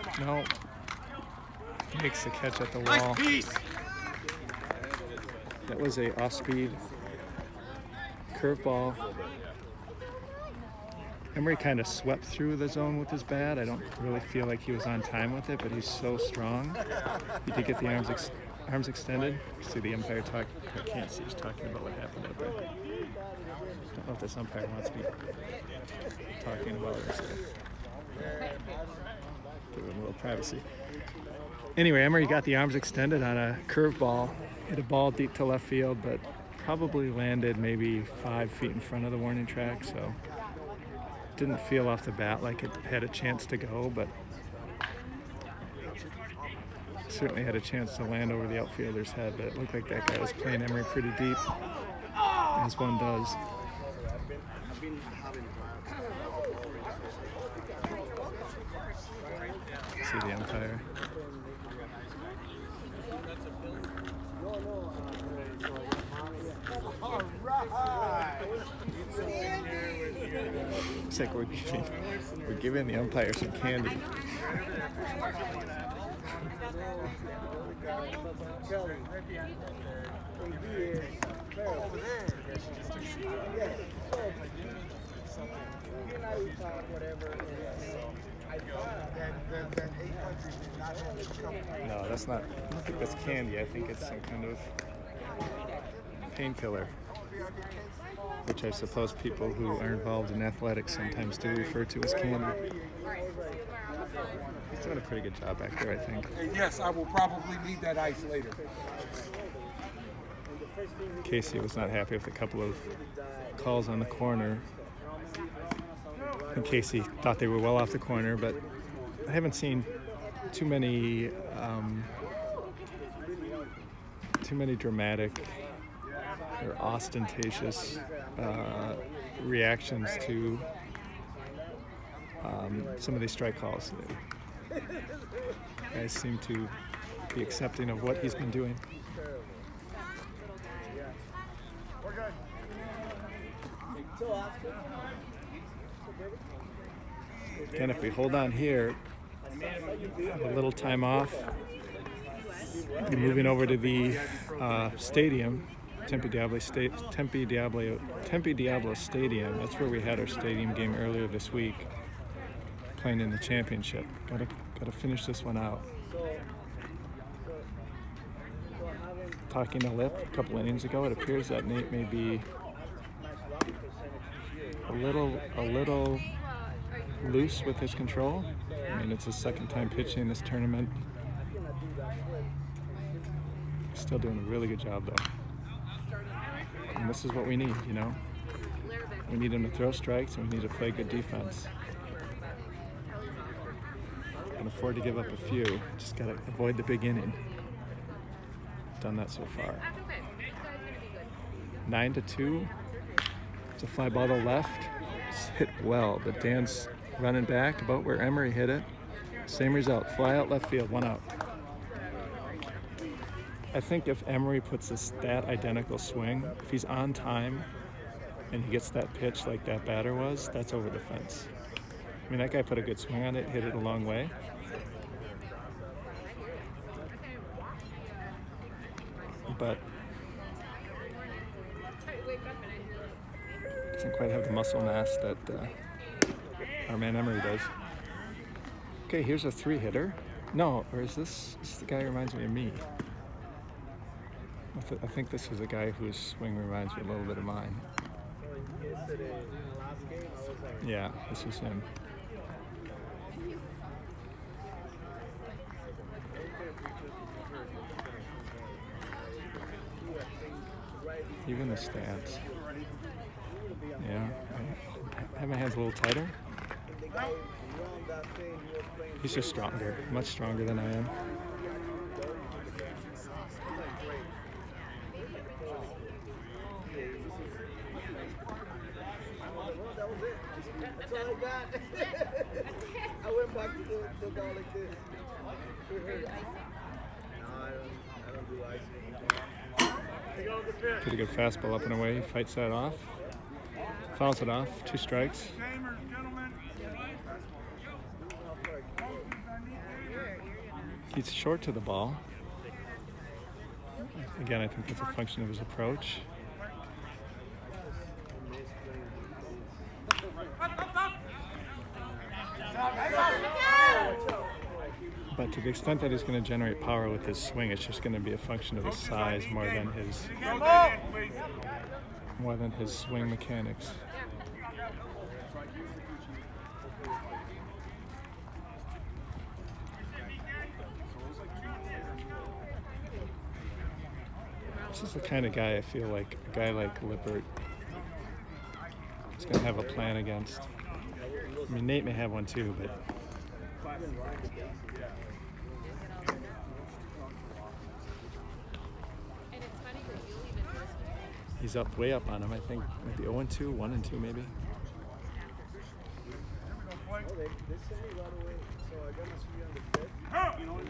Speaker 1: Makes the catch at the wall.
Speaker 3: Nice piece.
Speaker 1: That was a off-speed curveball. Emery kind of swept through the zone with his bat. I don't really feel like he was on time with it, but he's so strong. He did get the arms extended. You see the umpire talk. I can't see. He's talking about what happened out there. I don't know if this umpire wants me talking about it. So give him a little privacy. Anyway, Emery got the arms extended on a curveball. Hit a ball deep to left field, but probably landed maybe 5 feet in front of the warning track. So didn't feel off the bat like it had a chance to go, but certainly had a chance to land over the outfielder's head. But it looked like that guy was playing Emery pretty deep, as one does. See the umpire. Looks like we're giving the umpire some candy. No, that's not. I don't think that's candy. I think it's some kind of painkiller, which I suppose people who are involved in athletics sometimes do refer to as candy. He's doing a pretty good job back there, I think.
Speaker 11: Yes, I will probably need that ice later.
Speaker 1: Casey was not happy with a couple of calls on the corner. And Casey thought they were well off the corner, but I haven't seen too many dramatic or ostentatious reactions to some of these strike calls. Guys seem to be accepting of what he's been doing. Again, if we hold on here, have a little time off, be moving over to the stadium, Tempe Diablo Stadium. That's where we had our stadium game earlier this week, playing in the championship. Gotta finish this one out. Talking to Lip a couple innings ago, it appears that Nate may be a little loose with his control. I mean, it's his second time pitching this tournament. Still doing a really good job though. And this is what we need, you know. We need him to throw strikes and we need to play good defense. Can afford to give up a few. Just gotta avoid the big inning. Done that so far. 9-2. It's a fly ball to left. It's hit well, but Dan's running back about where Emery hit it. Same result. Fly out left field, 1 out. I think if Emery puts that identical swing, if he's on time and he gets that pitch like that batter was, that's over the fence. I mean, that guy put a good swing on it, hit it a long way. But doesn't quite have the muscle mass that our man Emery does. Okay, here's a 3-hitter. No, or is this the guy who reminds me of me? I think this is a guy whose swing reminds me a little bit of mine. Yeah, this is him. Even the stats. Yeah, I have my hands a little tighter. He's just stronger, much stronger than I am.
Speaker 10: That's all I got. I went back to the ball like this. No, I don't do icing.
Speaker 1: Pretty good fastball up and away. He fights that off. Fouls it off. 2 strikes. He's short to the ball. Again, I think that's a function of his approach. But to the extent that he's going to generate power with his swing, it's just going to be a function of his size more than his swing mechanics. This is the kind of guy I feel like a guy like Lippert is going to have a plan against. I mean, Nate may have one too, but he's up, way up on him. I think maybe 0-2, 1-2 maybe.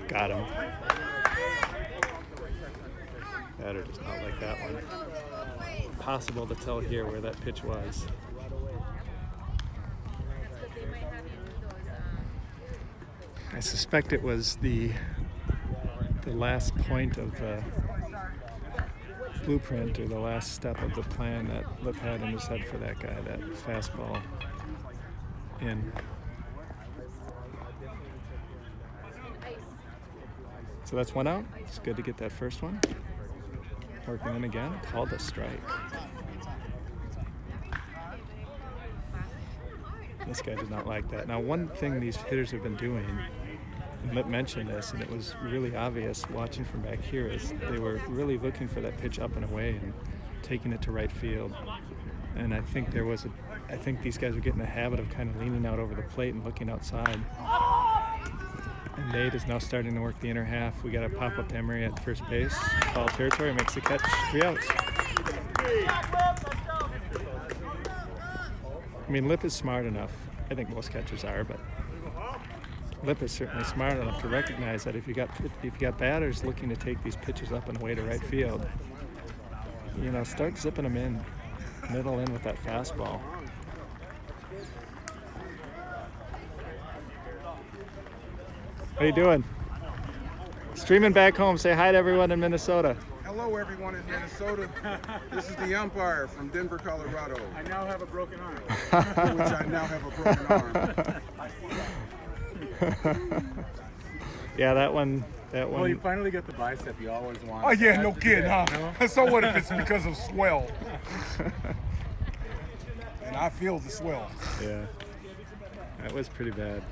Speaker 1: Got him. Batter does not like that one. Impossible to tell here where that pitch was. I suspect it was the last point of the blueprint or the last step of the plan that Lip had in his head for that guy, that fastball in. So that's one out. It's good to get that first one. Working in again. Called a strike. This guy did not like that. Now, one thing these hitters have been doing, Mitt mentioned this, and it was really obvious watching from back here, is they were really looking for that pitch up and away and taking it to right field. And I think I think these guys are getting the habit of kind of leaning out over the plate and looking outside. And Nate is now starting to work the inner half. We got a pop up to Emery at first base. Foul territory, makes the catch, 3 outs. I mean, Lip is smart enough. I think most catchers are, but Lip is certainly smart enough to recognize that if you got batters looking to take these pitches up and away to right field, you know, start zipping them in, middle in with that fastball. How you doing? Streaming back home. Say hi to everyone in Minnesota.
Speaker 11: Hello, everyone in Minnesota. This is the umpire from Denver, Colorado.
Speaker 12: I now have a broken arm.
Speaker 11: Which I now have a broken arm.
Speaker 1: Yeah, that one.
Speaker 12: Well, you finally get the bicep you always want.
Speaker 11: Oh, yeah, no kidding, huh? No? So what if it's because of swell? And I feel the swell.
Speaker 1: Yeah, that was pretty bad.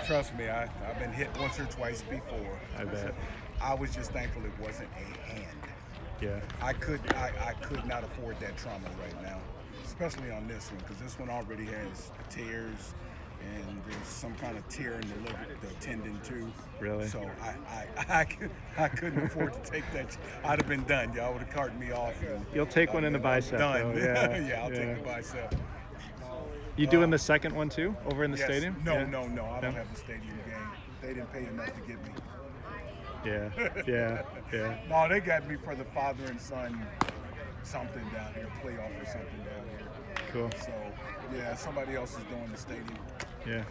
Speaker 11: Trust me, I've been hit once or twice before.
Speaker 1: I bet.
Speaker 11: I was just thankful it wasn't a hand.
Speaker 1: Yeah.
Speaker 11: I could not afford that trauma right now, especially on this one, because this one already has tears, and there's some kind of tear in the liver, the tendon too.
Speaker 1: Really?
Speaker 11: So I couldn't afford to take that. I'd have been done. Y'all would have carted me off.
Speaker 1: You'll take one in the bicep.
Speaker 11: Done.
Speaker 1: Though. Yeah.
Speaker 11: Yeah, I'll take the bicep.
Speaker 1: You doing the second one too, over in the
Speaker 11: yes.
Speaker 1: stadium?
Speaker 11: No,
Speaker 1: yeah.
Speaker 11: no. I don't have the stadium game. They didn't pay enough to get me.
Speaker 1: Yeah.
Speaker 11: No, they got me for the father and son something down here, playoff or something down here.
Speaker 1: Cool.
Speaker 11: So, yeah, somebody else is doing the stadium.
Speaker 1: Yeah.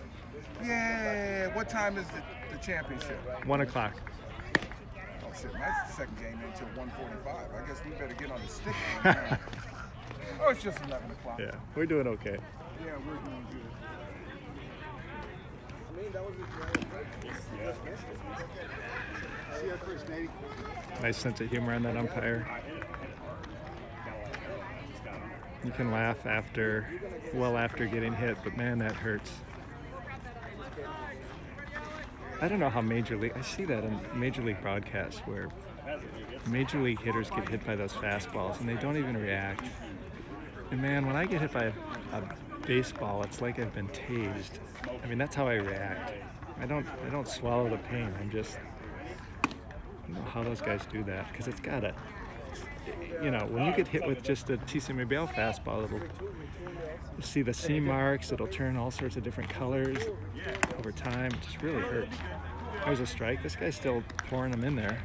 Speaker 11: Yeah. What time is the championship?
Speaker 1: 1 o'clock.
Speaker 11: Oh shit, my second game until 1:45. I guess we better get on the stick. Oh, it's just 11 o'clock.
Speaker 1: Yeah, we're doing okay.
Speaker 11: Yeah, we're doing good. I mean, that was See you first, Nate.
Speaker 1: Nice sense of humor on that umpire. You can laugh well after getting hit, but man, that hurts. I don't know how I see that in Major League broadcasts where Major League hitters get hit by those fastballs and they don't even react. And man, when I get hit by a baseball, it's like I've been tased. I mean, that's how I react. I don't swallow the pain. I don't know how those guys do that, because it's gotta, you know, when you get hit with just a TC Mabel fastball, you'll see the seam marks, it'll turn all sorts of different colors over time. It just really hurts. There's a strike. This guy's still pouring them in there.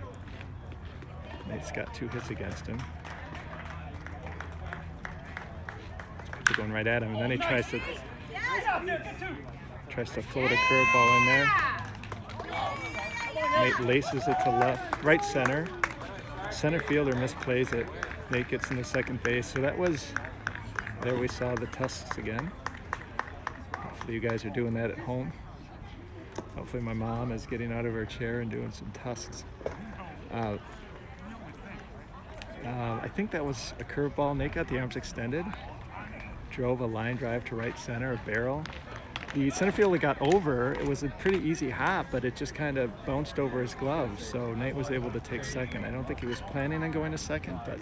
Speaker 1: Nate's got 2 hits against him. Going right at him, and then he tries to float a curveball in there. Nate laces it to right center. Center fielder misplays it. Nate gets into second base. So there we saw the tusks again. Hopefully you guys are doing that at home. Hopefully my mom is getting out of her chair and doing some tusks. I think that was a curveball. Nate got the arms extended. Drove a line drive to right center, a barrel. The center fielder got over. It was a pretty easy hop, but it just kind of bounced over his glove, so Nate was able to take second. I don't think he was planning on going to second, but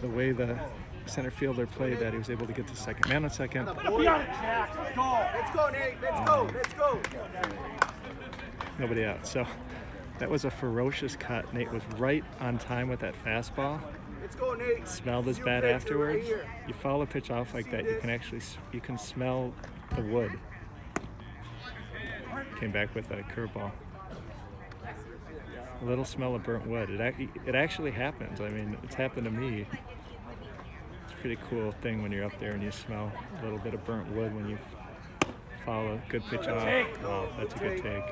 Speaker 1: the way the center fielder played that, he was able to get to second. Man on second.
Speaker 10: Let's go, Nate. Let's go.
Speaker 1: Nobody out. So that was a ferocious cut. Nate was right on time with that fastball.
Speaker 10: Let's go, Nate.
Speaker 1: Smelled his bat afterwards. You foul a pitch off like that, you can smell the wood. Came back with a curveball. A little smell of burnt wood. It actually happens. I mean, it's happened to me. It's a pretty cool thing when you're up there and you smell a little bit of burnt wood when you foul a good pitch off. Wow, that's a good take.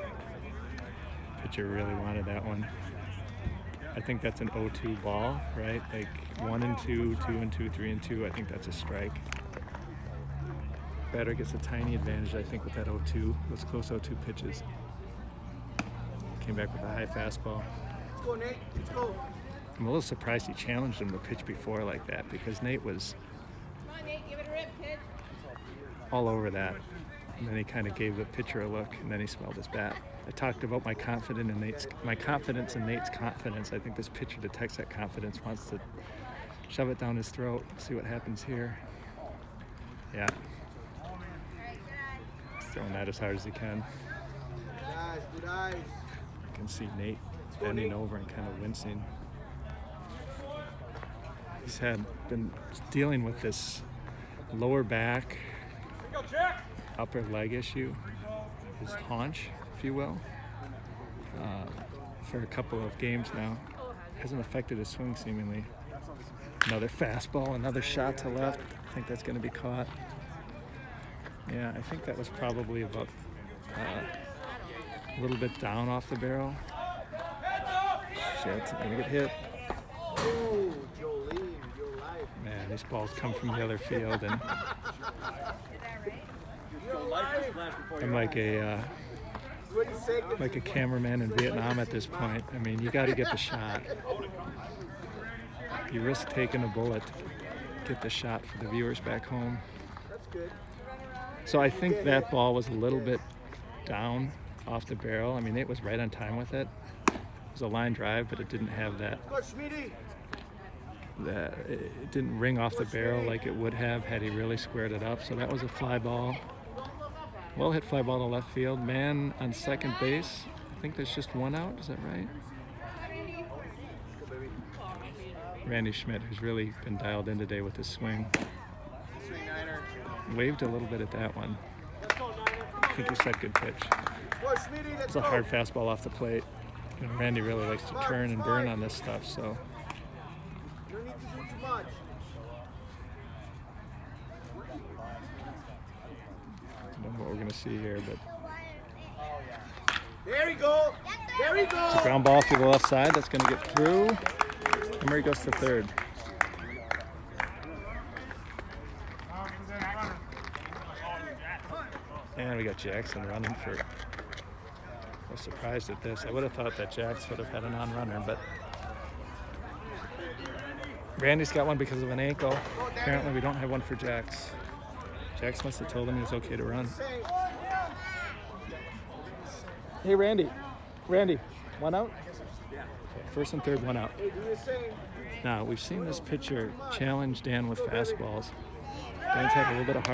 Speaker 1: Pitcher really wanted that one. I think that's an 0-2 ball, right? Like 1 and 2, 2 and 2, 3 and 2. I think that's a strike. Batter gets a tiny advantage, I think, with that 0-2. Those close 0-2 pitches. Came back with a high fastball.
Speaker 10: Let's go, Nate. Let's go.
Speaker 1: I'm a little surprised he challenged him to pitch before like that because Nate was
Speaker 6: Come on, Nate, give it a rip, kid.
Speaker 1: all over that. And then he kind of gave the pitcher a look, and then he smelled his bat. I talked about my confidence in Nate's confidence. I think this pitcher detects that confidence, wants to shove it down his throat. See what happens here. Yeah. He's throwing that as hard as he can.
Speaker 10: Good eyes, good eyes.
Speaker 1: You can see Nate bending over and kind of wincing. He's been dealing with this lower back, upper leg issue, his haunch, if you will, for a couple of games now. Hasn't affected his swing seemingly. Another fastball, another shot to left. I think that's going to be caught. Yeah, I think that was probably about a little bit down off the barrel. Shit, gonna get hit.
Speaker 10: Oh, Jolene, your life.
Speaker 1: Man, these balls come from the other field, and I'm like a cameraman in Vietnam at this point. I mean, you got to get the shot. You risk taking a bullet to get the shot for the viewers back home.
Speaker 10: That's good.
Speaker 1: So I think that ball was a little bit down off the barrel. I mean, Nate was right on time with it. It was a line drive, but it didn't have that. It didn't ring off the barrel like it would have had he really squared it up. So that was a fly ball. Well hit fly ball to left field. Man on second base. I think there's just one out. Is that right? Randy Schmidt, who's really been dialed in today with his swing. Waved a little bit at that one. I think he said good pitch. It's a hard fastball off the plate. You know, Randy really likes to turn and burn on this stuff, so.
Speaker 10: You don't need to do too much.
Speaker 1: I don't know what we're going to see here, but.
Speaker 10: There we go. There we go.
Speaker 1: It's a ground ball through the left side. That's going to get through. Emery goes to third. And we got Jackson running for. I was surprised at this. I would have thought that Jax would have had a non-runner, but Randy's got one because of an ankle. Apparently we don't have one for Jax. Jax must have told him he was okay to run. Hey, Randy. Randy, one out? Okay, first and third, one out. Now, we've seen this pitcher challenge Dan with fastballs. Dan's had a little bit of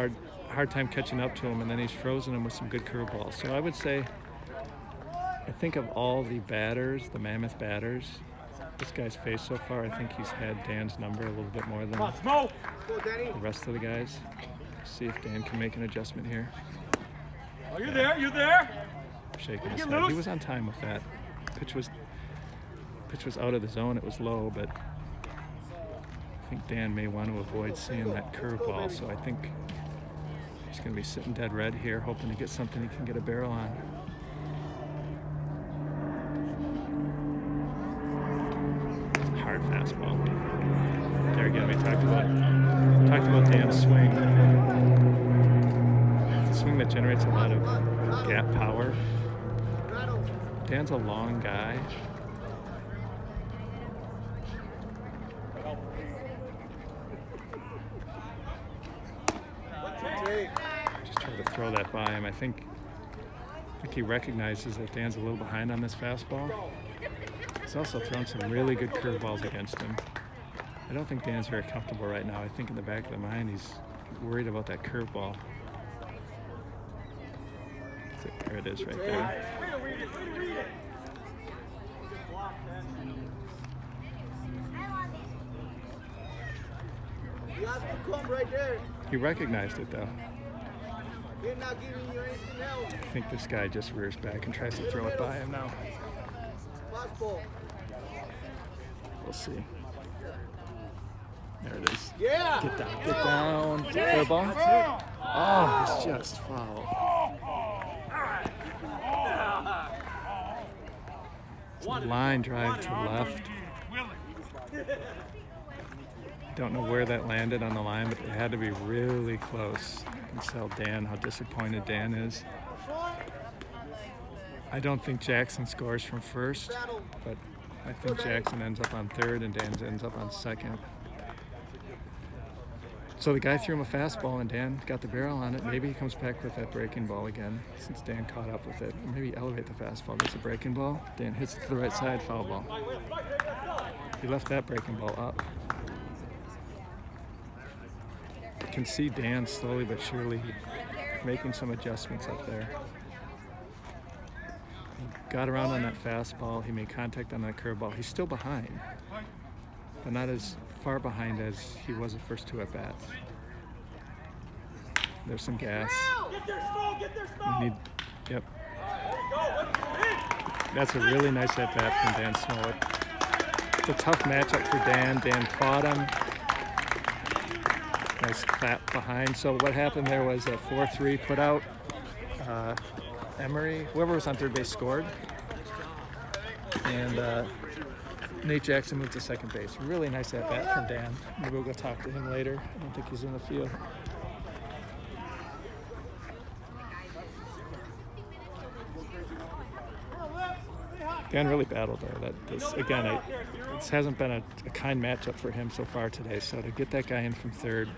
Speaker 1: hard time catching up to him, and then he's frozen him with some good curveballs. So I would say, I think of all the batters, the Mammoth batters, this guy's faced so far, I think he's had Dan's number a little bit more than the rest of the guys. See if Dan can make an adjustment here.
Speaker 13: Oh, you there? You there?
Speaker 1: Shaking his head. He was on time with that. Pitch was out of the zone. It was low, but I think Dan may want to avoid seeing that curveball. So I think he's going to be sitting dead red here, hoping to get something he can get a barrel on. It's a hard fastball. There again, we talked about Dan's swing. It's a swing that generates a lot of gap power. Dan's a long guy. Just trying to throw that by him. I think he recognizes that Dan's a little behind on this fastball. He's also thrown some really good curveballs against him. I don't think Dan's very comfortable right now. I think in the back of the mind he's worried about that curveball. There it is right there.
Speaker 10: You have to come right there.
Speaker 1: He recognized it though.
Speaker 10: They're not giving you anything else.
Speaker 1: I think this guy just rears back and tries to throw it by him now.
Speaker 10: Fastball.
Speaker 1: We'll see. There it is.
Speaker 10: Yeah.
Speaker 1: Get down. Get down. Fair ball. Oh, it's just foul. It's a line drive to left. Don't know where that landed on the line, but it had to be really close. You can tell Dan how disappointed Dan is. I don't think Jackson scores from first, but I think Jackson ends up on third and Dan ends up on second. So the guy threw him a fastball and Dan got the barrel on it. Maybe he comes back with that breaking ball again since Dan caught up with it. Maybe elevate the fastball, gets a breaking ball. Dan hits it to the right side, foul ball. He left that breaking ball up. You can see Dan slowly but surely making some adjustments up there. He got around on that fastball. He made contact on that curveball. He's still behind, but not as far behind as he was the first two at bats. There's some gas. We need, yep. That's a really nice at bat from Dan Smollett. It's a tough matchup for Dan. Dan fought him. Nice clap behind. So what happened there was a 4-3 put out. Emery, whoever was on third base, scored. And Nate Jackson moved to second base. Really nice at bat from Dan. Maybe we'll go talk to him later. I don't think he's in the field. Dan really battled there. This hasn't been a kind matchup for him so far today. So to get that guy in from third,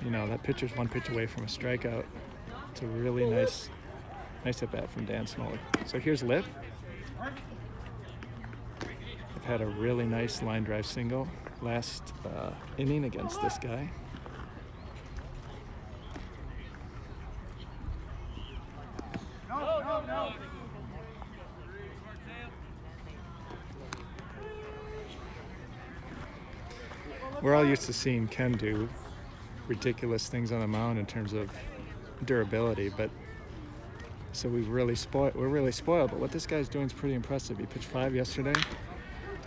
Speaker 1: that pitcher's one pitch away from a strikeout. It's a really nice at bat from Dan Smollett. So here's Lip. I've had a really nice line drive single last inning against this guy. We're all used to seeing Ken do ridiculous things on the mound in terms of durability, but so we're really spoiled. But what this guy's doing is pretty impressive. He pitched 5 yesterday.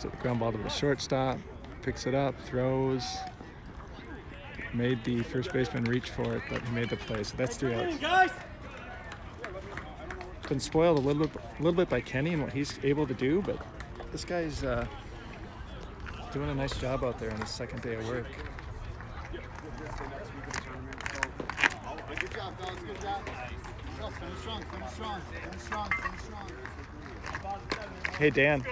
Speaker 1: So the ground ball to the shortstop, picks it up, throws, made the first baseman reach for it, but he made the play. So that's 3 outs. Been spoiled a little bit by Kenny and what he's able to do, but this guy's doing a nice job out there on his second day of work.
Speaker 10: Good job, fellas. Good job. Go, finish strong, finish strong, finish strong, finish strong.
Speaker 1: Hey Dan,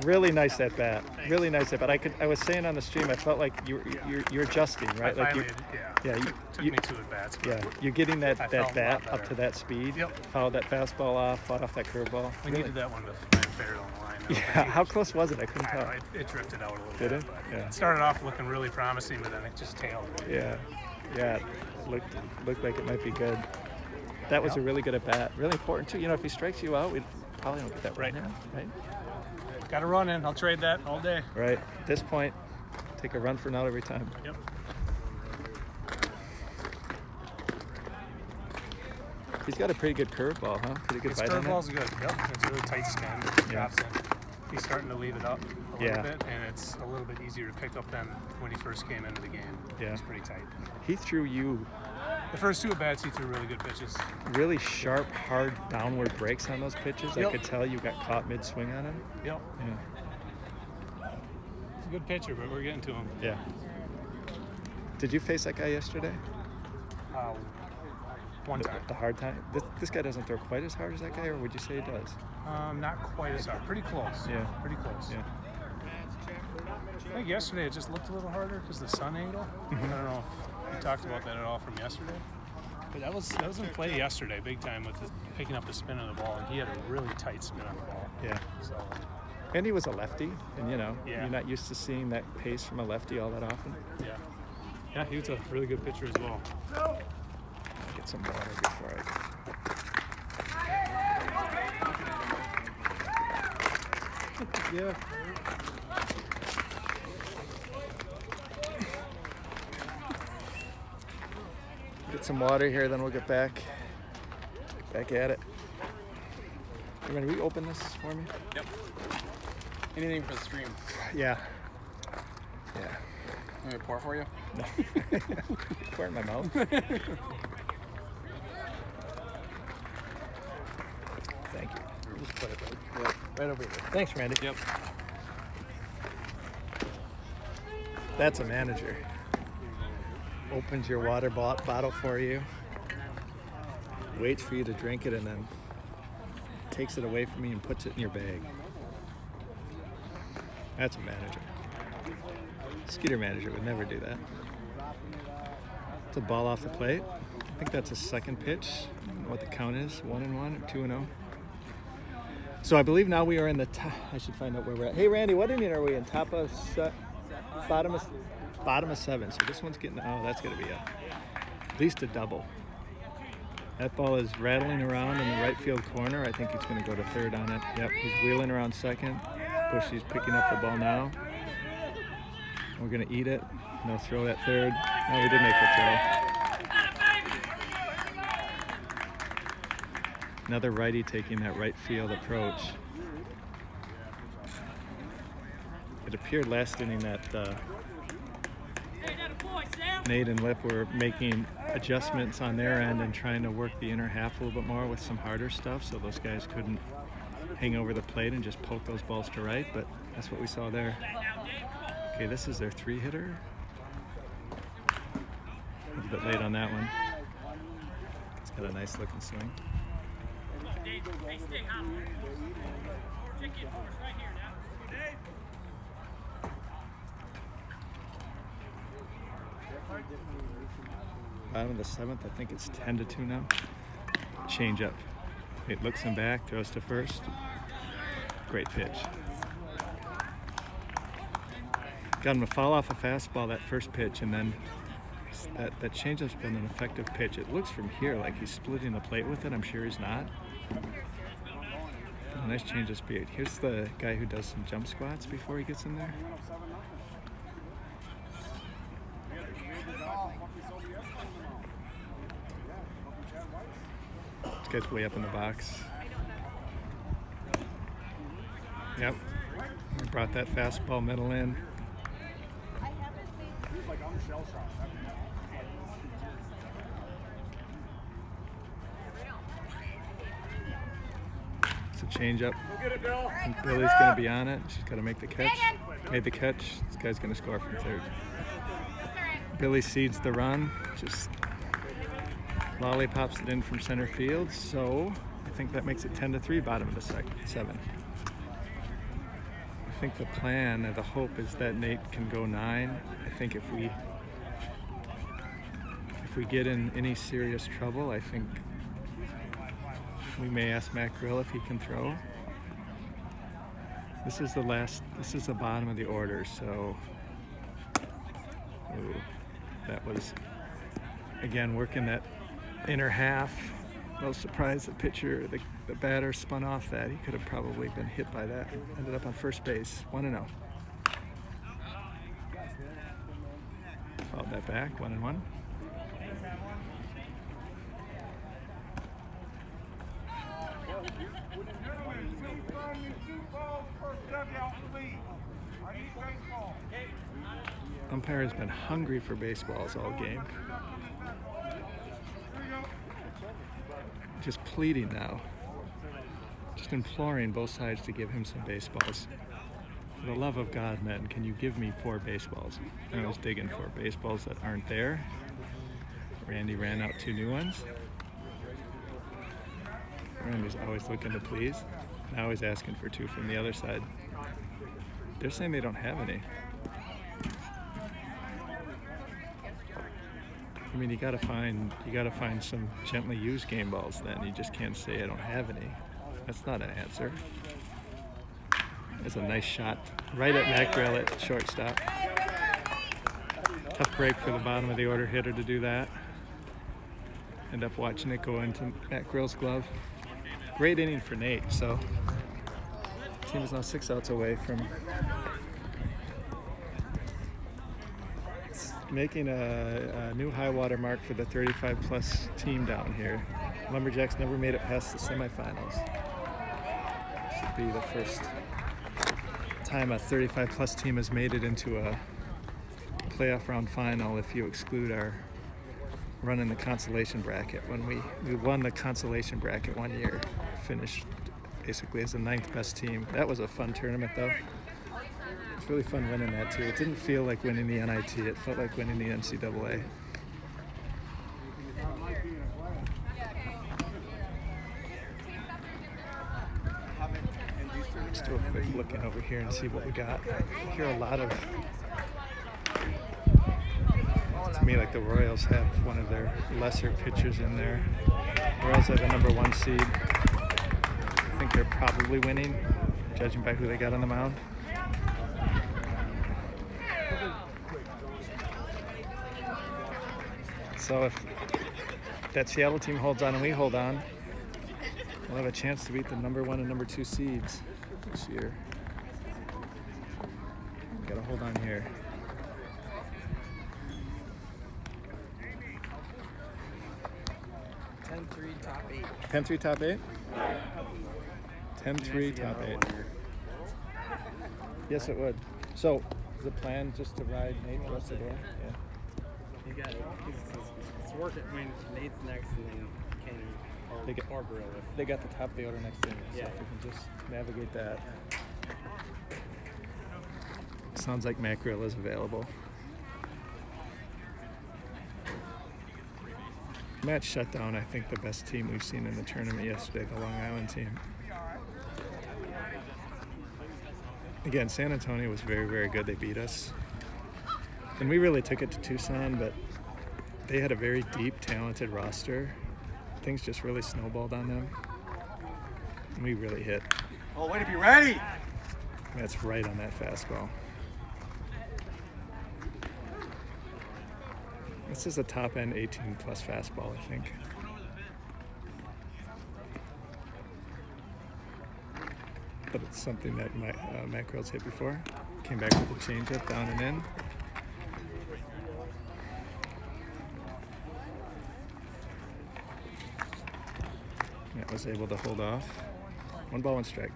Speaker 1: really nice at bat. Really nice at bat. I was saying on the stream, I felt like you're adjusting, right?
Speaker 14: Took me 2 at bats.
Speaker 1: Yeah, you're getting that bat up to that speed.
Speaker 14: Yep.
Speaker 1: Fouled that fastball off, fought off that curveball.
Speaker 14: We needed that one to land fair on the line.
Speaker 1: Yeah, how close was it? I couldn't tell.
Speaker 14: It drifted out a little
Speaker 1: bit.
Speaker 14: Did it?
Speaker 1: But yeah.
Speaker 14: It started off looking really promising, but then it just tailed.
Speaker 1: Yeah, it looked like it might be good. That was a really good at bat. Really important too. If he strikes you out, we probably don't get that right now, right?
Speaker 14: Got to run in. I'll trade that all day.
Speaker 1: Right. At this point, take a run for not every time.
Speaker 14: Yep.
Speaker 1: He's got a pretty good curveball, huh? Pretty good bite on it.
Speaker 14: His curveball's good. Yep. It's really tight spin. Drops in. He's starting to leave it up a little bit, and it's a little bit easier to pick up than when he first came into the game.
Speaker 1: Yeah.
Speaker 14: It's pretty tight.
Speaker 1: He threw you.
Speaker 14: The first 2 at bats, he threw really good pitches.
Speaker 1: Really sharp, hard downward breaks on those pitches. Yep. I could tell you got caught mid-swing on him.
Speaker 14: Yep.
Speaker 1: Yeah.
Speaker 14: He's a good pitcher, but we're getting to him.
Speaker 1: Yeah. Did you face that guy yesterday?
Speaker 14: One time.
Speaker 1: The hard time? This guy doesn't throw quite as hard as that guy, or would you say he does?
Speaker 14: Not quite as hard. Pretty close.
Speaker 1: Yeah.
Speaker 14: Pretty close.
Speaker 1: Yeah.
Speaker 14: I think yesterday it just looked a little harder because of the sun angle. I don't know if we talked about that at all from yesterday. But that was in play yesterday, big time, with picking up the spin of the ball, and he had a really tight spin on the ball.
Speaker 1: Yeah.
Speaker 14: So.
Speaker 1: And he was a lefty, and you're not used to seeing that pace from a lefty all that often.
Speaker 14: Yeah. Yeah, he was a really good pitcher as well.
Speaker 1: Get some water before I. Yeah. Get some water here, then we'll get back at it. Can we open this for me?
Speaker 5: Yep. Anything for the stream?
Speaker 1: Yeah.
Speaker 5: Want me to pour for you?
Speaker 1: No. Pour it in my mouth. Thank you. Just put it right over here. Thanks, Randy.
Speaker 5: Yep.
Speaker 1: That's a manager. Opens your water bottle for you, waits for you to drink it, and then takes it away from you and puts it in your bag. That's a manager. Skeeter manager would never do that. It's a ball off the plate. I think that's a second pitch. I don't know what the count is, 1-1 or 2-0. So I believe now we are in the top. I should find out where we're at. Hey Randy, what inning are we in? Top of bottom of 7. So this one's getting, oh, that's gonna be at least a double. That ball is rattling around in the right field corner. I think he's gonna go to third on it. Yep, he's wheeling around second. Bushy's picking up the ball now. We're gonna eat it. No throw at third. No, we did make the throw. Another righty taking that right field approach. It appeared last inning that Nate and Lip were making adjustments on their end and trying to work the inner half a little bit more with some harder stuff, so those guys couldn't hang over the plate and just poke those balls to right, but that's what we saw there. Okay, this is their 3-hitter. A little bit late on that one. It's got a nice looking swing. Bottom of the 7th, I think it's 10-2 now. Change up. It looks him back, throws to first. Great pitch. Got him to foul off a fastball that first pitch, and then that changeup's been an effective pitch. It looks from here like he's splitting the plate with it. I'm sure he's not. A nice change of speed. Here's the guy who does some jump squats before he gets in there. This guy's way up in the box. Yep. We brought that fastball middle in. It's a change up. Billy's going to be on it. She's got to make the catch. Made the catch. This guy's going to score from third. Billy seeds the run. Just lollipops it in from center field. So I think that makes it 10-3, bottom of the 7th. I think the plan or the hope is that Nate can go 9. I think if we get in any serious trouble, I think we may ask Matt Grill if he can throw. This is the bottom of the order, so that was again working that inner half. No surprise the pitcher, the batter spun off that. He could have probably been hit by that. Ended up on first base, 1-0. Fouled that back, 1-1. Umpire has been hungry for baseballs all game. Just pleading now. Just imploring both sides to give him some baseballs. For the love of God, men, can you give me 4 baseballs? I was digging for baseballs that aren't there. Randy ran out 2 new ones. Randy's always looking to please. Now he's asking for 2 from the other side. They're saying they don't have any. I mean, you gotta find some gently used game balls. Then you just can't say I don't have any. That's not an answer. There's a nice shot right at Matt Grill at shortstop. Tough break for the bottom of the order hitter to do that. End up watching it go into Matt Grill's glove. Great inning for Nate. So team is now 6 outs away from making a new high water mark for the 35-plus team down here. Lumberjacks never made it past the semifinals. This will be the first time a 35-plus team has made it into a playoff round final if you exclude our run in the consolation bracket. When we won the consolation bracket one year, finished basically as the 9th best team. That was a fun tournament though. It's really fun winning that too. It didn't feel like winning the NIT, it felt like winning the NCAA. Let's do a quick look in over here and see what we got. I hear a lot of, to me, like the Royals have one of their lesser pitchers in there. Royals have the #1 seed. I think they're probably winning, judging by who they got on the mound. So if that Seattle team holds on and we hold on, we'll have a chance to beat the #1 and #2 seeds this year. We gotta hold on here.
Speaker 8: 10-3 top 8.
Speaker 1: 10-3 top 8? 10-3 top 8. Yes, it would. So, is the plan just to ride Nate the rest of the day? Yeah.
Speaker 8: You got it. It's working. I mean, Nate's next, and then Kenny or Gorilla.
Speaker 1: They got the top of the order next to me, so
Speaker 8: Yeah.
Speaker 1: if we can just navigate that. Sounds like Matt Grill is available. Matt shut down, I think, the best team we've seen in the tournament yesterday, the Long Island team. Again, San Antonio was very, very good. They beat us. And we really took it to Tucson, but they had a very deep, talented roster. Things just really snowballed on them. And we really hit.
Speaker 13: Oh, way to be ready!
Speaker 1: That's right on that fastball. This is a top-end 18-plus fastball, I think. But it's something that Matt Grill's hit before. Came back with a changeup down and in. Matt was able to hold off. 1 ball, 1 strike.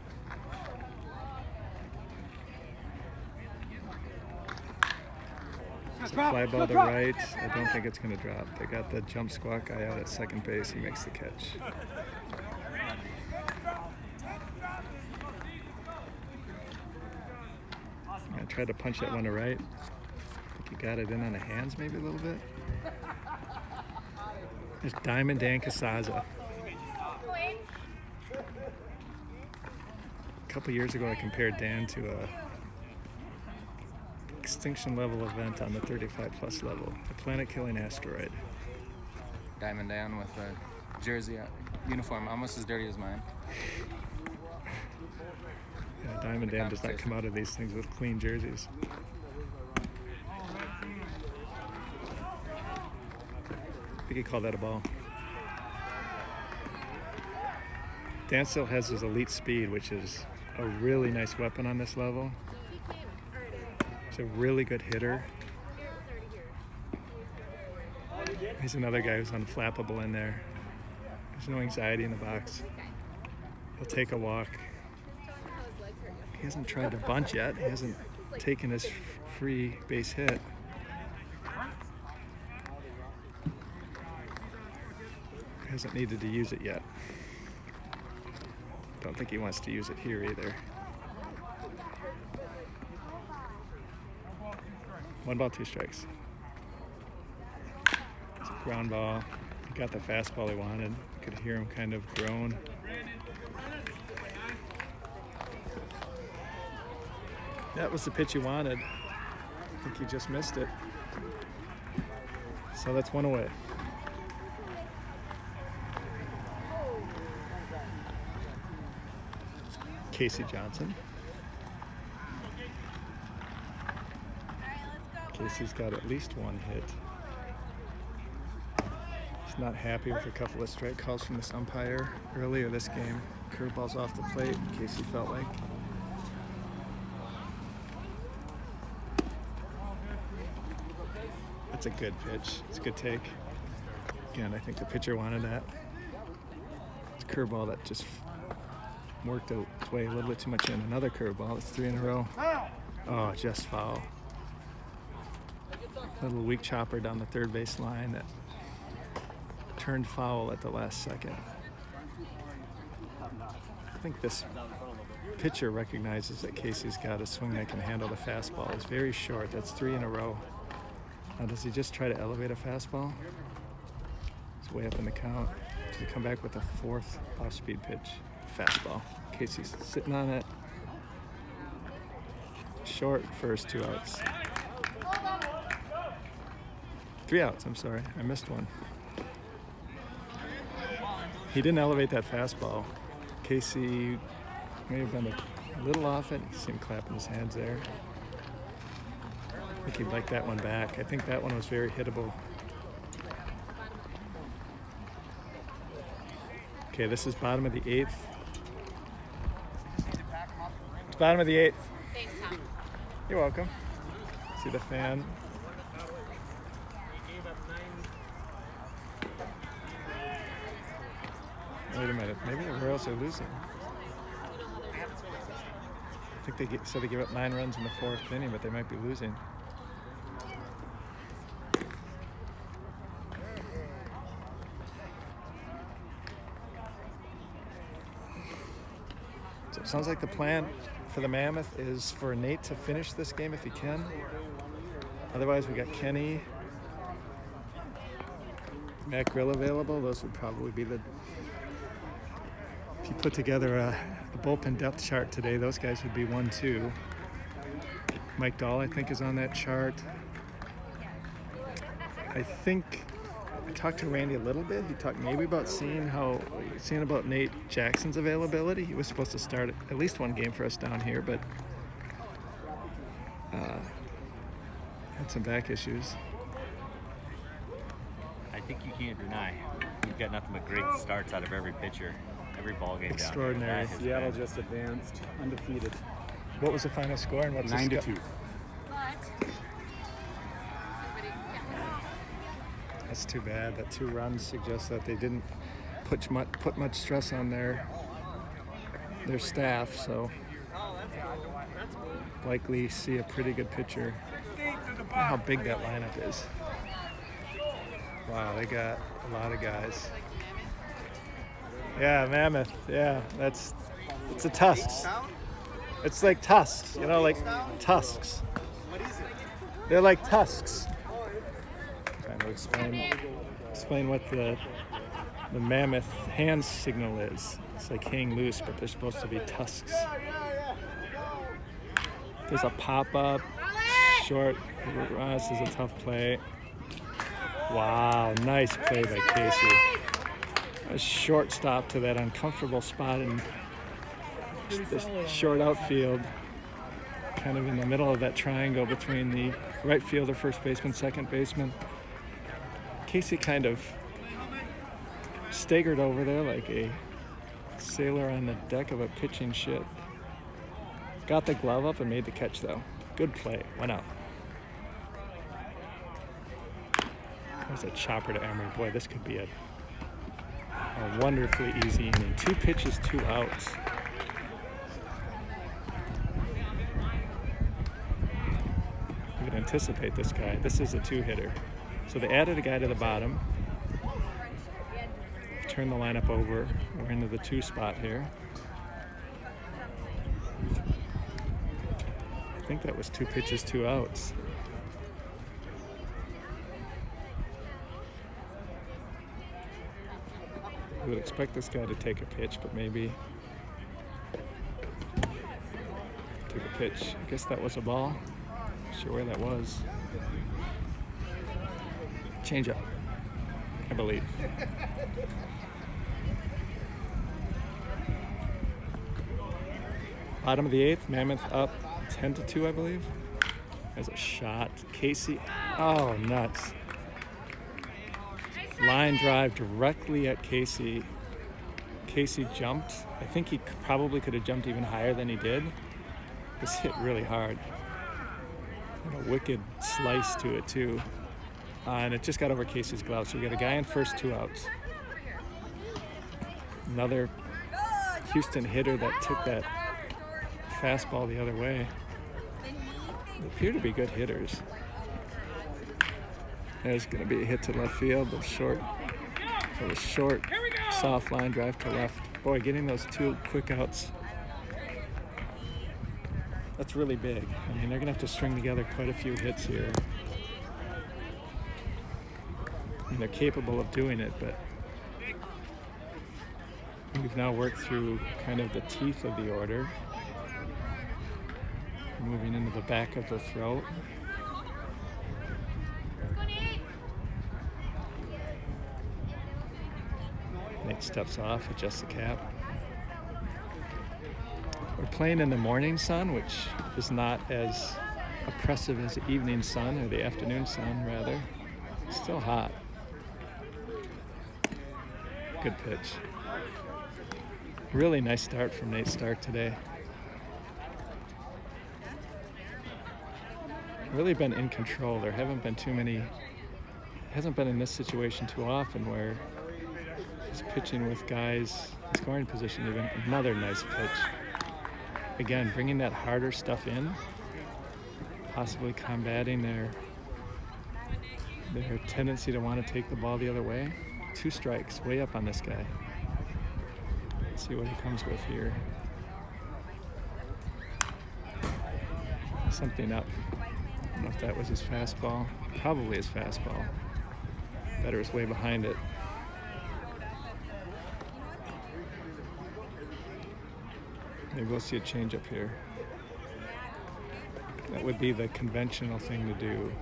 Speaker 1: It's a fly ball to right. I don't think it's going to drop. They got the jump squat guy out at second base. He makes the catch. I tried to punch that one to right. I think he got it in on the hands maybe a little bit. There's Diamond Dan Casaza. A couple years ago I compared Dan to a extinction level event on the 35-plus level, a planet-killing asteroid.
Speaker 15: Diamond Dan with a jersey uniform almost as dirty as mine.
Speaker 1: Yeah, Diamond Dan does not come out of these things with clean jerseys. I think he called that a ball. Dan still has his elite speed, which is a really nice weapon on this level. He's a really good hitter. He's another guy who's unflappable in there. There's no anxiety in the box. He'll take a walk. He hasn't tried to bunt yet. He hasn't taken his free base hit. He hasn't needed to use it yet. Don't think he wants to use it here either. 1 ball, 2 strikes. It's a ground ball. He got the fastball he wanted. Could hear him kind of groan. That was the pitch he wanted. I think he just missed it. So that's 1 away. Casey Johnson. Casey's got at least 1 hit. He's not happy with a couple of strike calls from this umpire earlier this game. Curveballs off the plate, Casey felt like. That's a good pitch. It's a good take. Again, I think the pitcher wanted that. It's a curveball that just worked its way a little bit too much in. Another curveball. It's 3 in a row. Oh, just foul. Little weak chopper down the third base line that turned foul at the last second. I think this pitcher recognizes that Casey's got a swing that can handle the fastball. It's very short. That's 3 in a row. Now, does he just try to elevate a fastball? It's way up in the count. Does he come back with a 4th off-speed pitch? Fastball. Casey's sitting on it. short first 2 outs. 3 outs, I'm sorry. I missed one. He didn't elevate that fastball. Casey may have been a little off it. You see him clapping his hands there. I think he'd like that one back. I think that one was very hittable. Okay, this is bottom of the 8th. It's bottom of the 8th.
Speaker 6: Thanks, Tom.
Speaker 1: You're welcome. See the fan. Wait a minute, maybe the Royals are losing. I think they they give up 9 runs in the 4th inning, but they might be losing. So it sounds like the plan for the Mammoth is for Nate to finish this game if he can. Otherwise, we got Kenny, Matt Grill available. Those would probably be the... If you put together a bullpen depth chart today, those guys would be 1-2. Mike Dahl, I think, is on that chart. I think I talked to Randy a little bit. He talked maybe about seeing about Nate Jackson's availability. He was supposed to start at least one game for us down here, but had some back issues.
Speaker 9: I think you can't deny we've got nothing but great starts out of every pitcher, every ball game.
Speaker 1: Extraordinary.
Speaker 12: Down Seattle just advanced, undefeated.
Speaker 1: What was the final score and what's
Speaker 12: 9-2.
Speaker 1: That's too bad. That 2 runs suggests that they didn't put much stress on their staff, so likely see a pretty good pitcher. Look how big that lineup is. Wow, they got a lot of guys. Yeah, Mammoth. Yeah, it's a Tusks. It's like tusks, you know, like tusks. They're like tusks. Trying to explain what the Mammoth hand signal is. It's like hang loose, but they're supposed to be tusks. There's a pop-up, short. This is a tough play. Wow, nice play by Casey. A short stop to that uncomfortable spot in the short outfield, kind of in the middle of that triangle between the right fielder, first baseman, second baseman. Casey kind of staggered over there like a sailor on the deck of a pitching ship. Got the glove up and made the catch, though. Good play. Went out. There's a chopper to Emery. Boy, this could be a wonderfully easy inning. 2 pitches, 2 outs. You can anticipate this guy. This is a 2-hitter. So they added a guy to the bottom. Turn the lineup over. We're into the 2 spot here. I think that was 2 pitches, 2 outs. We would expect this guy to take a pitch, but maybe took a pitch. I guess that was a ball. Not sure where that was. Change up, I believe. Bottom of the 8th, Mammoth up 10-2, I believe. There's a shot. Casey, oh, nuts. Line drive directly at Casey. Casey jumped. I think he probably could have jumped even higher than he did. This hit really hard. And a wicked slice to it, too. And it just got over Casey's glove. So we got a guy in first, 2 outs. Another Houston hitter that took that fastball the other way. They appear to be good hitters. There's going to be a hit to left field, but short. So a short, soft line drive to left. Boy, getting those 2 quick outs, that's really big. I mean, they're going to have to string together quite a few hits here. I mean, they're capable of doing it, but we've now worked through kind of the teeth of the order. moving into the back of the throat. Nate steps off, adjusts the cap. We're playing in the morning sun, which is not as oppressive as the evening sun, or the afternoon sun, rather. Still hot. Good pitch. Really nice start from Nate Stark today. Really been in control. There haven't been too many, hasn't been in this situation too often where he's pitching with guys in scoring position even. Another nice pitch. Again, bringing that harder stuff in, possibly combating their tendency to want to take the ball the other way. 2 strikes, way up on this guy. Let's see what he comes with here. Something up. I don't know if that was his fastball. Probably his fastball. Better is way behind it. Maybe we'll see a changeup here. That would be the conventional thing to do.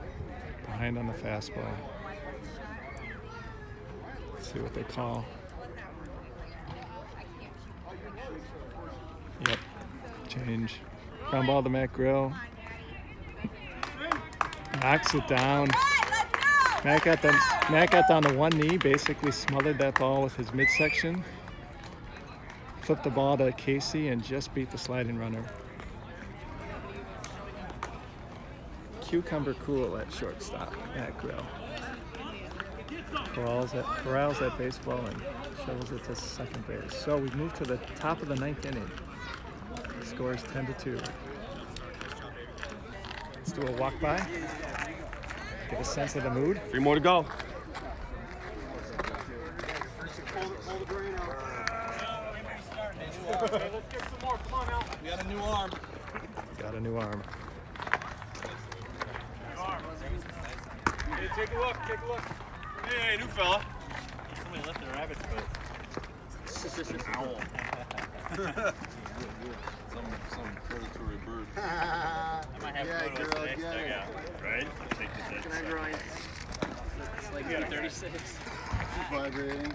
Speaker 1: Behind on the fastball. Let's see what they call. Yep, change. Ground ball to Matt Grill. Knocks it down. Matt got down to one knee, basically smothered that ball with his midsection. Flipped the ball to Casey and just beat the sliding runner. Cucumber cool at shortstop, Matt Grill. Corrals that baseball and shovels it to second base. So we move to the top of the 9th inning. The score is 10-2. Let's do a walk by. Get a sense of the mood.
Speaker 3: 3 more to go.
Speaker 13: Let's get some more. Come on, Al. We got a new arm.
Speaker 1: Got a new arm.
Speaker 13: Hey, take a look. Hey, new fella.
Speaker 9: Somebody left the rabbit's foot. Owl.
Speaker 16: some predatory bird.
Speaker 9: I might have
Speaker 10: Yeah,
Speaker 9: to go to
Speaker 10: girl,
Speaker 9: the next
Speaker 10: get it.
Speaker 9: dugout. Right? Take the six.
Speaker 8: Can I groin? It's like 36.
Speaker 10: Vibrating.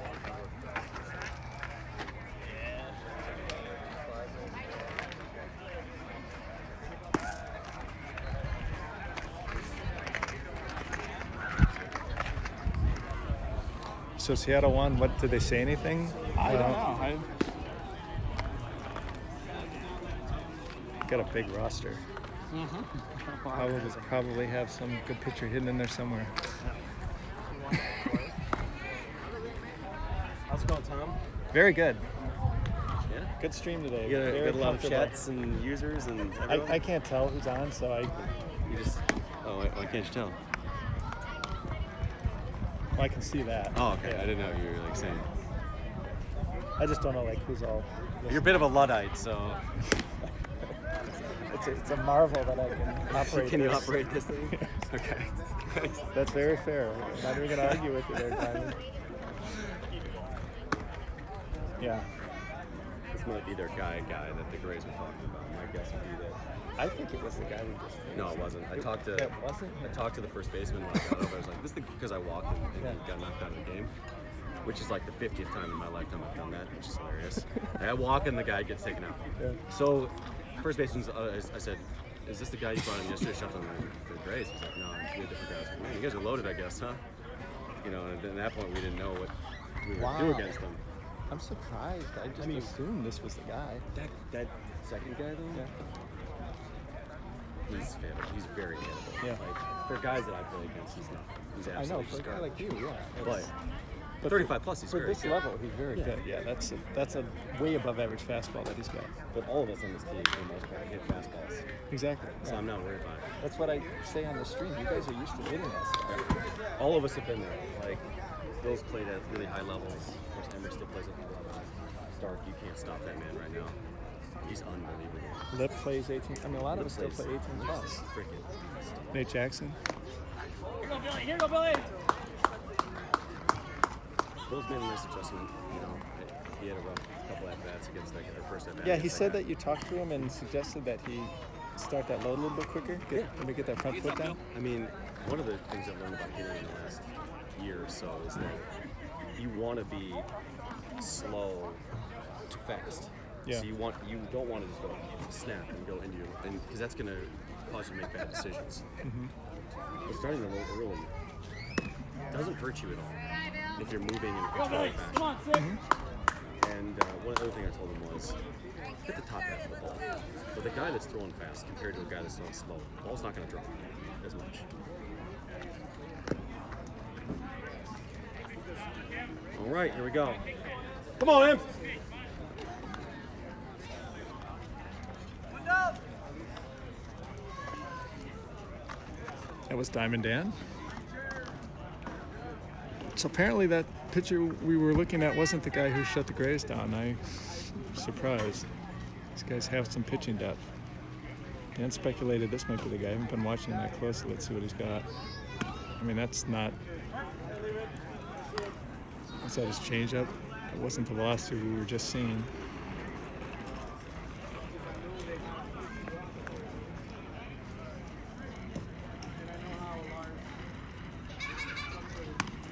Speaker 1: So Seattle won. What did they say? Anything?
Speaker 5: I don't know.
Speaker 1: Got a big roster. Probably have some good pitcher hidden in there somewhere.
Speaker 3: How's it going, Tom?
Speaker 1: Very good.
Speaker 3: Yeah.
Speaker 1: Good stream today.
Speaker 3: You got
Speaker 1: Very
Speaker 3: a lot of
Speaker 1: comfortable.
Speaker 3: chats and users and
Speaker 1: I can't tell who's on, so
Speaker 3: You just. Oh, why can't you tell?
Speaker 1: well, I can see that.
Speaker 3: Oh, okay.
Speaker 1: Yeah.
Speaker 3: I didn't know what you were saying.
Speaker 1: I just don't know who's all.
Speaker 3: You're a bit of a Luddite, so.
Speaker 1: It's a marvel that I can operate.
Speaker 3: Can you
Speaker 1: this.
Speaker 3: operate this thing? Okay.
Speaker 1: That's very fair. I'm not even gonna argue with you there, Diamond. Yeah.
Speaker 3: This might be their guy that the Grays were talking about. My guess would be that.
Speaker 1: I think it was the guy we just faced.
Speaker 3: No, it wasn't. I talked to.
Speaker 1: It wasn't?
Speaker 3: I talked to the first baseman when I got over. I was like, "This is because I walked and he got knocked out of the game," which is like the 50th time in my lifetime I've done that, which is hilarious. I walk and the guy gets taken out.
Speaker 1: Yeah.
Speaker 3: So, first baseman, I said, "Is this the guy you brought in yesterday?" Shoved on the Grays. He's like, "No, we had different guys." Man, you guys are loaded, I guess, huh? You know, and at that point we didn't know what we were going to do against them.
Speaker 1: I'm surprised. I just assumed this was the guy.
Speaker 3: That second guy though.
Speaker 1: Yeah.
Speaker 3: He's hittable. He's very hittable.
Speaker 1: Yeah.
Speaker 3: Like, for guys that I play against, he's not. He's
Speaker 1: I know,
Speaker 3: absolutely
Speaker 1: for a
Speaker 3: just
Speaker 1: guy
Speaker 3: garbage.
Speaker 1: like you, yeah.
Speaker 3: But 35 plus, he's
Speaker 1: for
Speaker 3: very
Speaker 1: this
Speaker 3: good.
Speaker 1: level, he's very good. Yeah, that's a way above average fastball that he's got.
Speaker 3: But all of us on this team, for the most part, hit fastballs.
Speaker 1: Exactly.
Speaker 3: So I'm not worried about it.
Speaker 1: That's what I say on the stream. You guys are used to hitting that stuff.
Speaker 3: All of us have been there. Like, Bill's played at really high levels. Which Emery still plays at high levels. Stark, you can't stop that man right now. He's unbelievable.
Speaker 1: Lip plays 18. I mean, a lot of us still play 18 plus.
Speaker 3: Freaking.
Speaker 1: Nate Jackson.
Speaker 13: Here go, Billy. Here go, Billy.
Speaker 3: Bill's made a nice adjustment. You know, he had a rough couple at bats against that first at bat.
Speaker 1: Yeah, he said that you talked to him and suggested that he start that load a little bit quicker? Let me get that front foot down.
Speaker 3: I mean, one of the things I've learned about hitting in the last year or so is that you want to be slow to fast.
Speaker 1: Yeah.
Speaker 3: So you don't want to just go snap and go into your, and because that's going to cause you to make bad decisions. But starting to load early doesn't hurt you at all if you're moving in a controlled fashion. And one other thing I told him was, hit the top half of the ball. But the guy that's throwing fast compared to a guy that's throwing slow, the ball's not going to drop as much. All right, here we go. Come on, Imps!
Speaker 1: That was Diamond Dan. So apparently that pitcher we were looking at wasn't the guy who shut the Grays down. I'm surprised. These guys have some pitching depth. Dan speculated this might be the guy. I haven't been watching that closely. Let's see what he's got. I mean, that's not... Is that his changeup? It wasn't the velocity we were just seeing.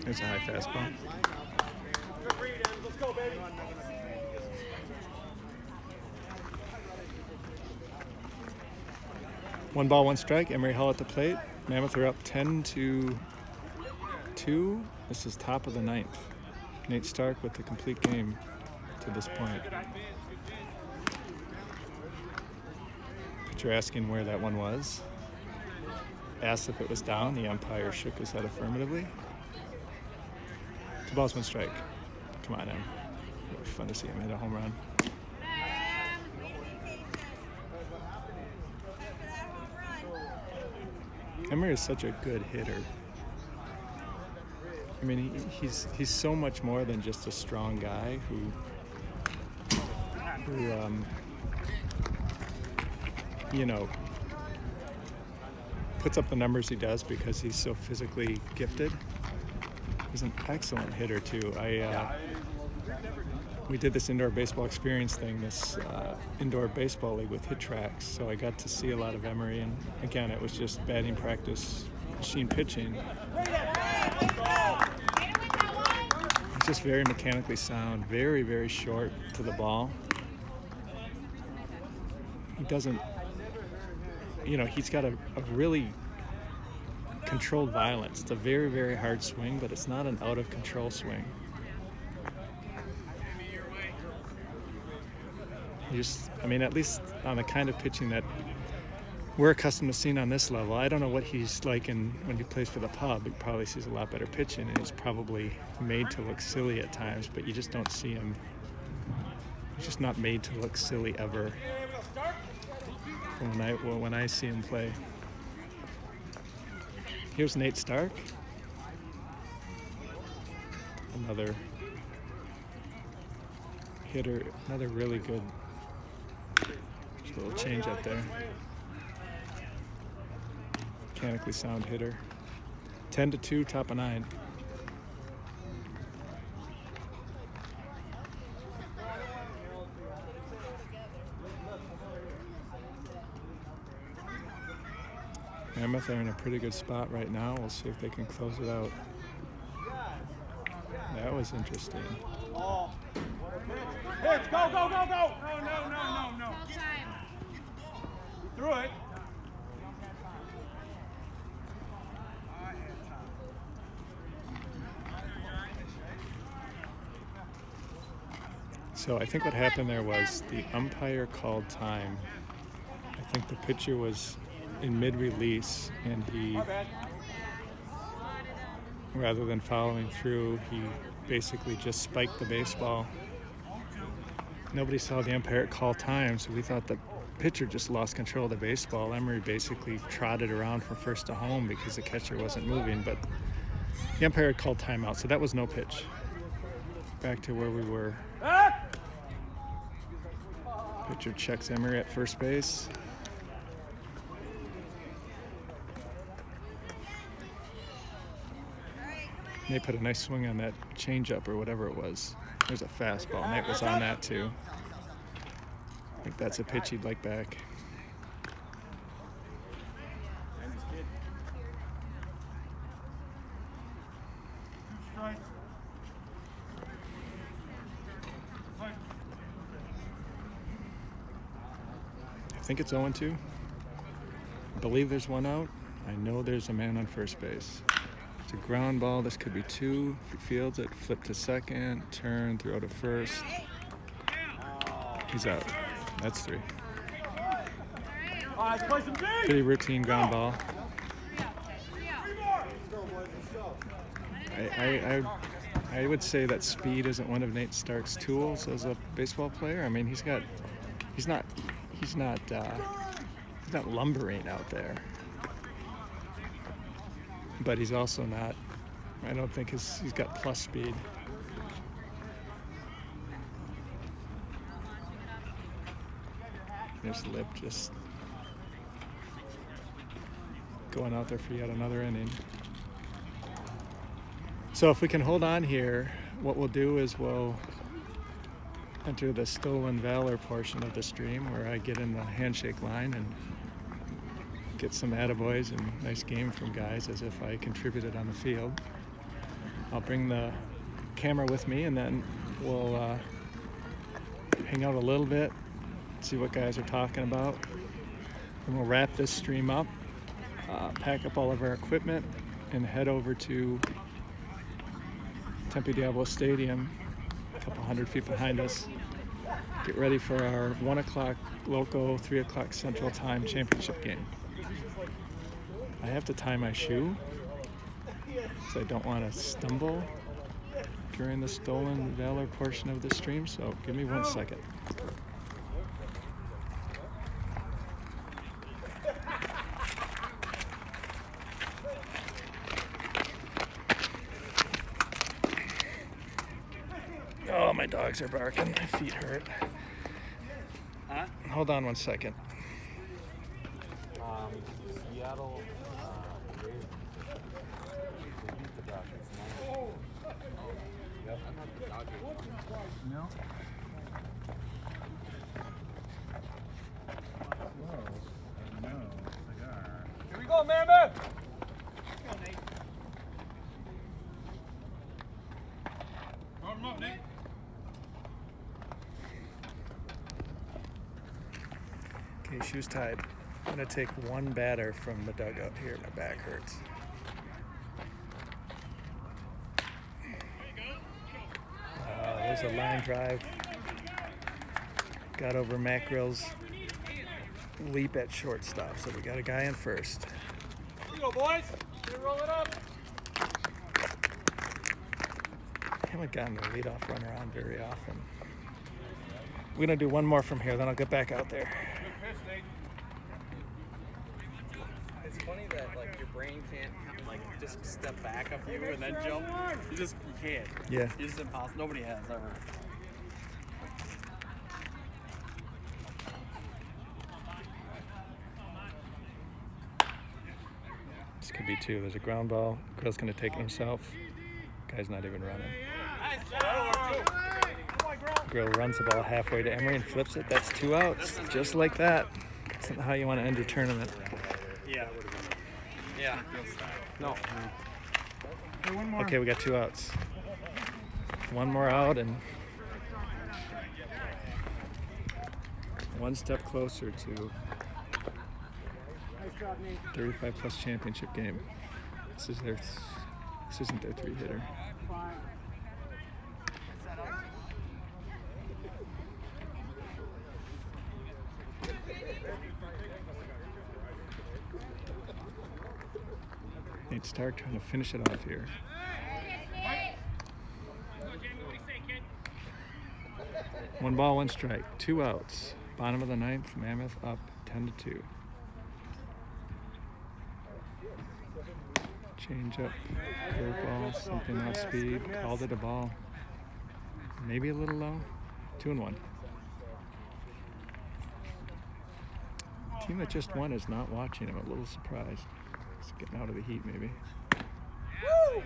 Speaker 1: There's a high fastball.
Speaker 13: Let's go, baby.
Speaker 1: One ball, one strike. Emery Hall at the plate. Mammoth are up 10-2. This is top of the ninth. Nate Stark with the complete game to this point. Pitcher asking where that one was. Asked if it was down. The umpire shook his head affirmatively. 2 balls, 1 strike. Come on, Em. It'll be fun to see him hit a home run. Emery is such a good hitter. I mean, he's so much more than just a strong guy who you know, puts up the numbers he does because he's so physically gifted. He's an excellent hitter too. We did this indoor baseball experience thing, this indoor baseball league with hit tracks, so I got to see a lot of Emery, and again, it was just batting practice, machine pitching. He's just very mechanically sound, very, very short to the ball. He doesn't, you know, he's got a really controlled violence. It's a very, very hard swing, but it's not an out of control swing. I mean, at least on the kind of pitching that we're accustomed to seeing on this level. I don't know what he's like when he plays for the pub. He probably sees a lot better pitching, and he's probably made to look silly at times, but you just don't see him. He's just not made to look silly ever from when I see him play. Here's Nate Stark. Another hitter, another really good little change up there. Mechanically sound hitter. 10-2, top of 9. Mammoth are in a pretty good spot right now. We'll see if they can close it out. That was interesting.
Speaker 13: Pitch, go, go, go, go! No. Through it.
Speaker 1: So I think what happened there was the umpire called time. I think the pitcher was in mid-release, and he, rather than following through, he basically just spiked the baseball. Nobody saw the umpire call time, so we thought the pitcher just lost control of the baseball. Emery basically trotted around from first to home because the catcher wasn't moving, but the umpire had called timeout, so that was no pitch. Back to where we were. Pitcher checks Emery at first base. They put a nice swing on that changeup or whatever it was. There's a fastball. Nate was on that too. I think that's a pitch he'd like back. I think it's 0-2. I believe there's one out. I know there's a man on first base. It's a ground ball. This could be 2. If he fields it, flip to second, turn, throw to first. He's out. That's 3. Pretty routine ground ball. I would say that speed isn't one of Nate Stark's tools as a baseball player. I mean, he's not lumbering out there, but he's also not. I don't think he's got plus speed. There's Lip just going out there for yet another inning. So if we can hold on here, what we'll do is we'll enter the Stolen Valor portion of the stream where I get in the handshake line and get some attaboys and nice game from guys as if I contributed on the field. I'll bring the camera with me and then we'll hang out a little bit, see what guys are talking about. And we'll wrap this stream up, pack up all of our equipment, and head over to Tempe Diablo Stadium, a couple hundred feet behind us. Get ready for our 1 o'clock local, 3 o'clock Central Time championship game. I have to tie my shoe, so I don't want to stumble during the Stolen Valor portion of the stream, so give me 1 second. Oh, my dogs are barking. My feet hurt. Hold on 1 second.
Speaker 3: Seattle. They beat the Dodgers. Yep.
Speaker 1: No.
Speaker 13: Here we go, Mammoth! Warm him up, Nate.
Speaker 1: Okay, shoes tied. I'm gonna take one batter from the dugout here. My back hurts. There's a line drive. Got over Matt Grill's leap at shortstop, so we got a guy in first.
Speaker 13: Here we go, boys. Get roll it up.
Speaker 1: I haven't gotten the leadoff runner on very often. We're gonna do one more from here, then I'll get back out there.
Speaker 5: It's funny that like your brain can't like just step back a few and then jump. You can't.
Speaker 1: Yeah.
Speaker 5: It's just impossible. Nobody has ever.
Speaker 1: This could be 2. There's a ground ball. Grill's gonna take it himself. Guy's not even running. Grill runs the ball halfway to Emery and flips it. That's 2 outs, just like that. That's not how you want to end your tournament.
Speaker 5: Yeah. Yeah. No.
Speaker 14: Hey, one more.
Speaker 1: Okay, we got 2 outs. One more out and one step closer to 35 plus championship game. This isn't their 3-hitter. Nate Stark trying to finish it off here. One ball, 1 strike, 2 outs. Bottom of the 9th, Mammoth up 10-2. Change up, curveball, something off speed, called it a ball. Maybe a little low. 2-1. Team that just won is not watching. I'm a little surprised. It's getting out of the heat, maybe.
Speaker 4: Woo!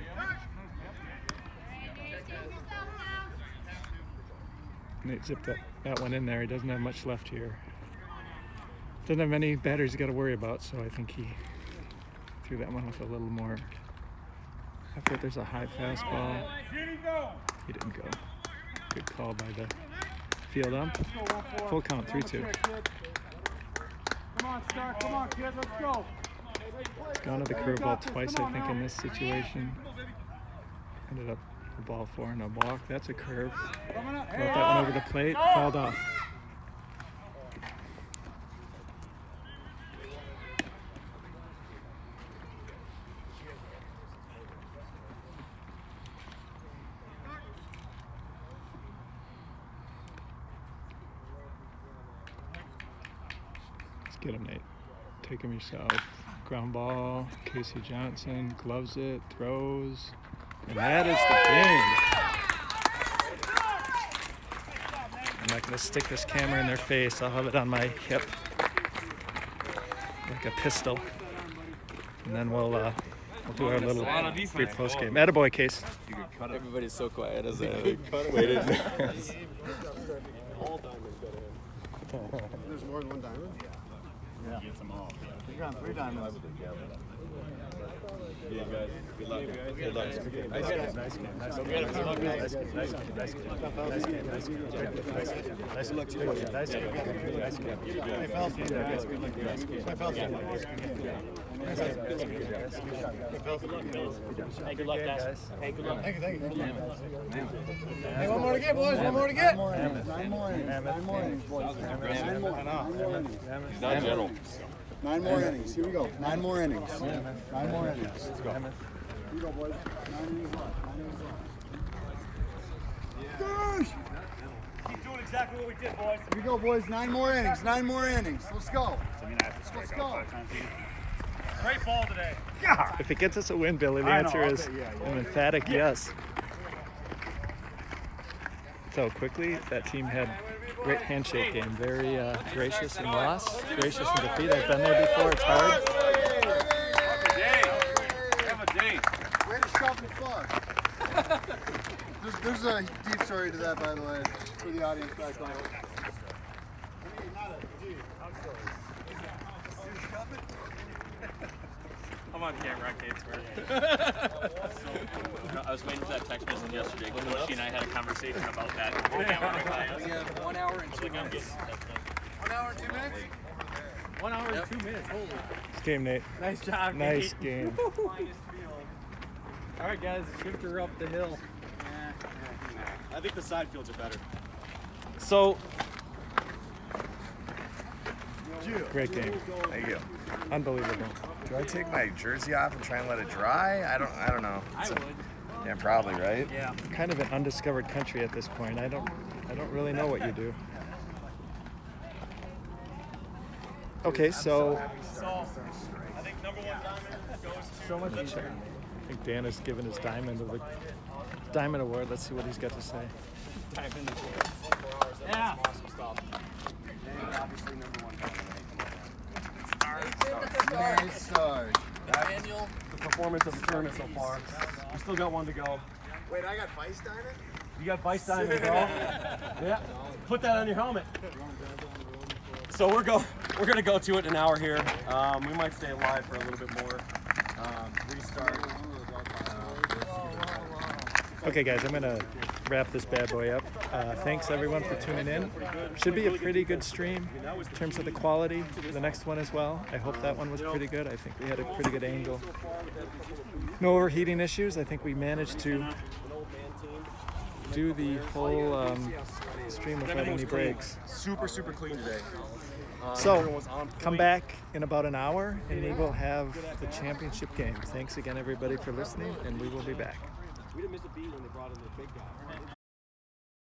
Speaker 1: Nate zipped that one in there. He doesn't have much left here. Doesn't have many batters he's got to worry about, so I think he threw that one with a little more I thought there's a high fastball. He didn't go. Good call by the field ump. Full count, 3-2.
Speaker 13: Come on, Star. Come on, kid. Let's go.
Speaker 1: He's gone to the curveball twice, I think, in this situation. Ended up the ball 4 and a walk. That's a curve. Brought that one over the plate. Fouled off. Let's get him, Nate. Take him yourself. Ground ball. Casey Johnson gloves it, throws. And that is the game. I'm not going to stick this camera in their face. I'll have it on my hip like a pistol. And then we'll do our little brief post game. Attaboy, Case.
Speaker 3: Everybody's so quiet as I waited.
Speaker 10: There's more than one diamond?
Speaker 2: Yeah. Gets them all.
Speaker 10: You're on 3 diamonds.
Speaker 2: Yeah, guys. Good luck. Good luck.
Speaker 10: Nice game. Nice game. Nice game. Nice game. Nice game. Nice game. Nice game. Nice game. Nice game. Nice luck to you. Nice game. Nice game. Hey, fellas. Hey, fellas.
Speaker 9: Hey, good luck, guys. Hey, good luck.
Speaker 10: Thank you. Thank you. Hey, one more to get, boys. One more to get. 9 more innings. 9 more innings, boys. 9 more.
Speaker 16: Not gentle.
Speaker 10: 9 more innings. Here we go. 9 more innings. 9 more innings. Let's go. Here we go, boys. 9 innings left. 9 innings left.
Speaker 13: Keep doing exactly what we did, boys.
Speaker 10: Here we go, boys. 9 more innings. 9 more innings. Let's go.
Speaker 2: I mean, I have to strike out 5 times.
Speaker 13: Great ball today.
Speaker 1: If it gets us a win, Billy, the answer is an emphatic yes. So quickly, that team had great handshake game. Very gracious in loss, gracious in defeat. I've been there before. It's hard.
Speaker 13: Have a day.
Speaker 10: Way to shove and fuck. There's a deep story to that, by the way, for the audience back home.
Speaker 5: I'm on camera, I can't swear. I was waiting for that text message yesterday because she and I had a conversation about that. We have 1 hour and 2 minutes. 1 hour and 2 minutes? 1 hour and 2 minutes, holy.
Speaker 1: Nice game, Nate.
Speaker 5: Nice job,
Speaker 1: Nice
Speaker 5: Nate.
Speaker 1: game.
Speaker 5: All right, guys, shift her up the hill.
Speaker 3: I think the side fields are better.
Speaker 1: So, great game.
Speaker 7: Thank you.
Speaker 1: Unbelievable.
Speaker 7: Do I take my jersey off and try and let it dry? I don't know. Yeah, probably, right?
Speaker 5: Yeah.
Speaker 1: Kind of an undiscovered country at this point. I don't really know what you do. Okay, so
Speaker 13: I think number 1 diamond goes to
Speaker 1: so much. I think Dan has given his diamond the Diamond Award. Let's see what he's got to say.
Speaker 5: Diamond. Yeah.
Speaker 3: Awesome stuff. And obviously number 1 diamond.
Speaker 10: Nice start.
Speaker 3: Daniel, the performance of the tournament so far. We still got 1 to go.
Speaker 10: Wait, I got Vice Diamond?
Speaker 3: You got Vice Diamond, bro. Yeah. Put that on your helmet. So we're gonna go to it in an hour here. We might stay alive for a little bit more. Restart.
Speaker 1: Okay, guys, I'm going to wrap this bad boy up. Thanks, everyone, for tuning in. Should be a pretty good stream in terms of the quality. The next one as well. I hope that one was pretty good. I think we had a pretty good angle. No overheating issues. I think we managed to do the whole stream without any breaks.
Speaker 3: Super clean today.
Speaker 1: So, come back in about an hour, and we will have the championship game. Thanks again, everybody, for listening, and we will be back.
Speaker 3: We didn't miss a beat when they brought in the big guy.